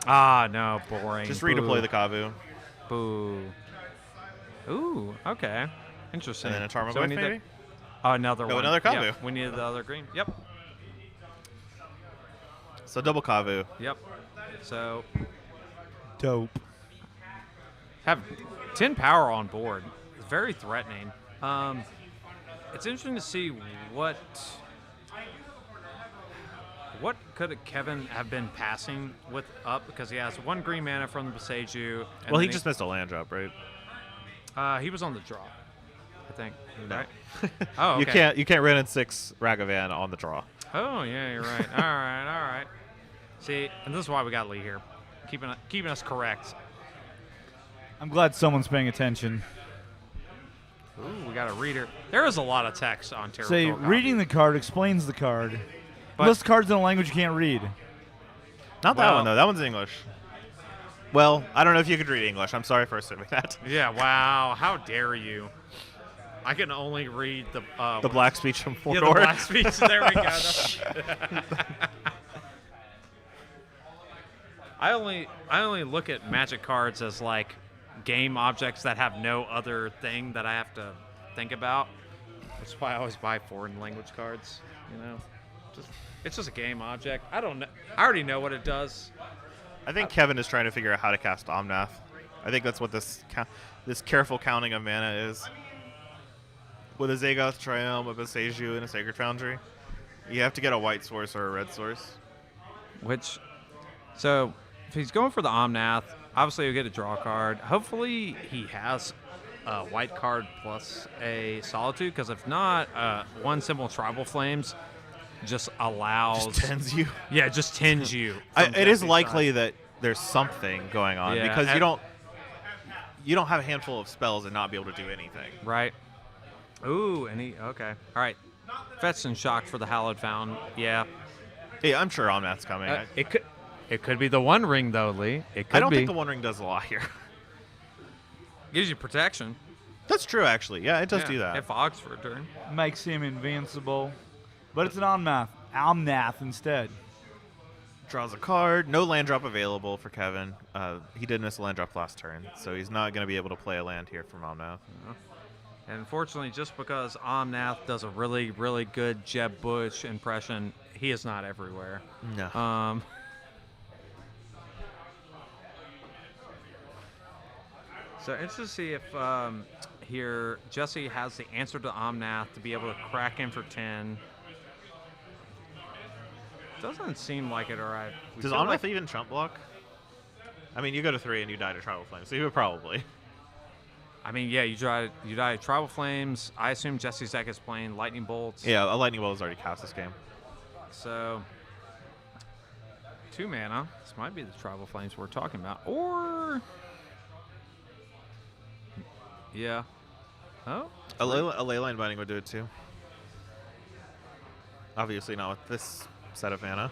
Ah, no, boring. Just Boo. redeploy the Kavu. Boo. Ooh, okay. Interesting. And then a Tarmogoyf, So we need maybe? Another Go one. another Kavu. Yep, we needed the other green. Yep. So double Kavu. Yep. So Dope. have 10 power on board. It's very threatening. It's interesting to see what could Kevin have been passing with up, because he has 1 green mana from the Boseiju. Well, he just missed a land drop, right? He was on the draw, I think. No. Right? Oh, okay. You can't run in 6 Ragavan on the draw. Oh, yeah, you're right. All right. See, and this is why we got Lee here, keeping us correct. I'm glad someone's paying attention. Ooh, we got a reader. There is a lot of text on Terra. Say, reading the card explains the card. But- Unless the card's in a language you can't read. Not that Well- one, though. That one's English. Well, I don't know if you could read English. I'm sorry for assuming that. Yeah, wow. How dare you? I can only read The black speech from Yeah, Mordor. the black speech. There we go. I only look at Magic cards as like game objects that have no other thing that I have to think about. That's why I always buy foreign language cards. It's just a game object. I don't know. I already know what it does. I think Kevin is trying to figure out how to cast Omnath. I think that's what this careful counting of mana is. With a Zagoth Triumph, a Boseiju, and a Sacred Foundry, you have to get a white source or a red source. So if he's going for the Omnath, obviously he'll get a draw card. Hopefully he has a white card plus a Solitude, because if not, 1 symbol Tribal Flames just allows... Just tens you. Yeah, it just tends you. It is likely that there's something going on, Yeah, because and- you don't have a handful of spells and not be able to do anything. Right. Ooh, okay. All right. Fetch and Shock for the Hallowed Fountain. Yeah. Yeah, I'm sure Omnath's coming. It could be the One Ring, though, Lee. It could I don't be. think the One Ring does a lot here. Gives you protection. That's true, actually. Yeah, it does Yeah, do that. If Ox for a turn. Makes him invincible. But it's an Omnath instead. Draws a card. No land drop available for Kevin. He did miss a land drop last turn, so he's not going to be able to play a land here from Omnath. And unfortunately, just because Omnath does a really, really good Jeb Bush impression, he is not everywhere. No. So interested to see if here, Jesse has the answer to Omnath to be able to crack in for 10. Doesn't seem like it, all right. Does Omnath even trump block? I mean, you go to 3 and you die to Tribal Flame, so you would probably. I mean, yeah, you die to Tribal Flames. I assume Jesse's deck is playing Lightning Bolts. Yeah, a Lightning Bolt is already cast this game. So, 2 mana. This might be the Tribal Flames we're talking about. Or, yeah. Oh. A Leyline Binding would do it too. Obviously not with this set of mana.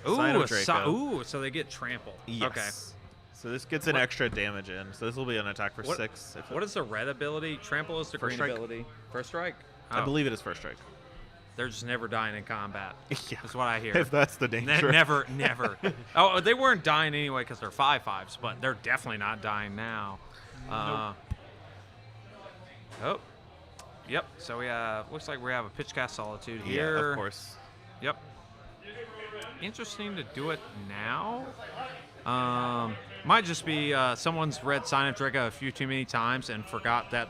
Ooh, so they get trample. Yes. Okay. So this gets an extra damage in. So this will be an attack for 6. What is the red ability? Trample is the green strike. ability. First strike? I believe it is first strike. They're just never dying in combat. Yeah. That's what I hear. If that's the danger. Never. Oh, they weren't dying anyway because they're 5/5s, but they're definitely not dying now. Oh. Yep. So we looks like we have a Pitchcast Solitude here. Yeah, of course. Yep. Interesting to do it now. Might just be someone's read Sign of Draco a few too many times and forgot that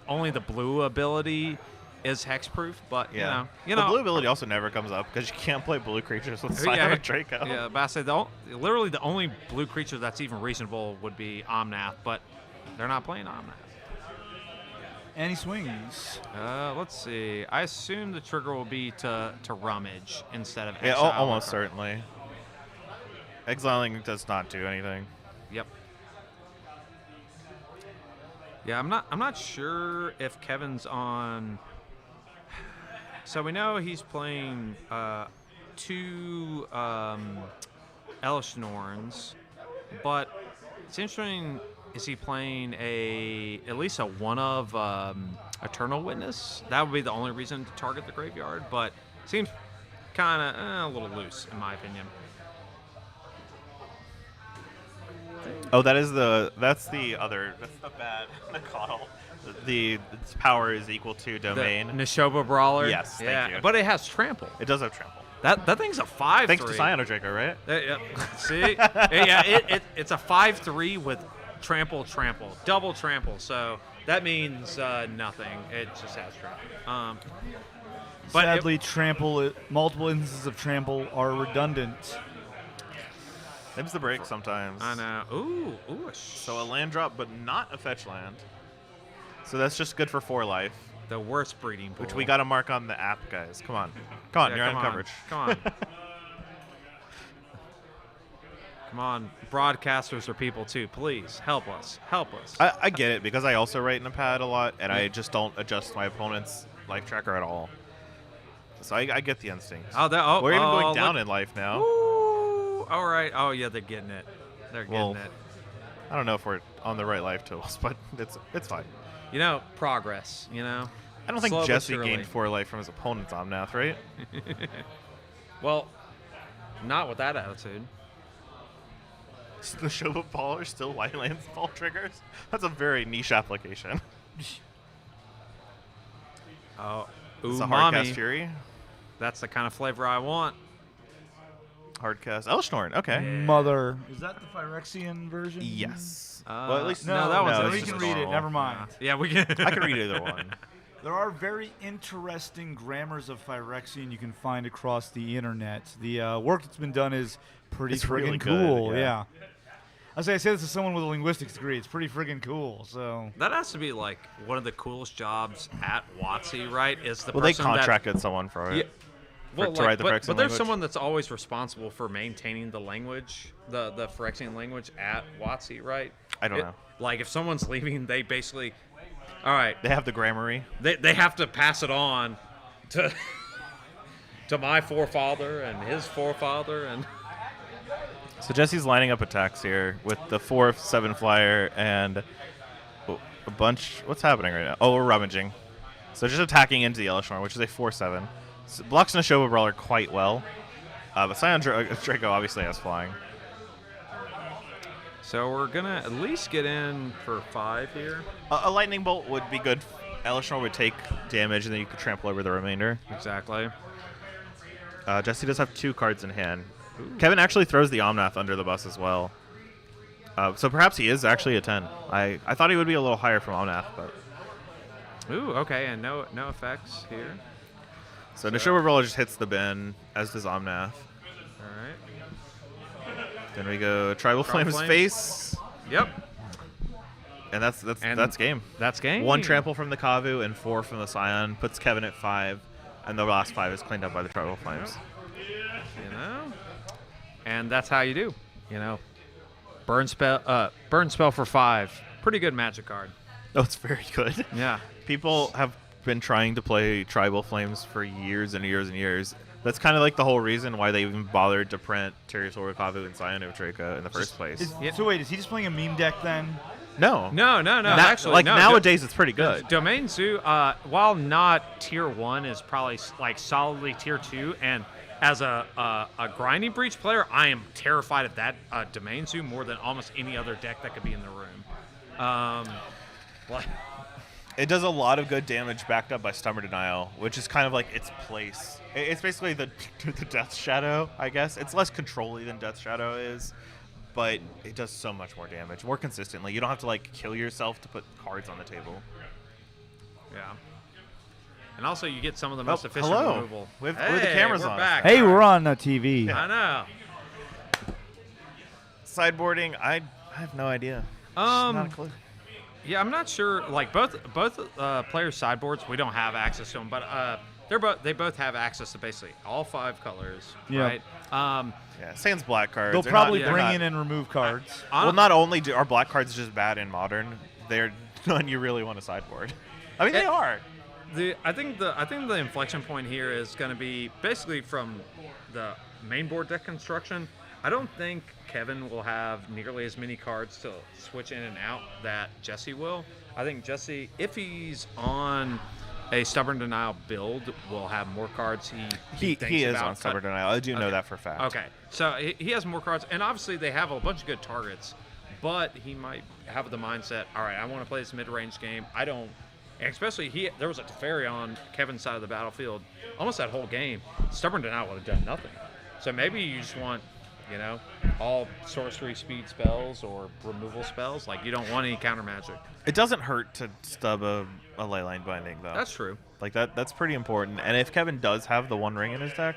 only the blue ability is hexproof. But Yeah. you know, the blue ability also never comes up because you can't play blue creatures with Sign of Draco. Yeah, but I said literally the only blue creature that's even reasonable would be Omnath, but they're not playing Omnath. And he swings. Let's see. I assume the trigger will be to rummage instead of Yeah, exile. almost certainly. Exiling does not do anything. Yep. Yeah, I'm not sure if Kevin's on. So we know he's playing 2 Elishnorns, but it's interesting. Is he playing at least a one of Eternal Witness? That would be the only reason to target the graveyard, but seems kind of a little loose in my opinion. Oh, that's the bad McConnell. Its power is equal to domain. The Neshoba Brawler. Yes, thank you. But it has trample. It does have trample. That thing's a 5/3. Thanks to Scion of Draco, right? Yeah. See? Yeah, it's a 5/3 with trample, double trample. So that means nothing. It just has trample. But Sadly, multiple instances of trample are redundant. Them's the break sometimes. I know. Ooh. So a land drop, but not a fetch land. So that's just good for 4 life. The worst breeding pool. Which we got to mark on the app, guys. Come on. Yeah, you're on coverage. Come on. Come on. Broadcasters are people too. Please help us. I get it because I also write in a pad a lot, and I just don't adjust my opponent's life tracker at all. So I get the instinct. We're even going down in life now. Ooh, all right. Oh, yeah, they're getting it. They're getting it. I don't know if we're on the right life tools, but it's fine. Progress, I don't think Slow but Jesse surely. gained 4 life from his opponent's Omnath, right? Well, not with that attitude. The Shoba Ball are still White Lands ball triggers? That's a very niche application. Oh, It's a Hardcast Umami. Fury. That's the kind of flavor I want. Hardcast Elishnorn, okay. Mother. Is that the Phyrexian version? Yes. Well, at least no, that one's no, we it's can just read it. normal. Never mind. Yeah, we can. I can read either one. There are very interesting grammars of Phyrexian you can find across the internet. The work that's been done is pretty It's friggin' really cool. good, yeah. I say this to someone with a linguistics degree. It's pretty friggin' cool. So That has to be like one of the coolest jobs at WotC, right? Is the Well, they person contracted someone for it. Well, to write the Phyrexian but there's language. someone that's always responsible for maintaining the language, the Phyrexian language at WotC, right? I don't know. Like if someone's leaving, they basically, all right, They have the Grammary. they have to pass it on to my forefather and his forefather and. So Jesse's lining up attacks here with the 4/7 flyer and a bunch. What's happening right now? Oh, we're rummaging. So just attacking into the Elishnorn, which is a 4/7. So blocks Neshoba Brawler quite well. But Scion Draco obviously has flying. So we're gonna at least get in for 5 here. A Lightning Bolt would be good. Elishnorn would take damage, and then you could trample over the remainder. Exactly. Jesse does have 2 cards in hand. Kevin actually throws the Omnath under the bus as well. So perhaps he is actually a 10. I thought he would be a little higher from Omnath, but Ooh, okay, and no effects here. so Nishiwa Roller just hits the bin, as does Omnath. All right. Then we go Tribal Flames face, Yep. and that's game. That's game. 1 trample from the Kavu and 4 from the Scion puts Kevin at 5, and the last 5 is cleaned up by the Tribal Flames. You know, and that's how you do. You know, burn spell for 5. Pretty good Magic card. Oh, it's very good. Yeah. People have been trying to play Tribal Flames for years and years and years. That's kind of like the whole reason why they even bothered to print Terrasaur, Kavu, and Scion of Draco in the first place. So wait, is he just playing a meme deck then? No. No. Actually, no. Nowadays, it's pretty good. Domain Zoo, while not tier 1, is probably like solidly tier 2. And as a grinding breach player, I am terrified of that Domain Zoo more than almost any other deck that could be in the room. It does a lot of good damage backed up by Stubborn Denial, which is kind of like its place. It's basically the Death Shadow, I guess. It's less control-y than Death Shadow is, but it does so much more damage, more consistently. You don't have to like kill yourself to put cards on the table. Yeah. And also, you get some of the most efficient hello. removal. With the cameras we're on. back. Hey, we're on TV. I know. Sideboarding, I have no idea. Not a clue. Yeah, I'm not sure. Like both players' sideboards, we don't have access to them, but they both have access to basically all 5 colors, Yeah. right? Yeah, sans black cards. They'll They're probably not- they're bring not- in and remove cards. Well, not only are black cards just bad in Modern, they're none you really want to sideboard. I mean, they are. I think the inflection point here is going to be basically from the main board deck construction. I don't think Kevin will have nearly as many cards to switch in and out that Jesse will. I think Jesse, if he's on a Stubborn Denial build, will have more cards. He thinks He is about on Stubborn Denial. I do know Okay. that for a fact. Okay, so he has more cards, and obviously they have a bunch of good targets, but he might have the mindset, all right, I want to play this mid-range game. I don't, and especially there was a Teferi on Kevin's side of the battlefield almost that whole game. Stubborn Denial would have done nothing. So maybe you just want, all sorcery speed spells or removal spells. Like, you don't want any counter magic. It doesn't hurt to stub a Leyline Binding, though. That's true. Like, that's pretty important. And if Kevin does have the 1 ring in his deck,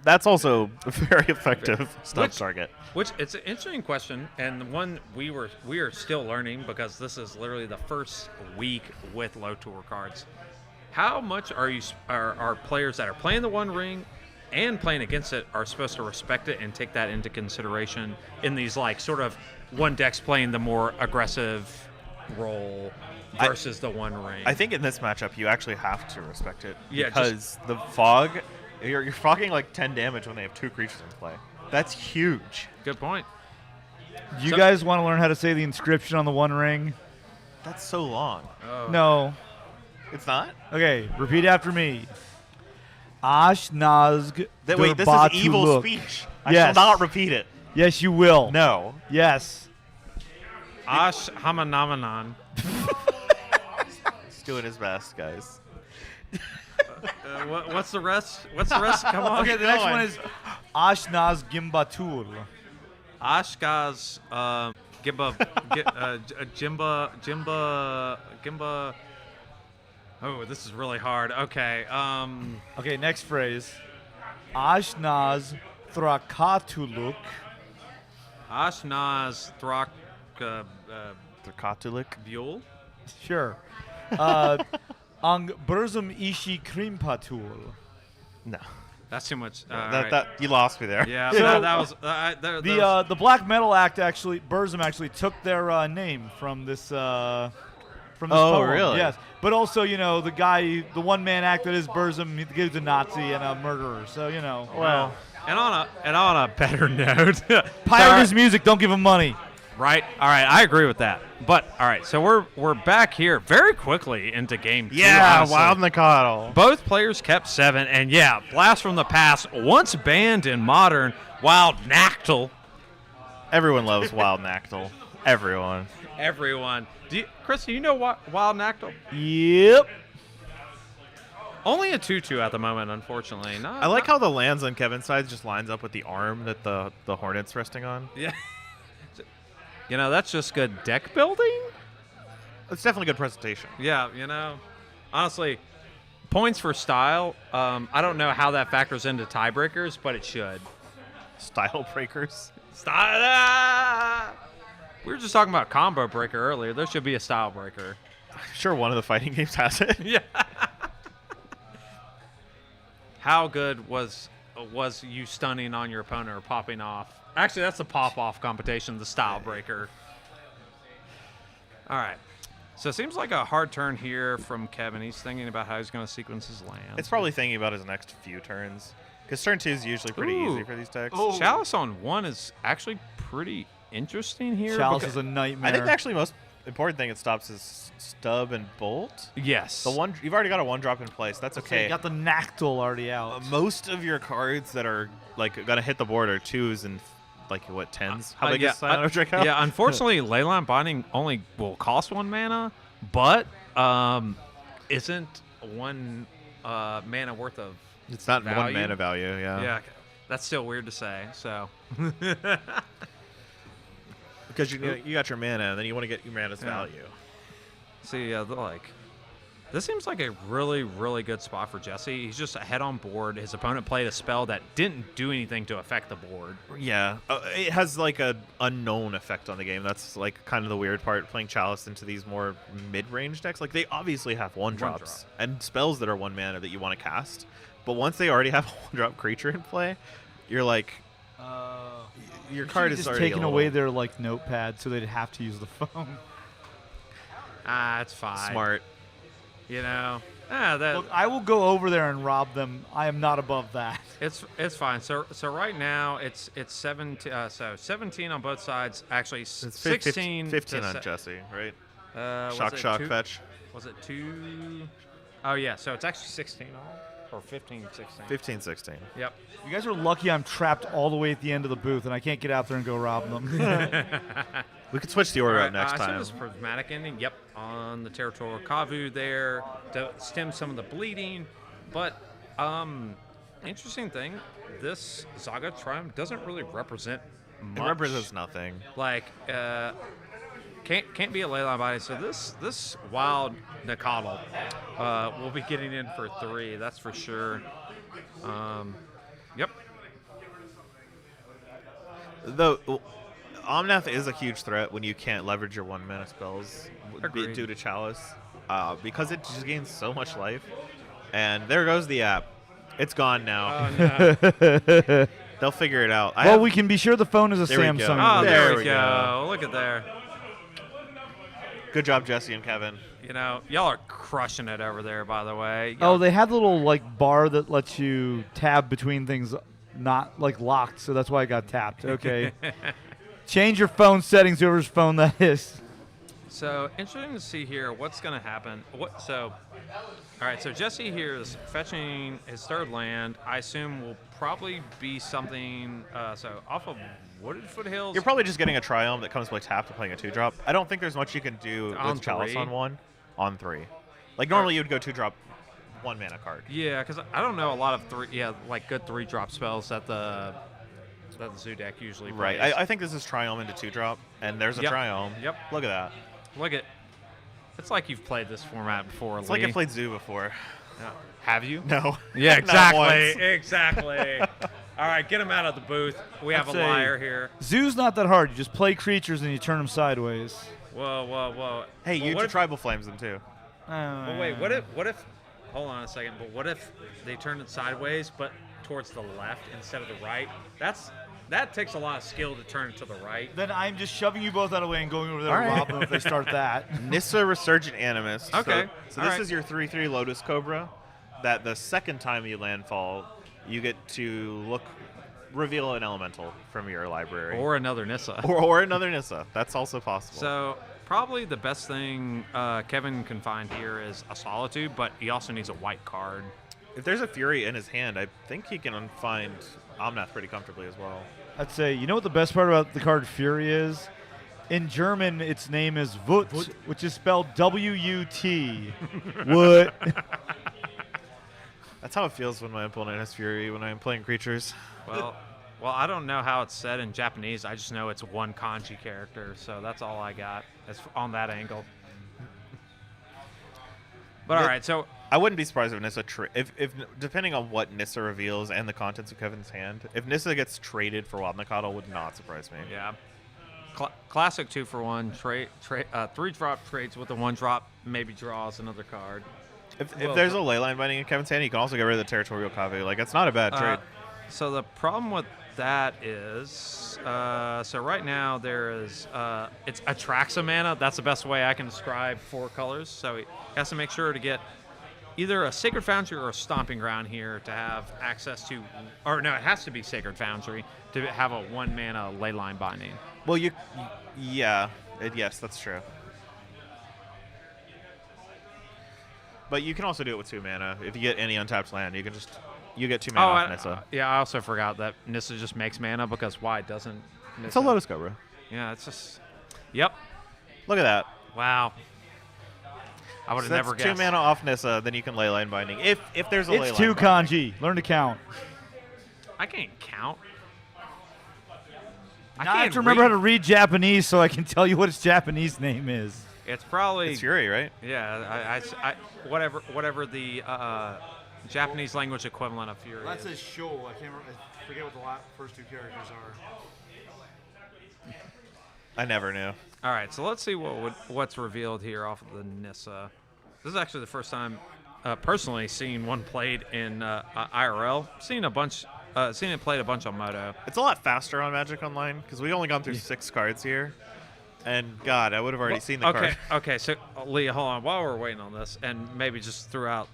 that's also a very effective stub target. Which it's an interesting question, and one we are still learning because this is literally the first week with low tour cards. How much are players that are playing the 1 ring and playing against it are supposed to respect it and take that into consideration in these like sort of one deck's playing the more aggressive role versus the 1 ring? I think in this matchup you actually have to respect it. Yeah, because the fog, you're fogging like 10 damage when they have 2 creatures in play. That's huge. Good point. You guys want to learn how to say the inscription on the 1 ring? That's so long. No. It's not? Okay, repeat after me. Ashnazg. Wait, this is evil speech. I Yes. shall not repeat it. Yes, you will. No. Yes. Ash Hamanamanan. He's doing his best, guys. What's the rest? What's the rest? Come on. Okay, the next one is Ashnaz Gimbatul. Ashkaz, Jimba. Oh, this is really hard. Okay. Okay, next phrase. Ashnaz Thrakatuluk. Ashnaz Thrak Dracatulik. Buell. Sure. Ang Burzum Ishi Krimpatul. No. That's too much. You lost me there. Yeah, So- that was that was- The Black Metal Act actually, Burzum actually took their name from this Oh, poem. really? Yes. But also, the guy, the one-man act that is Burzum, the kid's a Nazi and a murderer. So, Well, And on a better note, pirate his music, don't give him money. right? All right, I agree with that. But all right, so we're back here very quickly into game 2. yeah, honestly. Wild Nicottle. Both players kept 7, and yeah, Blast from the Past, once banned in Modern, Wild Nactal. Everyone loves Wild Nactal. Everyone. Everyone. Chris, do you know Wild Nactal? Yep. Only a 2/2 at the moment, unfortunately. I like how the lands on Kevin's side just lines up with the arm that the Hornet's resting on. Yeah. That's just good deck building. It's definitely good presentation. Yeah, honestly, points for style. I don't know how that factors into tiebreakers, but it should. Style breakers. Style. We were just talking about combo breaker earlier. There should be a style breaker. I'm sure one of the fighting games has it. Yeah. How good was you stunning on your opponent or popping off? Actually, that's the pop-off competition, the style breaker. All right. So it seems like a hard turn here from Kevin. He's thinking about how he's going to sequence his land. It's probably thinking about his next few turns. Because turn 2 is usually pretty easy for these decks. Chalice on 1 is actually pretty interesting here. Chalice is a nightmare. I think the actually most important thing it stops is stub and bolt. Yes. The one you've already got a 1-drop in place. That's okay. You got the Nactyl already out. Most of your cards that are like gonna hit the board are 2s and like what 10s. How big is Silent Draco? Yeah, unfortunately, Leyline Binding only will cost 1 mana, but isn't 1 mana worth of. It's not value. 1 mana value. Yeah. Yeah, that's still weird to say. So. Because you got your mana, and then you want to get your mana's value. See, this seems like a really, really good spot for Jesse. He's just ahead on board. His opponent played a spell that didn't do anything to affect the board. Yeah, it has like a unknown effect on the game. That's like kind of the weird part. Playing Chalice into these more mid-range decks, like they obviously have 1-drops and spells that are 1 mana that you want to cast. But once they already have a 1-drop creature in play, you're like. Your card is just already taking away their like notepad, so they'd have to use the phone. It's fine. Smart. That. Look, I will go over there and rob them. I am not above that. It's fine. So right now it's 17. So 17 on both sides. Actually, It's 16. 15 on Jesse, right? Shock fetch. Was it 2? Oh yeah. So it's actually 16 on. Or 15, 16. 15, 16. Yep. You guys are lucky I'm trapped all the way at the end of the booth, and I can't get out there and go rob them. We could switch the order up next I time. this prismatic ending. Yep, on the territorial Kavu there to stem some of the bleeding. But interesting thing, this Zaga Triumph doesn't really represent much. It represents nothing. Like can't be a Leyline Body. So this wild Nakatl will be getting in for 3. That's for sure. Yep. Though Omnath is a huge threat when you can't leverage your 1 mana spells Agreed. due to Chalice, because it just gains so much life. And there goes the app. It's gone now. Oh, no. They'll figure it out. We can be sure the phone is a There we go. Samsung. Oh, There there we we go. Look at there. Good job, Jesse and Kevin. Y'all are crushing it over there, by the way. They had the little like bar that lets you tab between things not like locked, so that's why I got tapped. Okay. Change your phone settings, whoever's phone that is. So interesting to see here what's going to happen. All right. So Jesse here is fetching his 3rd land. I assume will probably be something. So off of Wooded Foothills. You're probably just getting a Triumph that comes with tapped and playing a 2-drop. I don't think there's much you can do On with Chalice 3? on 1. On 3. Like normally you would go 2-drop 1 mana card. Yeah, because I don't know a lot of good 3-drop spells that the Zoo deck usually plays. Right. I think this is Triumph into 2-drop, and there's a Yep. Triumph. Yep. Look at that. Look at. It's like you've played this format before. It's like I played Zoo before. Yeah. Have you? No. Yeah, Not exactly. once. Exactly. All right, get him out of the booth. We have I'd a say- liar here. Zoo's not that hard. You just play creatures and you turn them sideways. Whoa. Hey, Well, you what could if- Tribal Flames them too. Well, wait, what if, hold on a second, but what if they turn it sideways, but towards the left instead of the right? That takes a lot of skill to turn it to the right. Then I'm just shoving you both out of the way and going over there All to right. rob them if they start that. Nissa Resurgent Animus. Okay. So All this right. is your 3/3 Lotus Cobra. That the second time you landfall, you get to reveal an elemental from your library. Or another Nissa. Or another Nissa. That's also possible. So probably the best thing Kevin can find here is a Solitude, but he also needs a white card. if there's a Fury in his hand, I think he can find Omnath pretty comfortably as well. I'd say, you know what the best part about the card Fury is? In German, its name is Wut, which is spelled W-U-T. What? That's how it feels when my opponent has Fury when I'm playing creatures. Well, Well, I don't know how it's said in Japanese. I just know it's one kanji character, so that's all I got. That's on that angle. But all right, so I wouldn't be surprised if Nissa if depending on what Nissa reveals and the contents of Kevin's hand, if Nissa gets traded for Wild Nikado, would not surprise me. yeah, classic 2-for-1 trade. 3-drop trades with a 1-drop, maybe draws another card. If there's a leyline binding in Kevin's hand, you can also get rid of the territorial Kavu. Like, it's not a bad trade. So the problem with that is, so right now there is, it's Atraxa mana. That's the best way I can describe 4 colors. So he has to make sure to get either a Sacred Foundry or a Stomping Ground here to have access to, or no, it has to be Sacred Foundry to have a 1-mana leyline binding. Well, yes, that's true. But you can also do it with 2 mana. If you get any untapped land, you get 2 mana off Nissa. Yeah, I also forgot that Nissa just makes mana because why doesn't Nissa? It's a Lotus Cobra. Yeah, it's just. Yep. Look at that. Wow. I would have never that's guessed. 2 mana off Nissa, then you can leyline binding. If there's a leyline It's 2 binding. kanji. Learn to count. I can't count. Now I have to remember how to read Japanese so I can tell you what its Japanese name is. It's probably. It's Fury, right? Yeah, I whatever the Japanese language equivalent of Fury. That's is. a show. I can't remember. I forget what the first 2 characters are. I never knew. All right, so let's see what's revealed here off of the Nissa. This is actually the first time personally seeing one played in IRL. Seen it played a bunch on Moto. It's a lot faster on Magic Online because we've only gone through 6 cards here. And God, I would have already seen the card. Okay, so Leah, hold on. While we're waiting on this, and maybe just throughout.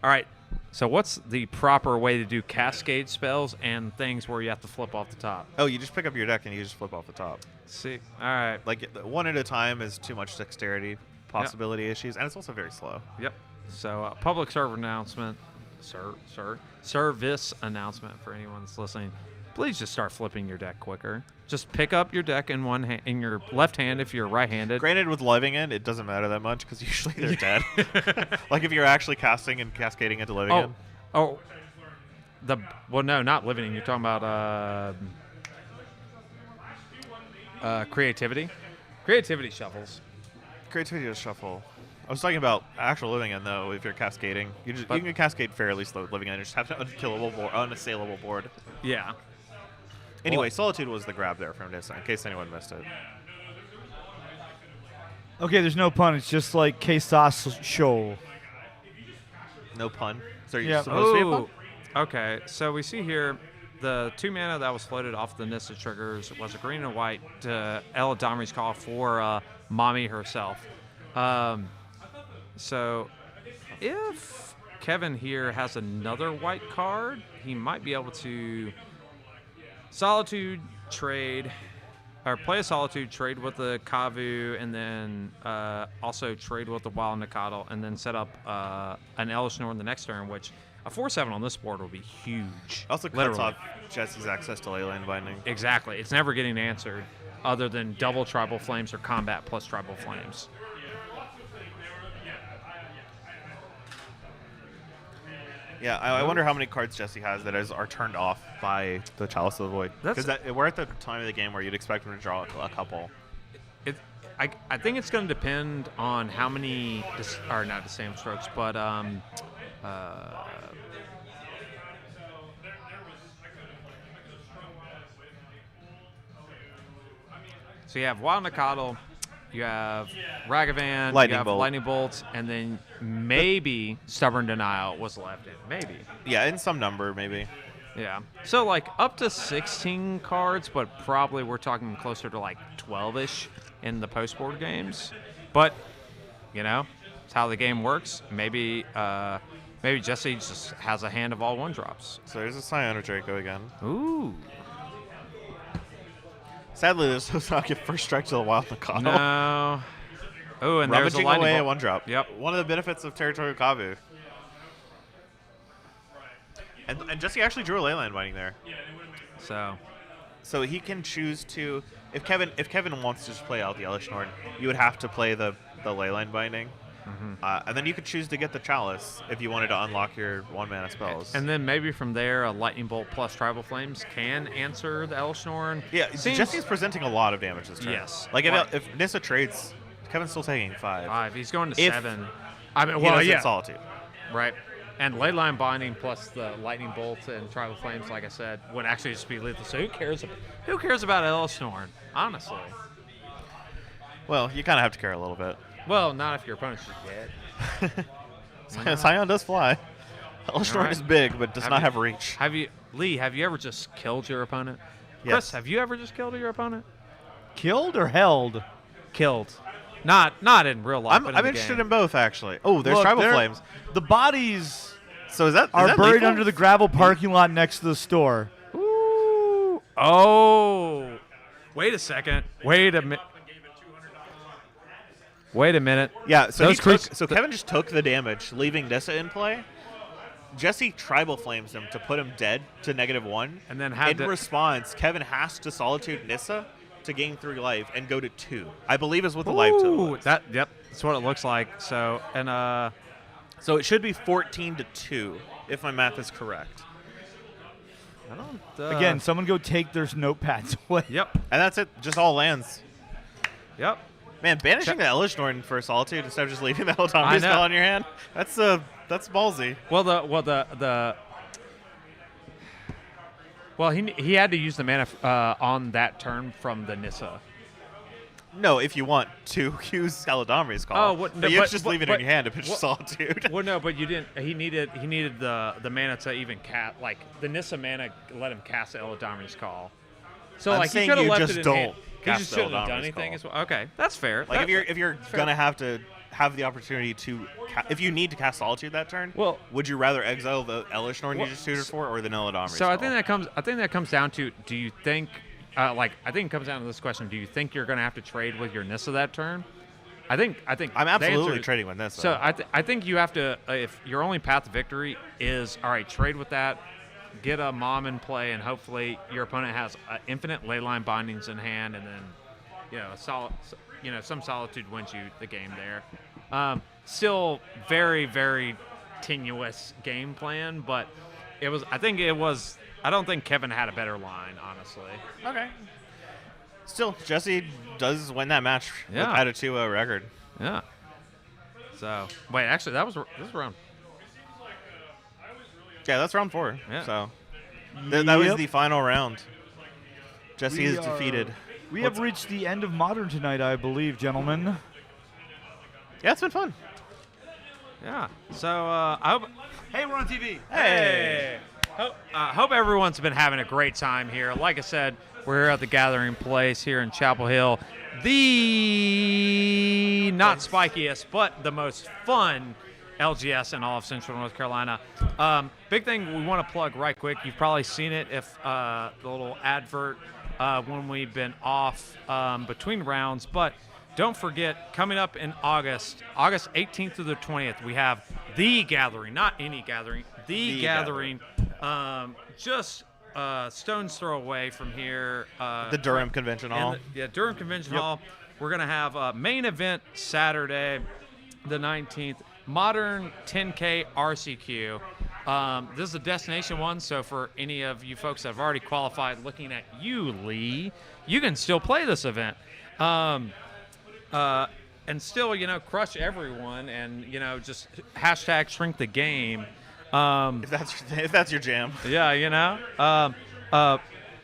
All right, so what's the proper way to do cascade spells and things where you have to flip off the top? Oh, you just pick up your deck and you just flip off the top. See, all right. Like, one at a time is too much dexterity possibility issues, and it's also very slow. Yep. So public server announcement, service announcement for anyone that's listening. Please just start flipping your deck quicker. Just pick up your deck in one hand, in your left hand if you're right-handed. Granted, with Living End, it doesn't matter that much because usually they're dead. Like if you're actually casting and cascading into Living End. Well, no, not Living End. You're talking about creativity. Creativity shuffles. Creativity to shuffle. I was talking about actual Living End though. If you're cascading, you can cascade fairly slow with Living End. You just have an unassailable board. Yeah. Anyway, Solitude was the grab there from Nissa, in case anyone missed it. Okay, there's no pun. It's just like Kesas show. No pun. So you're Yeah. supposed to be a pun? Okay. So we see here the 2 mana that was floated off the Nissa triggers was a green and white Ella Domri's call for Mommy herself. So if Kevin here has another white card, he might be able to Solitude trade, or play a Solitude, trade with the Kavu, and then also trade with the Wild Nikado, and then set up an Elishnorn in the next turn, which a 4/7 on this board will be huge. Also cuts literally. off Jesse's access to Leyline Binding. Exactly. It's never getting answered other than double Tribal Flames or combat plus Tribal Flames. Yeah, I wonder how many cards Jesse has that are turned off by the Chalice of the Void. Because we're at the time of the game where you'd expect him to draw a couple. I think it's going to depend on how many, or not the same strokes, but so you have Wild Nikado, you have Ragavan, you have Lightning Bolts, and then maybe Stubborn Denial was left in. Maybe. Yeah, in some number, maybe. Yeah. So, like, up to 16 cards, but probably we're talking closer to, like, 12-ish in the post-board games. But, you know, it's how the game works. Maybe Jesse just has a hand of all 1-drops. So there's a Scion Draco again. Ooh. Sadly, this does not give first strike to the Wild Nikado. No. Oh, and there's a Rummaging Lightning away Bolt. a 1-drop. Yep. One of the benefits of Territorial Kavu. And Jesse actually drew a Leyline Binding there. So he can choose to, if Kevin wants to just play out the Elishnorn, you would have to play the Leyline Binding. And then you could choose to get the Chalice if you wanted to unlock your 1-mana spells. And then maybe from there, a Lightning Bolt plus Tribal Flames can answer the Elishnorn. yeah, Seems- Jesse's presenting a lot of damage this turn. Yes. Like Right. if Nissa trades, Kevin's still taking 5. 5. He's going to If 7. I mean, He well, doesn't yeah. Solitude. Right. And Leyline Binding plus the Lightning Bolts and Tribal Flames, like I said, would actually just be lethal. So who cares about Elishnorn, honestly? Well, you kind of have to care a little bit. Well, not if your opponent's dead. Scion does fly. Elishnorn Alright. is big, but does not have reach. Have you ever just killed your opponent? Yes. Chris, have you ever just killed your opponent? Killed or held? Killed. Not in real life. but I'm the interested game. in both, actually. Oh, there's Look, Tribal they're- Flames. The bodies So is that are buried lethal? under the gravel parking lot next to the store. Ooh. Oh. Wait a second. Wait a minute. Wait a minute. Yeah, so Those Kevin just took the damage, leaving Nissa in play. Jesse Tribal Flames him to put him dead to -1. And then had in to- response, Kevin has to Solitude Nissa to gain 3 life and go to 2. I believe is what the life total Ooh, is. yep, that's what it looks like. So, and So it should be 14 to 2, if my math is correct. I don't. Again, someone go take their notepads away. Yep. And that's it. Just all lands. Yep. Man, banishing the Elishnorn for Solitude instead of just leaving the I Eldamri know. spell in your hand, that's ballsy. Well, he had to use the mana on that turn from the Nissa. No, if you want to use Eldamri's call. Oh, what- but no, you but- just but- leave it but- in your hand to pitch what- Solitude. Well, no, but you didn't. He needed the mana to even cast. Like the Nissa mana let him cast Eladamri's call. So I'm like he saying could have you left just it in don't hand. He cast just shouldn't have done Eldamri's anything call. as well. Okay, that's fair. Like That- if you're gonna have to have the opportunity to, if you need to cast Solitude that turn, Well- would you rather exile the Elishnorn Well, you just tutored for, or the Eldamri's So I call? think that comes down to, do you think I think it comes down to this question: do you think you're going to have to trade with your Nissa that turn? I think I'm the answer absolutely is- trading with this. So I think you have to, if your only path to victory is, all right, trade with that, get a mom in play, and hopefully your opponent has infinite leyline bindings in hand, and then some solitude wins you the game there. Still very, very tenuous game plan, but I don't think Kevin had a better line, honestly. okay. Still, Jesse does win that match Yeah. at a 2-0 record. Yeah. So wait, actually, this was round. Yeah, that's round 4. Yeah. So that was Yep. the final round. Jesse We is are- defeated. We have reached the end of Modern tonight, I believe, gentlemen. Yeah, it's been fun. Yeah. So I hope. Hey, we're on TV. Hey. Hope everyone's been having a great time here. Like I said, we're here at the Gathering Place here in Chapel Hill. The not spikiest, but the most fun LGS in all of Central North Carolina. Big thing we want to plug right quick. You've probably seen it if the little advert when we've been off between rounds. But don't forget, coming up in August 18th through the 20th, we have the Gathering, not any gathering, the Gathering. Just stone's throw away from here. The Durham Convention Hall. Durham Convention Hall. We're going to have a main event Saturday, the 19th, Modern 10K RCQ. This is a destination one, so for any of you folks that have already qualified, looking at you, Lee, you can still play this event. And still, crush everyone and, just hashtag shrink the game. If that's your jam. Yeah,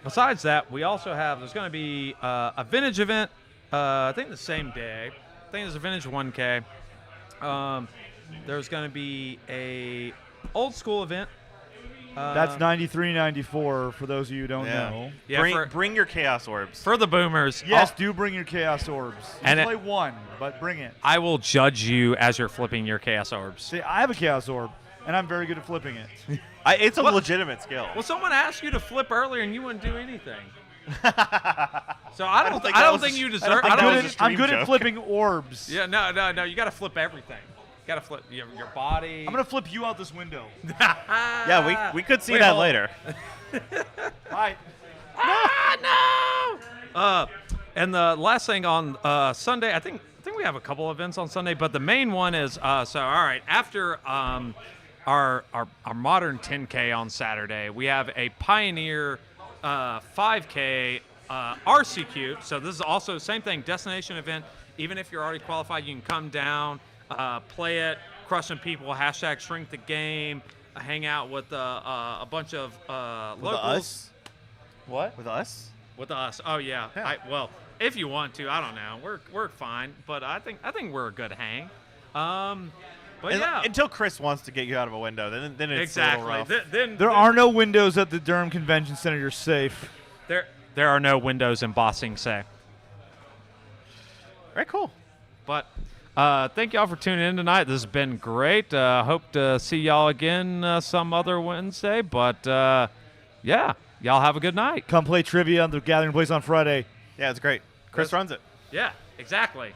besides that, we also have, there's going to be a vintage event, I think the same day. I think there's a vintage 1K. There's going to be a old school event. That's 93, 94, for those of you who don't Yeah. know. Yeah, Bring your Chaos Orbs. for the boomers. Yes, do bring your Chaos Orbs. And Play one, but bring it. I will judge you as you're flipping your Chaos Orbs. See, I have a Chaos Orb, and I'm very good at flipping it. It's a legitimate skill. Well, someone asked you to flip earlier and you wouldn't do anything. So I don't think I that don't was think a- you I don't deserve. think I that don't was think- a I'm stream good at joke. flipping orbs. Yeah, no. You got to flip everything. You got to flip your body. I'm going to flip you out this window. Yeah, we could see Wait, that hold- later. Bye. No. And the last thing on Sunday, I think we we have a couple events on Sunday, but the main one is all right. After our modern 10K on Saturday, we have a Pioneer 5K RCQ. So this is also same thing, destination event. Even if you're already qualified, you can come down, play it, crush some people, hashtag shrink the game, hang out with a bunch of locals. With us? What? With us? With us? Oh yeah. Yeah. Well, if you want to, I don't know. We're fine, but I think we're a good hang. But yeah. Until Chris wants to get you out of a window, then it's Exactly. a little rough. There are no windows at the Durham Convention Center. You're safe. There are no windows in Bossing Say. Very cool. But thank y'all for tuning in tonight. This has been great. Hope to see y'all again some other Wednesday. But yeah, y'all have a good night. Come play trivia on the Gathering Place on Friday. Yeah, it's great. Chris runs it. Yeah, exactly.